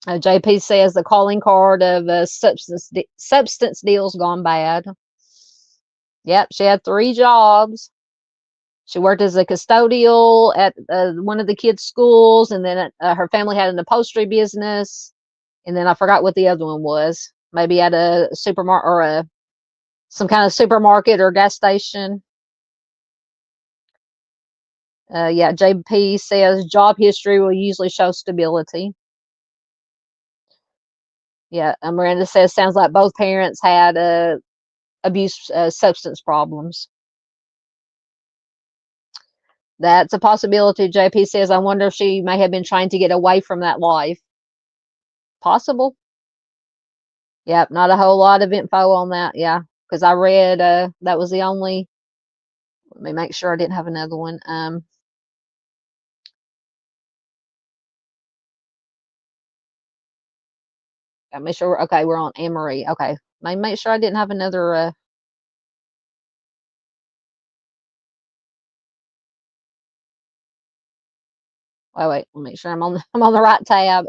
JP says the calling card of substance deals gone bad. Yep, she had 3 jobs. She worked as a custodial at one of the kids' schools, and then her family had an upholstery business, and then I forgot what the other one was. Maybe at a supermarket or some kind of supermarket or gas station. Yeah, JP says job history will usually show stability. Yeah, Miranda says sounds like both parents had abuse substance problems. That's a possibility. JP says, I wonder if she may have been trying to get away from that life. Possible. Yep, not a whole lot of info on that. Yeah, because I read that was the only Let me make sure I didn't have another one. I make sure. Okay, we're on Anne Marie. Okay, make sure I didn't have another. Wait. Let me make sure I'm on. I'm on the right tab.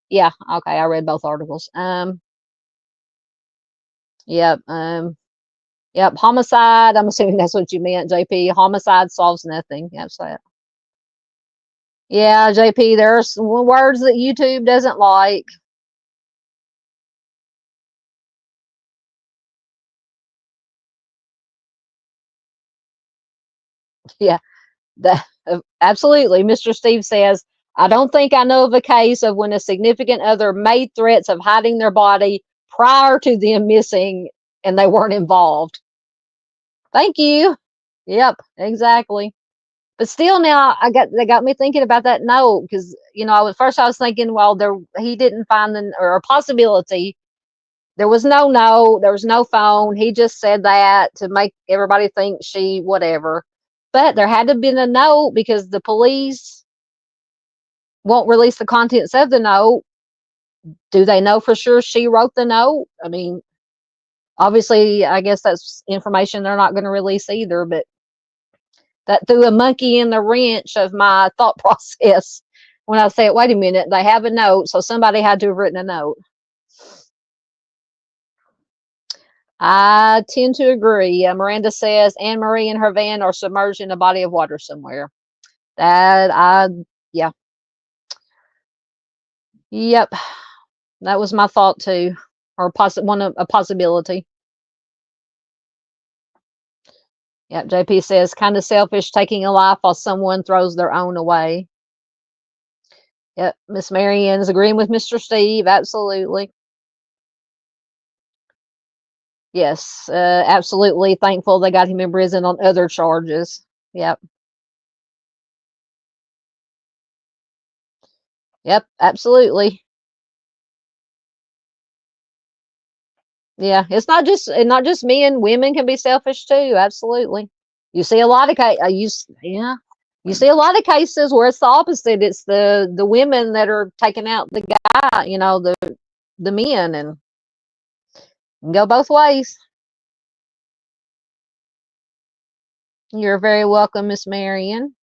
Yeah. Okay, I read both articles. Yep. Yep. Homicide. I'm assuming that's what you meant, JP. Homicide solves nothing. Yep. So, yeah, JP. There's words that YouTube doesn't like. Yeah. Absolutely. Mr. Steve says, I don't think I know of a case of when a significant other made threats of hiding their body prior to them missing and they weren't involved. Thank you. Yep, exactly. But still, now they got me thinking about that note because at first I was thinking, well, he didn't find or a possibility. There was no note, there was no phone. He just said that to make everybody think she whatever. But there had to have been a note because the police won't release the contents of the note. Do they know for sure she wrote the note? I mean, obviously, I guess that's information they're not going to release either, but that threw a monkey in the wrench of my thought process when I said, wait a minute, they have a note, so somebody had to have written a note. I tend to agree. Miranda says Anne Marie and her van are submerged in a body of water somewhere. Yeah. Yep. That was my thought too, or a possibility. Yep. JP says kind of selfish taking a life while someone throws their own away. Yep. Miss Marianne's agreeing with Mr. Steve. Absolutely. Yes. Absolutely thankful they got him in prison on other charges. Yep. Yep. Absolutely. Yeah, it's not just men. Women can be selfish too. Absolutely. You see a lot of you see a lot of cases where it's the opposite. It's the women that are taking out the guy. The men, and go both ways. You're very welcome, Miss Marion.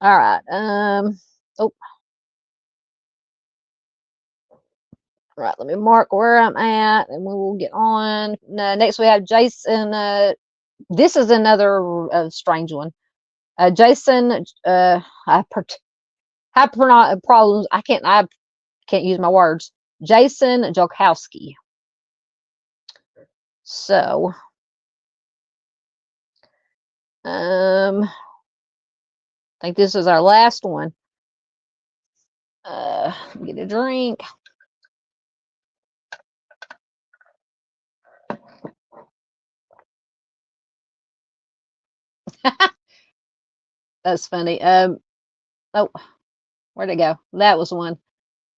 All right. Oh. All right. Let me mark where I'm at, and we will get on. Next, we have Jason. This is another strange one. Jason. I have problems. I can't use my words. Jason Jolkowski. So, I think this is our last one. Get a drink. That's funny. Oh, where'd it go? That was one.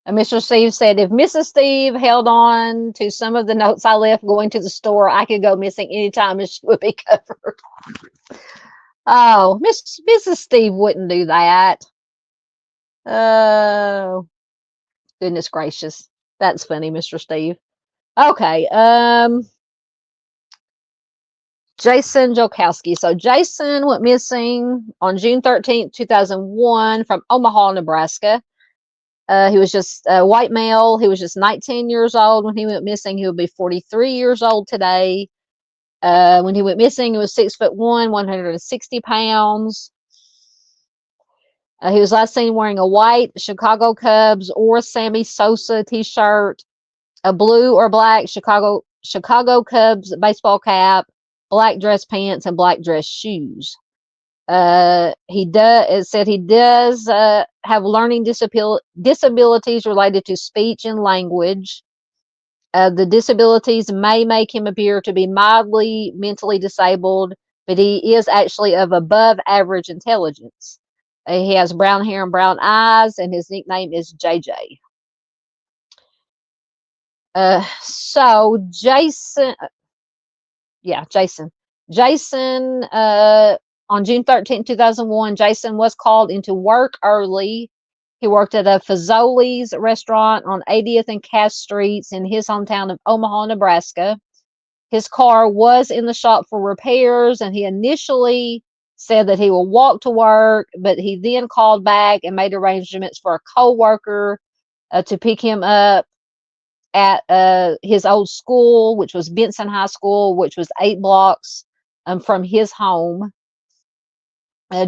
Mr. Steve said, if Mrs. Steve held on to some of the notes I left going to the store, I could go missing anytime and she would be covered. Oh, Mrs. Steve wouldn't do that. Oh, goodness gracious. That's funny, Mr. Steve. Okay. Jason Jolkowski. So Jason went missing on June 13th, 2001 from Omaha, Nebraska. He was just a white male. He was just 19 years old when he went missing. He would be 43 years old today. When he went missing, he was 6'1", 160 pounds. He was last seen wearing a white Chicago Cubs or Sammy Sosa t-shirt, a blue or black Chicago Cubs baseball cap, black dress pants, and black dress shoes. It said he does have learning disabilities related to speech and language. The disabilities may make him appear to be mildly mentally disabled, but he is actually of above average intelligence. He has brown hair and brown eyes, and his nickname is JJ. So Jason, Yeah, Jason. Jason, on June 13th, 2001, Jason was called into work early. He worked at a Fazoli's restaurant on 80th and Cass Streets in his hometown of Omaha, Nebraska. His car was in the shop for repairs, and he initially said that he will walk to work, but he then called back and made arrangements for a co-worker to pick him up at his old school, which was Benson High School, which was 8 blocks from his home.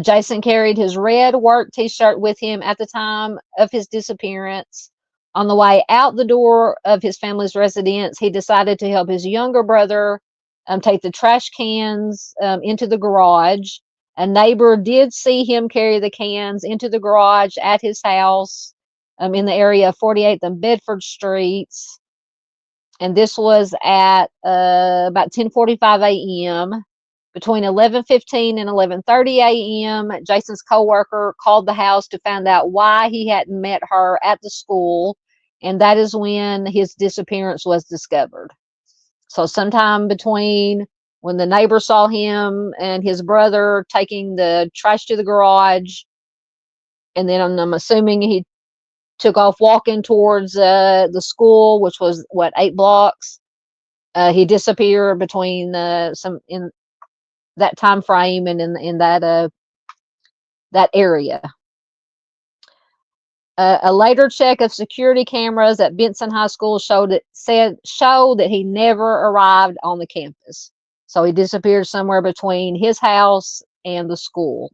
Jason carried his red work t-shirt with him at the time of his disappearance. On the way out the door of his family's residence, he decided to help his younger brother take the trash cans into the garage. A neighbor did see him carry the cans into the garage at his house in the area of 48th and Bedford Streets. And this was at about 10:45 a.m. Between 11:15 and 11:30 a.m., Jason's coworker called the house to find out why he hadn't met her at the school, and that is when his disappearance was discovered. So sometime between when the neighbor saw him and his brother taking the trash to the garage, and then I'm assuming he took off walking towards the school, which was 8 blocks. He disappeared between some in that time frame and in that area. A later check of security cameras at Benson High School showed that he never arrived on the campus. So he disappeared somewhere between his house and the school.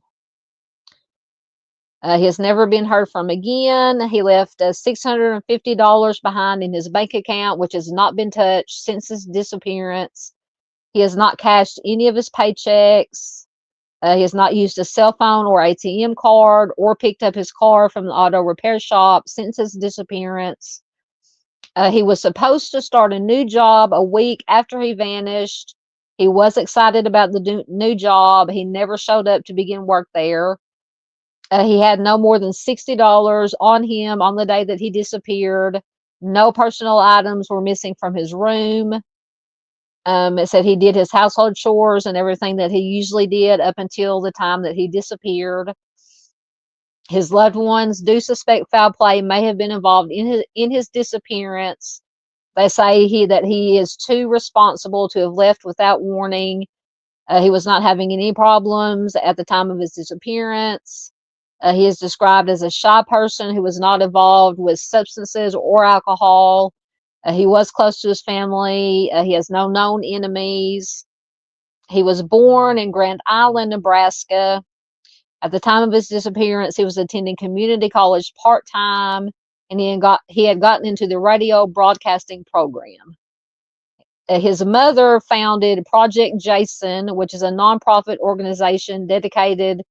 He has never been heard from again. He left $650 behind in his bank account, which has not been touched since his disappearance. He has not cashed any of his paychecks. He has not used a cell phone or ATM card or picked up his car from the auto repair shop since his disappearance. He was supposed to start a new job a week after he vanished. He was excited about the new job. He never showed up to begin work there. He had no more than $60 on him on the day that he disappeared. No personal items were missing from his room. It said he did his household chores and everything that he usually did up until the time that he disappeared. His loved ones do suspect foul play may have been involved in his disappearance. They say that he is too responsible to have left without warning. He was not having any problems at the time of his disappearance. He is described as a shy person who was not involved with substances or alcohol. He was close to his family. He has no known enemies. He was born in Grand Island, Nebraska. At the time of his disappearance, he was attending community college part-time, and he had gotten into the radio broadcasting program. His mother founded Project Jason, which is a nonprofit organization dedicated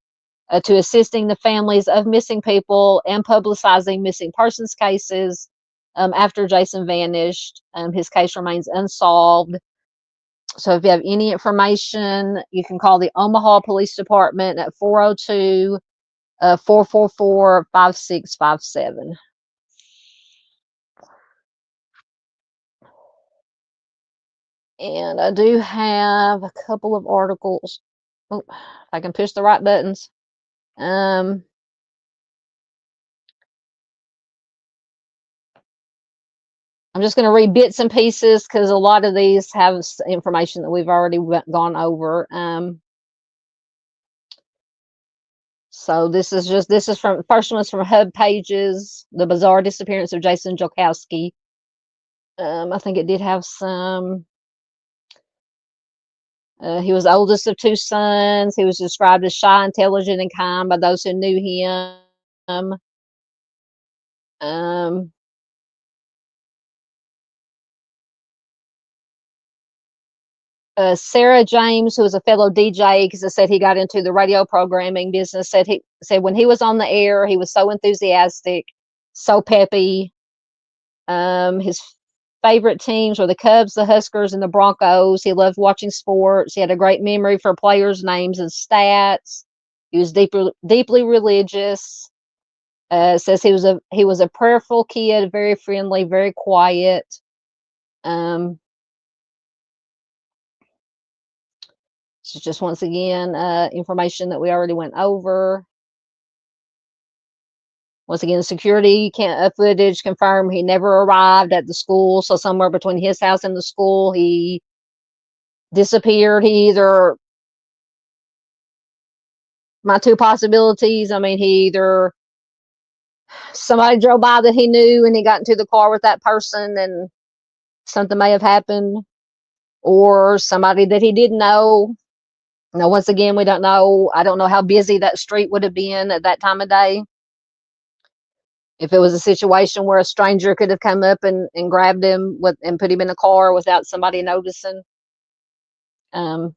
to assisting the families of missing people and publicizing missing persons cases. After Jason vanished, his case remains unsolved. So if you have any information, you can call the Omaha Police Department at 402-444-5657. And I do have a couple of articles. Oh, if I can push the right buttons. I'm just going to read bits and pieces because a lot of these have information that we've already gone over. So this is from, first one is from Hub Pages, The Bizarre Disappearance of Jason Jolkowski. I think it did have some. He was the oldest of 2 sons. He was described as shy, intelligent, and kind by those who knew him. Sarah James, who was a fellow DJ, because I said he got into the radio programming business, said when he was on the air, he was so enthusiastic, so peppy. His favorite teams were the Cubs, the Huskers, and the Broncos. He loved watching sports. He had a great memory for players' names and stats. He was deeply religious. Says he was a prayerful kid, very friendly, very quiet. This is just once again information that we already went over. Once again, security footage confirmed he never arrived at the school. So somewhere between his house and the school, he disappeared. He either, my two possibilities, I mean, he either, somebody drove by that he knew and he got into the car with that person and something may have happened, or somebody that he didn't know. Now, once again, we don't know. I don't know how busy that street would have been at that time of day. If it was a situation where a stranger could have come up and grabbed him and put him in a car without somebody noticing. It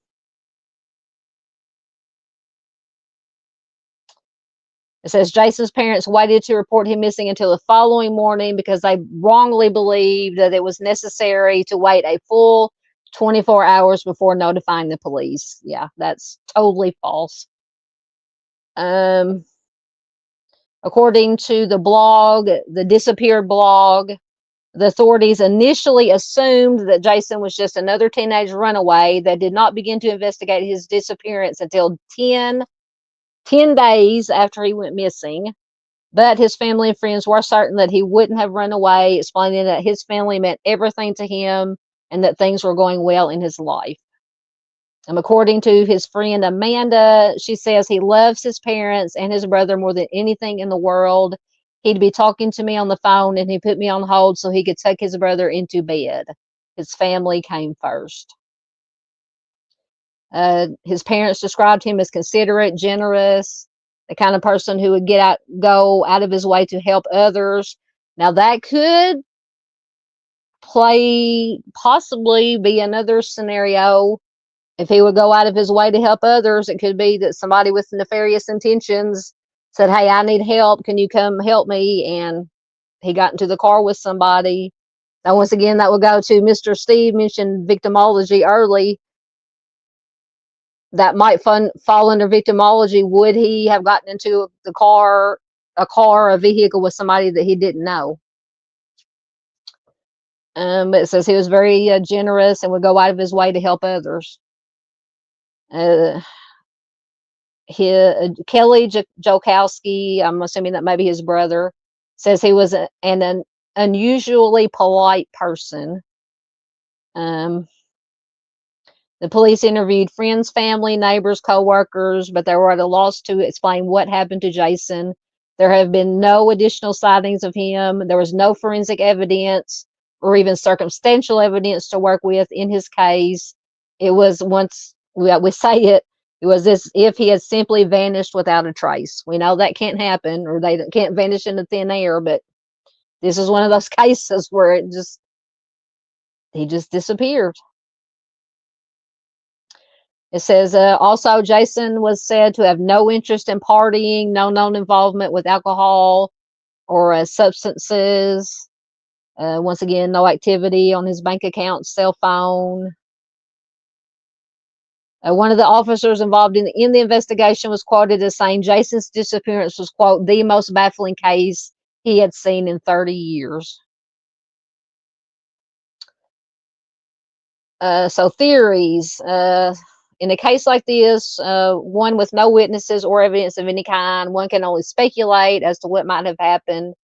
says Jason's parents waited to report him missing until the following morning because they wrongly believed that it was necessary to wait a full 24 hours before notifying the police. Yeah, that's totally false. According to the blog, the disappeared blog, the authorities initially assumed that Jason was just another teenage runaway that did not begin to investigate his disappearance until 10 days after he went missing. But his family and friends were certain that he wouldn't have run away, explaining that his family meant everything to him and that things were going well in his life. According to his friend Amanda, she says he loves his parents and his brother more than anything in the world. He'd be talking to me on the phone and he put me on hold so he could tuck his brother into bed. His family came first. His parents described him as considerate, generous, the kind of person who would go out of his way to help others. Now that could possibly be another scenario. If he would go out of his way to help others, it could be that somebody with nefarious intentions said, hey, I need help. Can you come help me? And he got into the car with somebody. Now, once again, that would go to Mr. Steve mentioned victimology early. That might fall under victimology. Would he have gotten into a vehicle with somebody that he didn't know? But it says he was very generous and would go out of his way to help others. Kelly Jolkowski, I'm assuming that maybe his brother, says he was an unusually polite person. The police interviewed friends, family, neighbors, co-workers, but they were at a loss to explain what happened to Jason. There have been no additional sightings of him. There was no forensic evidence or even circumstantial evidence to work with in his case. It was it was as if he had simply vanished without a trace. We know that can't happen, or they can't vanish into thin air, but this is one of those cases where he just disappeared. It says also Jason was said to have no interest in partying, no known involvement with alcohol or substances. Once again, no activity on his bank account, cell phone. One of the officers involved in the investigation was quoted as saying Jason's disappearance was, quote, the most baffling case he had seen in 30 years. So theories. In a case like this, one with no witnesses or evidence of any kind, one can only speculate as to what might have happened.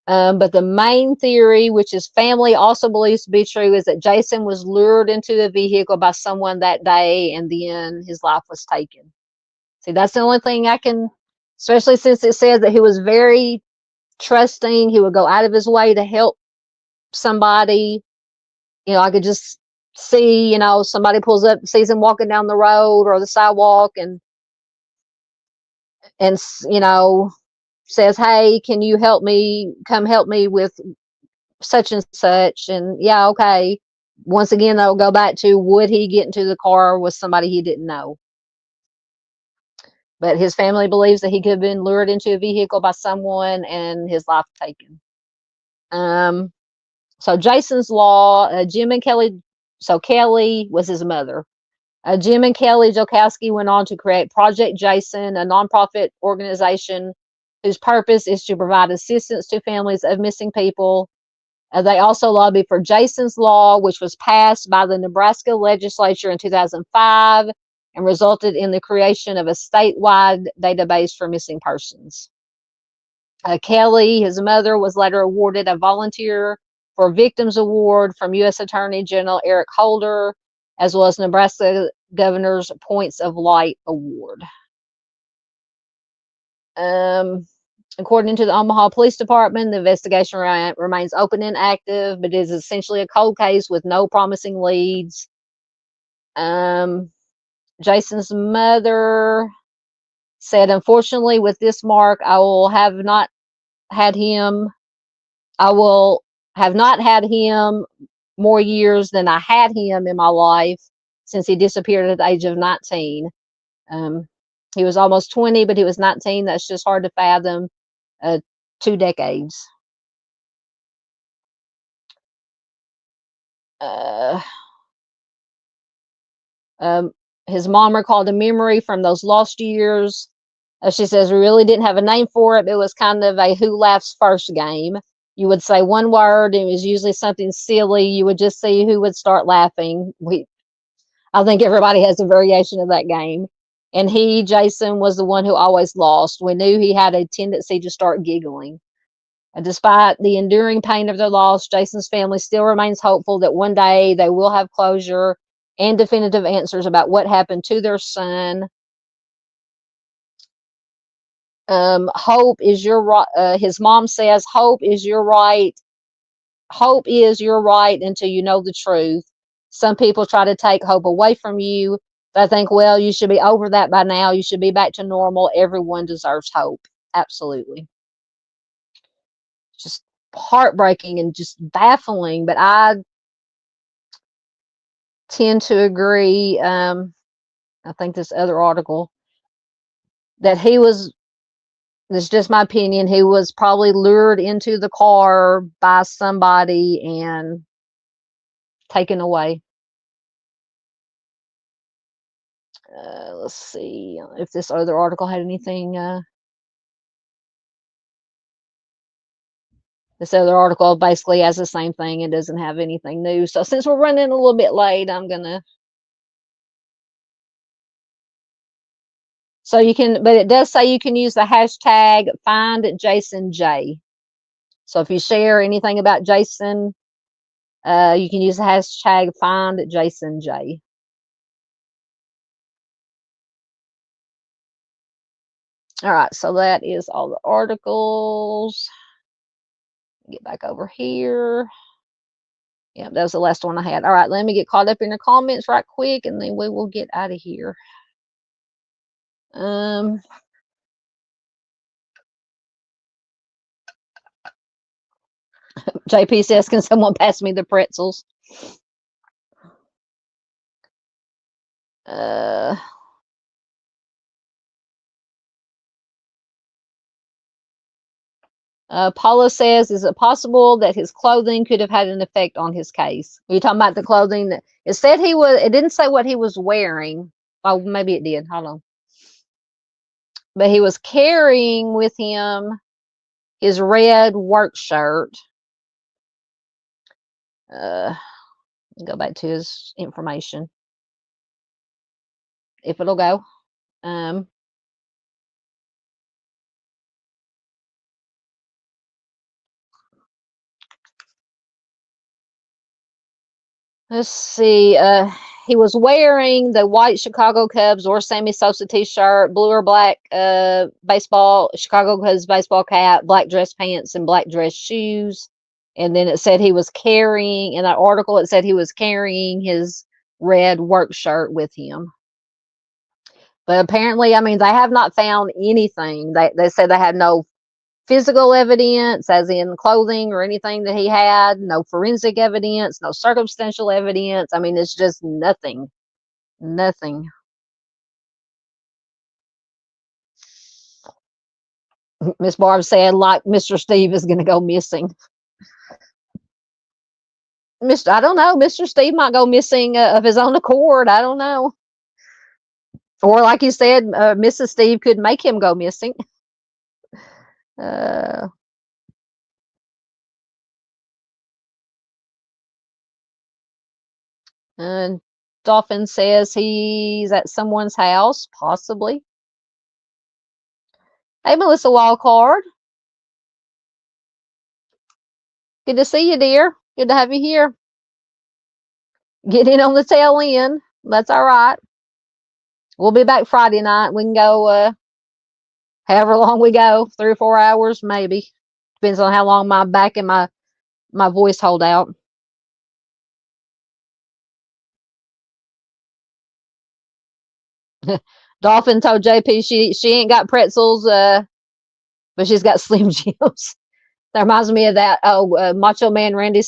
But the main theory, which his family also believes to be true, is that Jason was lured into a vehicle by someone that day and then his life was taken. See, that's the only thing I can, especially since it says that he was very trusting. He would go out of his way to help somebody. I could just see, somebody pulls up, sees him walking down the road or the sidewalk and says, hey, can you help me? Come help me with such and such. And yeah, okay. Once again, that'll go back to, would he get into the car with somebody he didn't know? But his family believes that he could have been lured into a vehicle by someone and his life taken. So Jason's law, Jim and Kelly, so Kelly was his mother. Jim and Kelly Jolkowski went on to create Project Jason, a nonprofit organization whose purpose is to provide assistance to families of missing people. They also lobbied for Jason's Law, which was passed by the Nebraska legislature in 2005 and resulted in the creation of a statewide database for missing persons. Kelley, his mother, was later awarded a Volunteer for Victims Award from U.S. Attorney General Eric Holder, as well as Nebraska Governor's Points of Light Award. According to the Omaha Police Department, the investigation remains open and active, but it is essentially a cold case with no promising leads. Jason's mother said, unfortunately, with this mark, I will have not had him more years than I had him in my life since he disappeared at the age of 19. He was almost 20, but he was 19. That's just hard to fathom. 2 decades. His mom recalled a memory from those lost years. She says, we really didn't have a name for it. But it was kind of a who laughs first game. You would say one word, and it was usually something silly. You would just see who would start laughing. I think everybody has a variation of that game. And Jason, was the one who always lost. We knew he had a tendency to start giggling. And despite the enduring pain of their loss, Jason's family still remains hopeful that one day they will have closure and definitive answers about what happened to their son. Hope is your right. His mom says, hope is your right. Hope is your right until you know the truth. Some people try to take hope away from you. But I think, well, you should be over that by now. You should be back to normal. Everyone deserves hope. Absolutely. Just heartbreaking and just baffling. But I tend to agree. I think this other article that this is just my opinion, he was probably lured into the car by somebody and taken away. Let's see if this other article had anything. This other article basically has the same thing. It doesn't have anything new. So since we're running a little bit late, I'm going to. So you can, but it does say you can use the hashtag #FindJasonJ. So if you share anything about Jason, you can use the hashtag #FindJasonJ. All right, so that is all the articles. Get back over here. Yeah, that was the last one I had. All right, let me get caught up in the comments right quick, and then we will get out of here. JP says, can someone pass me the pretzels? Paula says, is it possible that his clothing could have had an effect on his case? Are you talking about the clothing that it said it didn't say what he was wearing. Oh, maybe it did. Hold on. But he was carrying with him his red work shirt. Go back to his information. If it'll go. Let's see. He was wearing the white Chicago Cubs or Sammy Sosa t-shirt, blue or black Chicago Cubs baseball cap, black dress pants, and black dress shoes. And then it said he was carrying, in that article, it said he was carrying his red work shirt with him. But apparently, I mean, they have not found anything. They said they had no physical evidence, as in clothing or anything that he had, no forensic evidence, no circumstantial evidence. I mean, it's just nothing. Nothing. Miss Barb said, like, Mr. Steve is going to go missing. I don't know. Mr. Steve might go missing of his own accord. I don't know. Or like you said, Mrs. Steve could make him go missing. And Dolphin says he's at someone's house, possibly. Hey, Melissa Wildcard. Good to see you, dear. Good to have you here. Get in on the tail end. That's all right. We'll be back Friday night. We can go however long we go, 3 or 4 hours, maybe. Depends on how long my back and my voice hold out. Dolphin told JP she ain't got pretzels, but she's got Slim Jims. That reminds me of that Macho Man Randy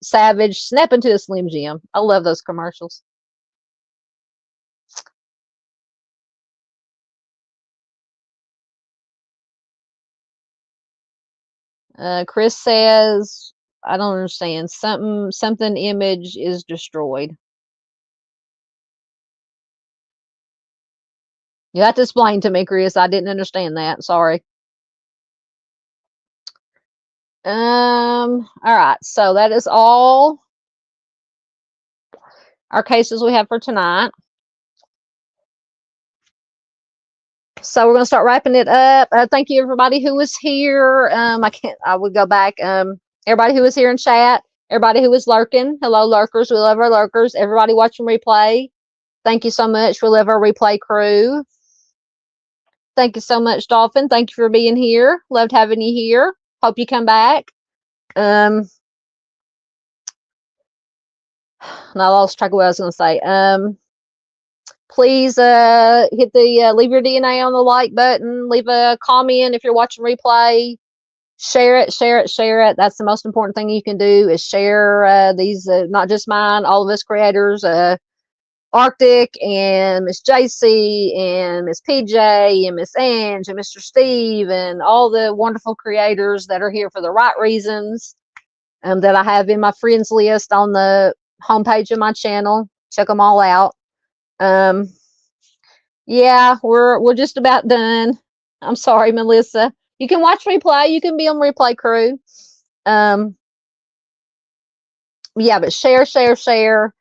Savage snap into a Slim Jim. I love those commercials. Chris says, I don't understand. Something image is destroyed. You have to explain to me, Chris. I didn't understand that. Sorry. All right. So that is all our cases we have for tonight. So we're going to start wrapping it up. Thank you, everybody who was here. I would go back. Everybody who was here in chat, everybody who was lurking. Hello, lurkers. We love our lurkers. Everybody watching replay. Thank you so much. We love our replay crew. Thank you so much, Dolphin. Thank you for being here. Loved having you here. Hope you come back. I lost track of what I was going to say. Please hit the leave your DNA on the like button. Leave a comment if you're watching replay. Share it, share it, share it. That's the most important thing you can do is share these, not just mine, all of us creators, Arctic and Miss JC and Miss PJ and Miss Ange and Mr. Steve and all the wonderful creators that are here for the right reasons that I have in my friends list on the homepage of my channel. Check them all out. Yeah, we're just about done. I'm sorry, Melissa. You can watch replay. You can be on replay crew. Yeah, but share, share, share.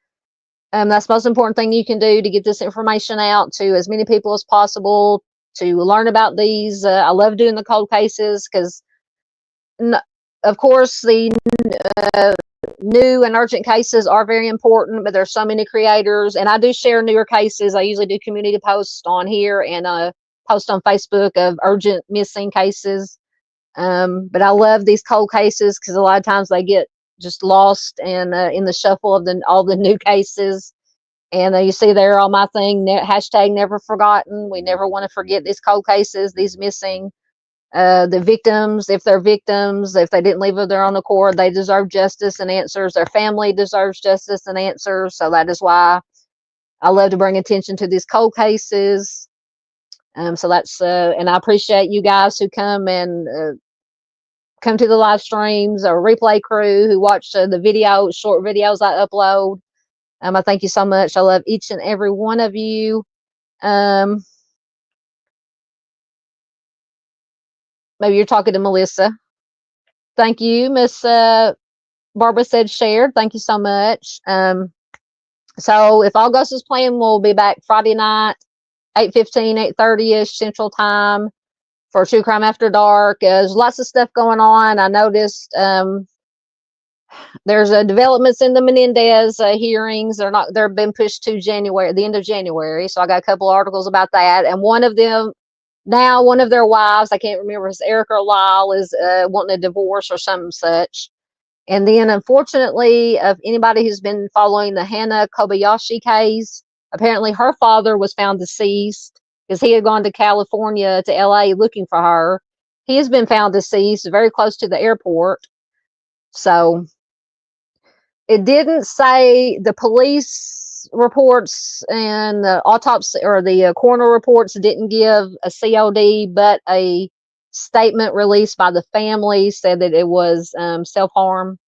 That's the most important thing you can do to get this information out to as many people as possible to learn about these. I love doing the cold cases because, of course, the new and urgent cases are very important, but there's so many creators, and I do share newer cases. I usually do community posts on here and post on Facebook of urgent missing cases. But I love these cold cases because a lot of times they get just lost and in the shuffle of all the new cases. And you see there on my thing, hashtag never forgotten. We never want to forget these cold cases, these missing. The victims, if they're victims, if they didn't leave of their own accord, they deserve justice and answers. Their family deserves justice and answers. So that is why I love to bring attention to these cold cases. So that's, and I appreciate you guys who come and come to the live streams or replay crew who watch the short videos I upload. I thank you so much. I love each and every one of you. Maybe you're talking to Melissa. Thank you, Miss Barbara said shared. Thank you so much. So if all goes as planned, we'll be back Friday night, 8:15, 8:30-ish Central Time for True Crime After Dark. There's lots of stuff going on. I noticed there's developments in the Menendez hearings. They're been pushed to January, the end of January. So I got a couple articles about that. And one of them, now one of their wives, I can't remember, is Erica or Lyle, is wanting a divorce or something such. And then, unfortunately, of anybody who's been following the Hannah Kobayashi case, apparently her father was found deceased because he had gone to California, to LA, looking for her. He has been found deceased very close to the airport. So it didn't say, the police reports and the autopsy or the coroner reports didn't give a COD, but a statement released by the family said that it was self-harm.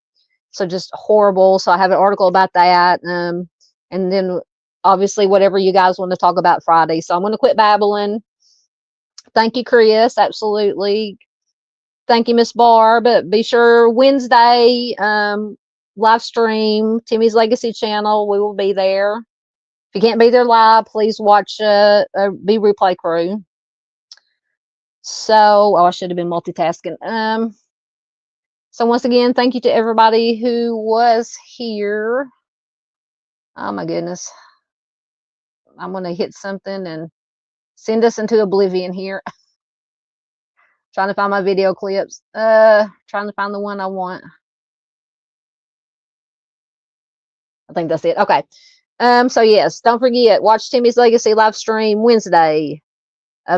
So just horrible. So I have an article about that. And then obviously whatever you guys want to talk about Friday. So I'm going to quit babbling. Thank you, Chris. Absolutely. Thank you, Miss Barb. Be sure Wednesday, live stream, Timmy's Legacy channel. We will be there. If you can't be there live, please watch Be Replay Crew. So, I should have been multitasking. So once again, thank you to everybody who was here. Oh my goodness. I'm going to hit something and send us into oblivion here. Trying to find my video clips. Trying to find the one I want. I think that's it. Okay. So yes, don't forget, watch Timmy's Legacy live stream Wednesday.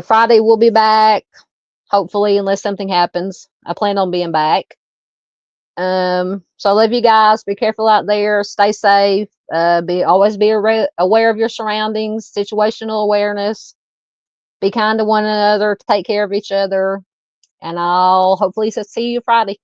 Friday we'll be back, hopefully, unless something happens. I plan on being back. So I love you guys. Be careful out there. Stay safe. Always be aware of your surroundings. Situational awareness. Be kind to one another. Take care of each other. And I'll hopefully see you Friday.